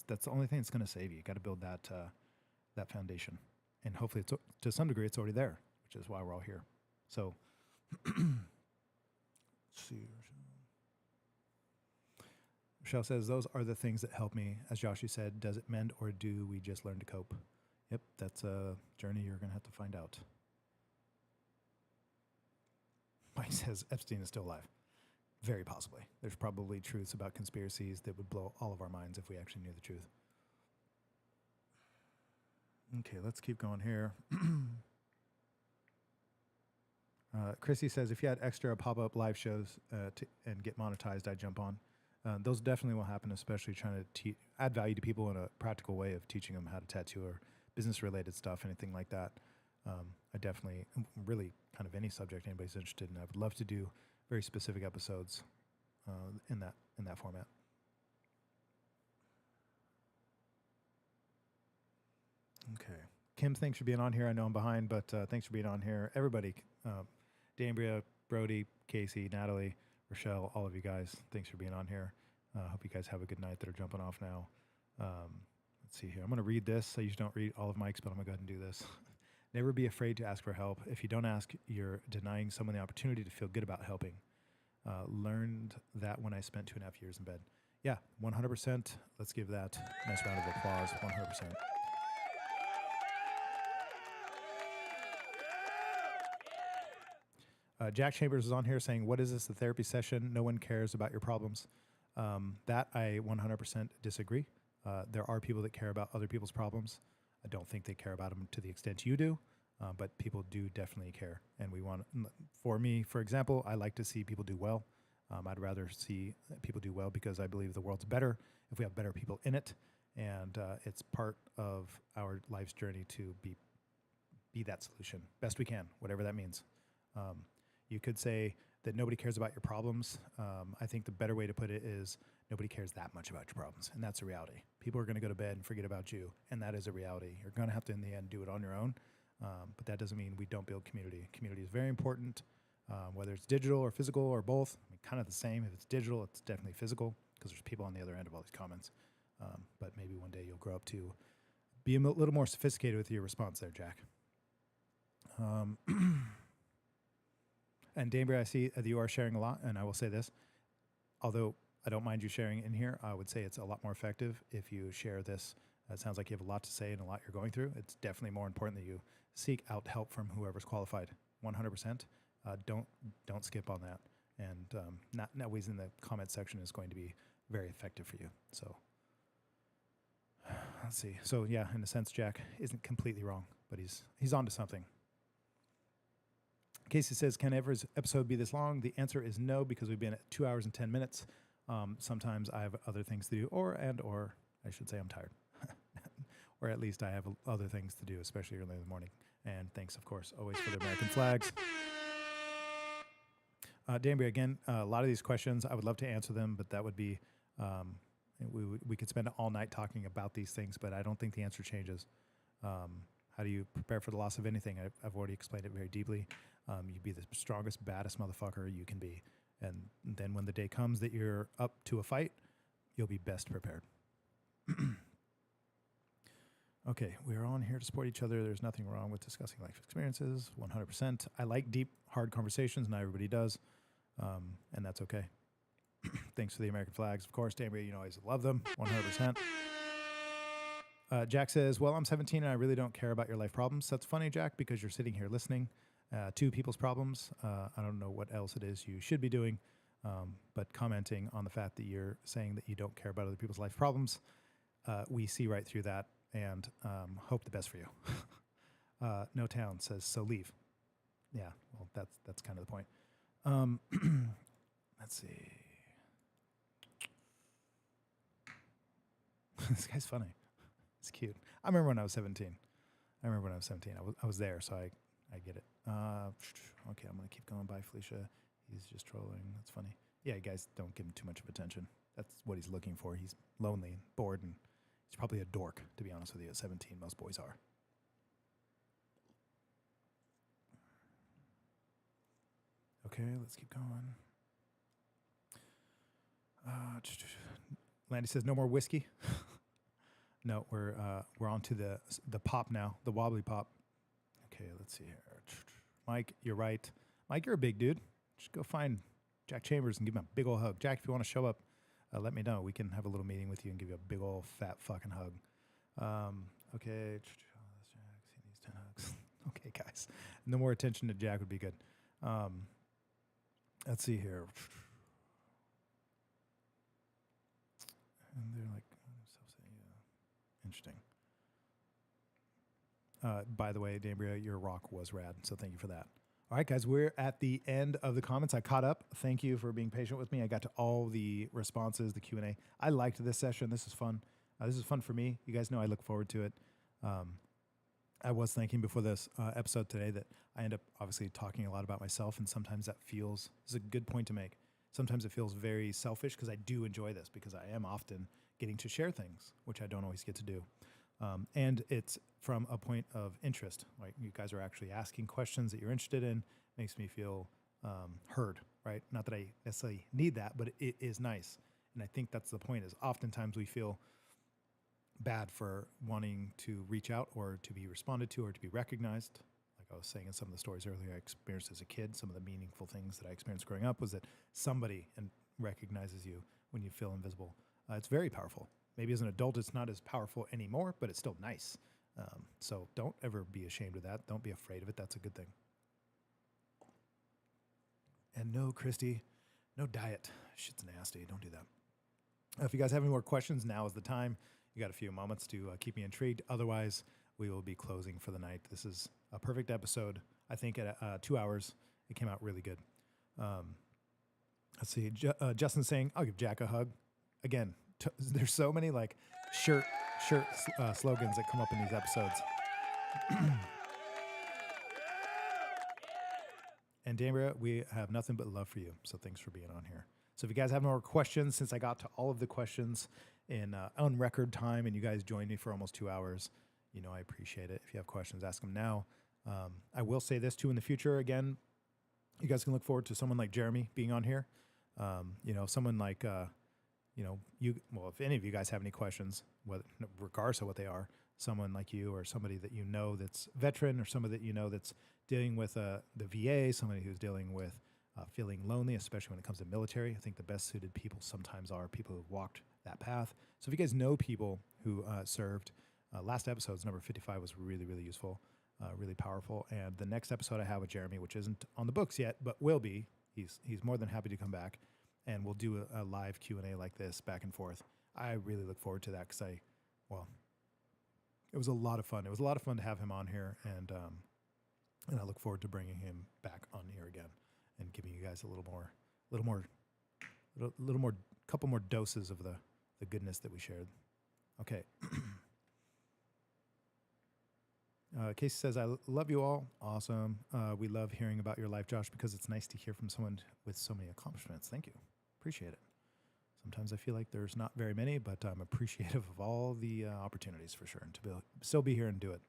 That's the only thing that's going to save you. You got to build that foundation. And hopefully, to some degree, it's already there, which is why we're all here. So, let's see. Michelle says, those are the things that help me. As Joshua said, does it mend or do we just learn to cope? Yep, that's a journey you're going to have to find out. Mike says Epstein is still alive. Very possibly. There's probably truths about conspiracies that would blow all of our minds if we actually knew the truth. Okay, let's keep going here. Chrissy says, if you had extra pop-up live shows and get monetized, I'd jump on. Those definitely will happen, especially trying to add value to people in a practical way of teaching them how to tattoo or business-related stuff, anything like that. I definitely, really kind of any subject anybody's interested in. I would love to do very specific episodes in that format. Okay. Kim, thanks for being on here. I know I'm behind, but thanks for being on here. Everybody, Dambria, Brody, Casey, Natalie, Rochelle, all of you guys, thanks for being on here. Hope you guys have a good night that are jumping off now. Let's see here. I'm going to read this. I usually don't read all of Mike's, but I'm going to go ahead and do this. Never be afraid to ask for help. If you don't ask, you're denying someone the opportunity to feel good about helping. Learned that when I spent 2.5 years in bed. Yeah, 100%. Let's give that a nice round of applause. 100%. Jack Chambers is on here saying, "What is this? A therapy session? No one cares about your problems." That I 100% disagree. There are people that care about other people's problems. I don't think they care about them to the extent you do, but people do definitely care. And for me, for example, I like to see people do well. I'd rather see people do well because I believe the world's better if we have better people in it. And it's part of our life's journey to be that solution best we can, whatever that means. You could say that nobody cares about your problems. I think the better way to put it is nobody cares that much about your problems, and that's a reality. People are going to go to bed and forget about you, and that is a reality. You're going to have to, in the end, do it on your own, but that doesn't mean we don't build community. Community is very important, whether it's digital or physical or both. I mean, kind of the same. If it's digital, it's definitely physical because there's people on the other end of all these comments. But maybe one day you'll grow up to be a little more sophisticated with your response there, Jack. And Danbury, I see that you are sharing a lot, and I will say this. Although I don't mind you sharing in here, I would say it's a lot more effective if you share this. It sounds like you have a lot to say and a lot you're going through. It's definitely more important that you seek out help from whoever's qualified, 100%. Don't skip on that. And not always in the comment section is going to be very effective for you. So let's see. So yeah, in a sense, Jack isn't completely wrong, but he's onto something. Casey says, can every episode be this long? The answer is no, because we've been at 2 hours and 10 minutes. Sometimes I have other things to do, or I should say I'm tired. Or at least I have other things to do, especially early in the morning. And thanks, of course, always for the American flags. Danbury, again, a lot of these questions, I would love to answer them, but that would be, we could spend all night talking about these things, but I don't think the answer changes. How do you prepare for the loss of anything? I've already explained it very deeply. You'd be the strongest, baddest motherfucker you can be. And then when the day comes that you're up to a fight, you'll be best prepared. Okay, we're on here to support each other. There's nothing wrong with discussing life experiences, 100%. I like deep, hard conversations. Not everybody does, and that's okay. Thanks for the American flags. Of course, Danbury, you know, I always love them, 100%. Jack says, well, I'm 17 and I really don't care about your life problems. That's funny, Jack, because you're sitting here listening to people's problems. I don't know what else it is you should be doing, but commenting on the fact that you're saying that you don't care about other people's life problems, we see right through that and hope the best for you. No Town says, so leave. Yeah, well, that's kind of the point. Let's see. This guy's funny. It's cute. I remember when I was 17. I was there, so I get it. Okay, I'm going to keep going. Bye, Felicia. He's just trolling. That's funny. Yeah, you guys don't give him too much of attention. That's what he's looking for. He's lonely and bored, and he's probably a dork, to be honest with you. At 17, most boys are. Okay, let's keep going. Landy says, no more whiskey. No, we're on to the pop now, the wobbly pop. Okay, let's see here. Mike, you're right. Mike, you're a big dude. Just go find Jack Chambers and give him a big old hug. Jack, if you want to show up, let me know. We can have a little meeting with you and give you a big old fat fucking hug. Okay. He needs 10 hugs. Okay, guys. No more attention to Jack would be good. Let's see here. And they're like, interesting. By the way, Dambria, your rock was rad, so thank you for that. All right, guys, we're at the end of the comments. I caught up. Thank you for being patient with me. I got to all the responses, the Q&A. I liked this session. This is fun. This is fun for me. You guys know I look forward to it. I was thinking before this episode today that I end up obviously talking a lot about myself, and sometimes that feels, this is a good point to make. Sometimes it feels very selfish because I do enjoy this because I am often getting to share things, which I don't always get to do. And it's from a point of interest. Like you guys are actually asking questions that you're interested in. Makes me feel heard, right? Not that I necessarily need that, but it is nice. And I think that's the point is oftentimes we feel bad for wanting to reach out or to be responded to or to be recognized. Like I was saying in some of the stories earlier I experienced as a kid, some of the meaningful things that I experienced growing up was that somebody recognizes you when you feel invisible. It's very powerful. Maybe as an adult, it's not as powerful anymore, but it's still nice. So don't ever be ashamed of that. Don't be afraid of it. That's a good thing. And no, Christy, no diet. Shit's nasty. Don't do that. If you guys have any more questions, now is the time. You got a few moments to keep me intrigued. Otherwise, we will be closing for the night. This is a perfect episode. I think at 2 hours, it came out really good. Let's see. Justin's saying, I'll give Jack a hug. Again, there's so many like shirt slogans that come up in these episodes. And Dambria, we have nothing but love for you. So thanks for being on here. So if you guys have more questions, since I got to all of the questions in on record time and you guys joined me for almost 2 hours, you know, I appreciate it. If you have questions, ask them now. I will say this too in the future. Again, you guys can look forward to someone like Jeremy being on here. You know, someone like, you know, if any of you guys have any questions, whether, regardless of what they are, someone like you or somebody that you know that's veteran or somebody that you know that's dealing with the VA, somebody who's dealing with feeling lonely, especially when it comes to military. I think the best suited people sometimes are people who've walked that path. So if you guys know people who served, last episode's number 55 was really, really useful, really powerful. And the next episode I have with Jeremy, which isn't on the books yet, but will be, he's more than happy to come back and we'll do a live Q&A like this back and forth. I really look forward to that because it was a lot of fun. It was a lot of fun to have him on here, and I look forward to bringing him back on here again and giving you guys a little more, couple more doses of the goodness that we shared. Okay. Casey says, I love you all. Awesome. We love hearing about your life, Josh, because it's nice to hear from someone with so many accomplishments. Thank you. Appreciate it. Sometimes I feel like there's not very many, but I'm appreciative of all the opportunities for sure, and to still be here and do it.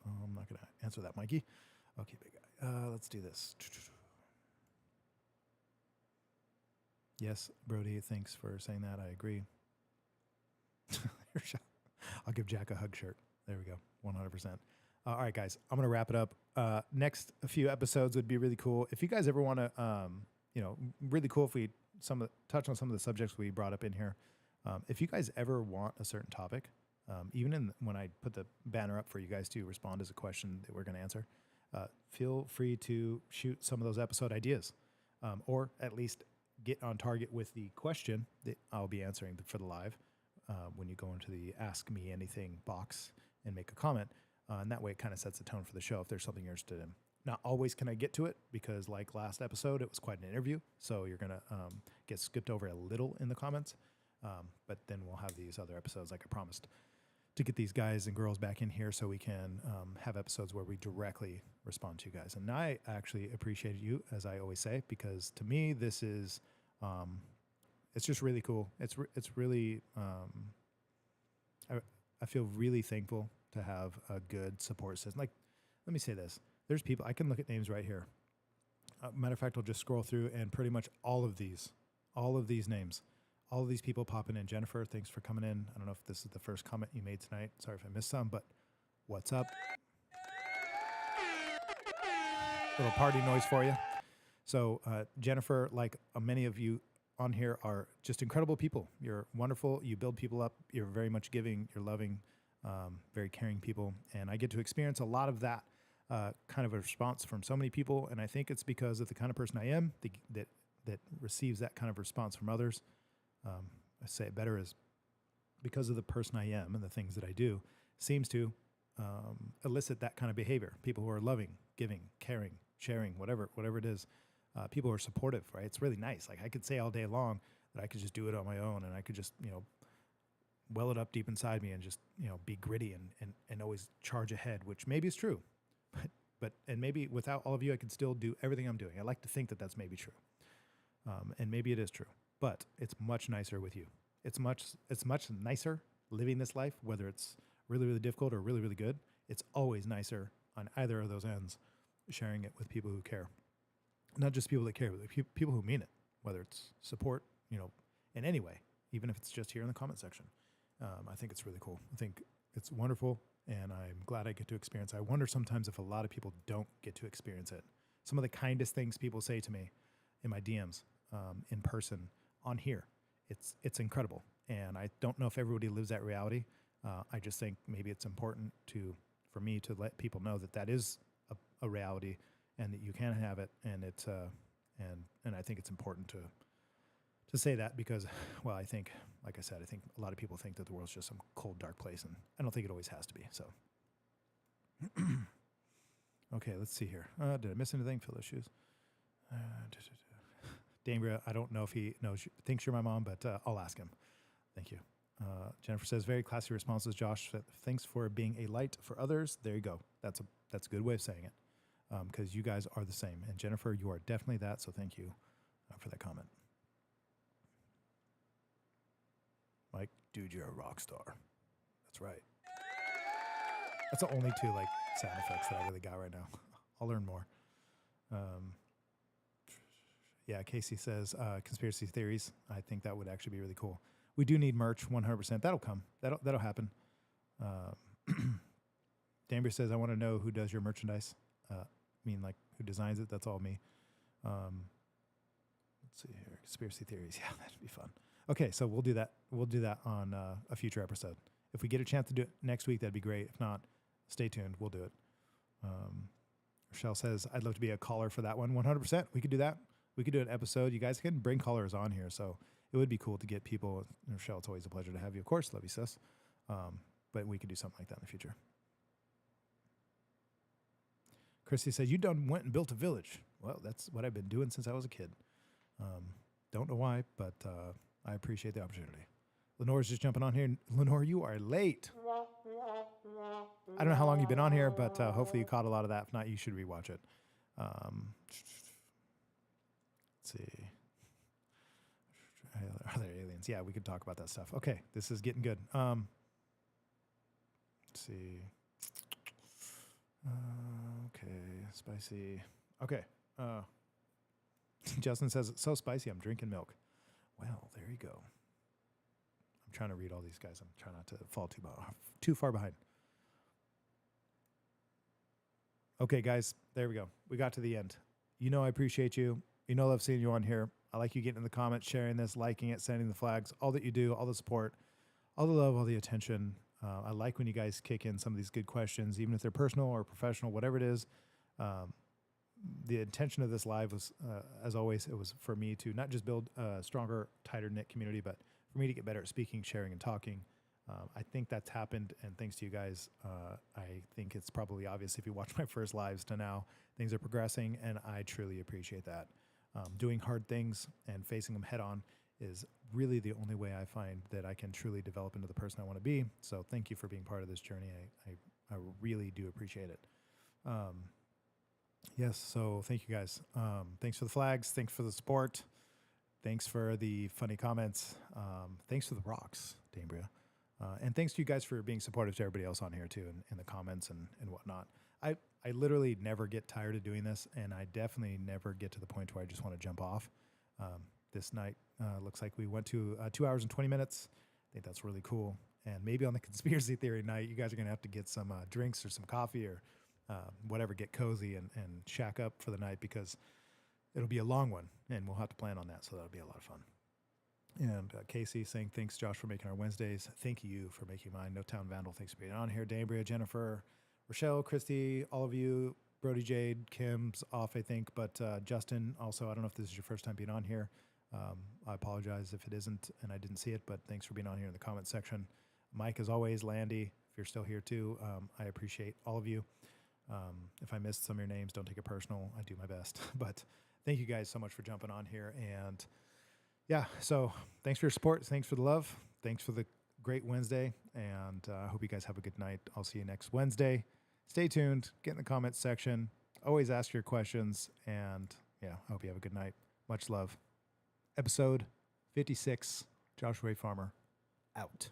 I'm not going to answer that, Mikey. Okay, big guy. Let's do this. Yes, Brody, thanks for saying that. I agree. I'll give Jack a hug shirt. There we go. 100%. All right, guys, I'm going to wrap it up. Next few episodes would be really cool. If you guys ever want to, really cool if we touch on some of the subjects we brought up in here. If you guys ever want a certain topic, even when I put the banner up for you guys to respond as a question that we're going to answer, feel free to shoot some of those episode ideas, or at least get on target with the question that I'll be answering for the live when you go into the Ask Me Anything box and make a comment. And that way it kind of sets the tone for the show if there's something you're interested in. Not always can I get to it because like last episode, it was quite an interview. So you're going to get skipped over a little in the comments. But then we'll have these other episodes like I promised to get these guys and girls back in here so we can have episodes where we directly respond to you guys. And I actually appreciate you, as I always say, because to me, this is, it's just really cool. It's really, I feel really thankful to have a good support system. Like, let me say this. There's people, I can look at names right here. Matter of fact, I'll just scroll through and pretty much all of these names, all of these people popping in. Jennifer, thanks for coming in. I don't know if this is the first comment you made tonight. Sorry if I missed some, but what's up? Little party noise for you. So Jennifer, like many of you on here, are just incredible people. You're wonderful. You build people up. You're very much giving. You're loving, very caring people. And I get to experience a lot of that kind of a response from so many people. And I think it's because of the kind of person I am that receives that kind of response from others. I say it better is because of the person I am and the things that I do seems to elicit that kind of behavior. People who are loving, giving, caring, sharing, whatever it is. People who are supportive, right? It's really nice. Like I could say all day long that I could just do it on my own and I could just, well it up deep inside me and just, be gritty and always charge ahead, which maybe is true. But maybe without all of you, I could still do everything I'm doing. I like to think that that's maybe true. And maybe it is true, but it's much nicer with you. It's much nicer living this life, whether it's really, really difficult or really, really good. It's always nicer on either of those ends, sharing it with people who care. Not just people that care, but people who mean it, whether it's support, in any way, even if it's just here in the comment section. I think it's really cool. I think it's wonderful, and I'm glad I get to experience it. I wonder sometimes if a lot of people don't get to experience it. Some of the kindest things people say to me in my DMs, in person, on here, it's incredible. And I don't know if everybody lives that reality. I just think maybe it's important for me to let people know that is a a reality and that you can have it. And it's, and I think it's important to say that because, well, I think, like I said, I think a lot of people think that the world's just some cold, dark place, and I don't think it always has to be. So, okay, let's see here. Did I miss anything? Fill those shoes. Dambria, I don't know if he thinks you're my mom, but I'll ask him. Thank you. Jennifer says, very classy responses, Josh. Thanks for being a light for others. There you go. That's a good way of saying it, because you guys are the same. And Jennifer, you are definitely that, so thank you for that comment. Mike, dude, you're a rock star. That's right. That's the only two like sound effects that I really got right now. I'll learn more. Yeah, Casey says conspiracy theories. I think that would actually be really cool. We do need merch, 100%. That'll come. That'll happen. Dambria says, I want to know who does your merchandise. I mean, like, who designs it. That's all me. Let's see here. Conspiracy theories. Yeah, that'd be fun. Okay, so we'll do that. We'll do that on a future episode. If we get a chance to do it next week, that'd be great. If not, stay tuned. We'll do it. Rochelle says, I'd love to be a caller for that one. 100%. We could do that. We could do an episode. You guys can bring callers on here, so it would be cool to get people. Rochelle, it's always a pleasure to have you. Of course, love you, sis. But we could do something like that in the future. Christy says, you done went and built a village. Well, that's what I've been doing since I was a kid. Don't know why, but I appreciate the opportunity. Lenore's just jumping on here. Lenore, you are late. I don't know how long you've been on here, but hopefully you caught a lot of that. If not, you should rewatch it. Let's see. Are there aliens? Yeah, we could talk about that stuff. Okay, this is getting good. Let's see. Okay, spicy. Okay. Justin says, it's so spicy, I'm drinking milk. Well, there you go. I'm trying to read all these guys. I'm trying not to fall too far behind. Okay, guys, there we go. We got to the end. You know I appreciate you. You know I love seeing you on here. I like you getting in the comments, sharing this, liking it, sending the flags, all that you do, all the support, all the love, all the attention. I like when you guys kick in some of these good questions, even if they're personal or professional, whatever it is. The intention of this live was, as always, it was for me to not just build a stronger, tighter knit community, but for me to get better at speaking, sharing, and talking. I think that's happened, and thanks to you guys, I think it's probably obvious if you watch my first lives to now, things are progressing, and I truly appreciate that. Doing hard things and facing them head on is really the only way I find that I can truly develop into the person I want to be. So thank you for being part of this journey. I really do appreciate it. Yes, so thank you guys. Thanks for the flags. Thanks for the support. Thanks for the funny comments. Thanks for the rocks, Dambria. And thanks to you guys for being supportive to everybody else on here too, in the comments and whatnot. I literally never get tired of doing this, and I definitely never get to the point where I just want to jump off. This night looks like we went to 2 hours and 20 minutes. I think that's really cool. And maybe on the conspiracy theory night, you guys are going to have to get some drinks or some coffee or whatever, get cozy and shack up for the night, because it'll be a long one, and we'll have to plan on that, so that'll be a lot of fun. And Casey saying, thanks, Josh, for making our Wednesdays. Thank you for making mine. No Town Vandal, thanks for being on here. Dambria, Jennifer, Rochelle, Christy, all of you, Brody, Jade, Kim's off, I think, but Justin also, I don't know if this is your first time being on here. I apologize if it isn't and I didn't see it, but thanks for being on here in the comment section. Mike, as always, Landy, if you're still here too, I appreciate all of you. If I missed some of your names, don't take it personal. I do my best. But thank you guys so much for jumping on here. And yeah, so thanks for your support. Thanks for the love. Thanks for the great Wednesday. And I hope you guys have a good night. I'll see you next Wednesday. Stay tuned. Get in the comments section. Always ask your questions. And yeah, I hope you have a good night. Much love. Episode 56, Joshua Ray Farmer, out.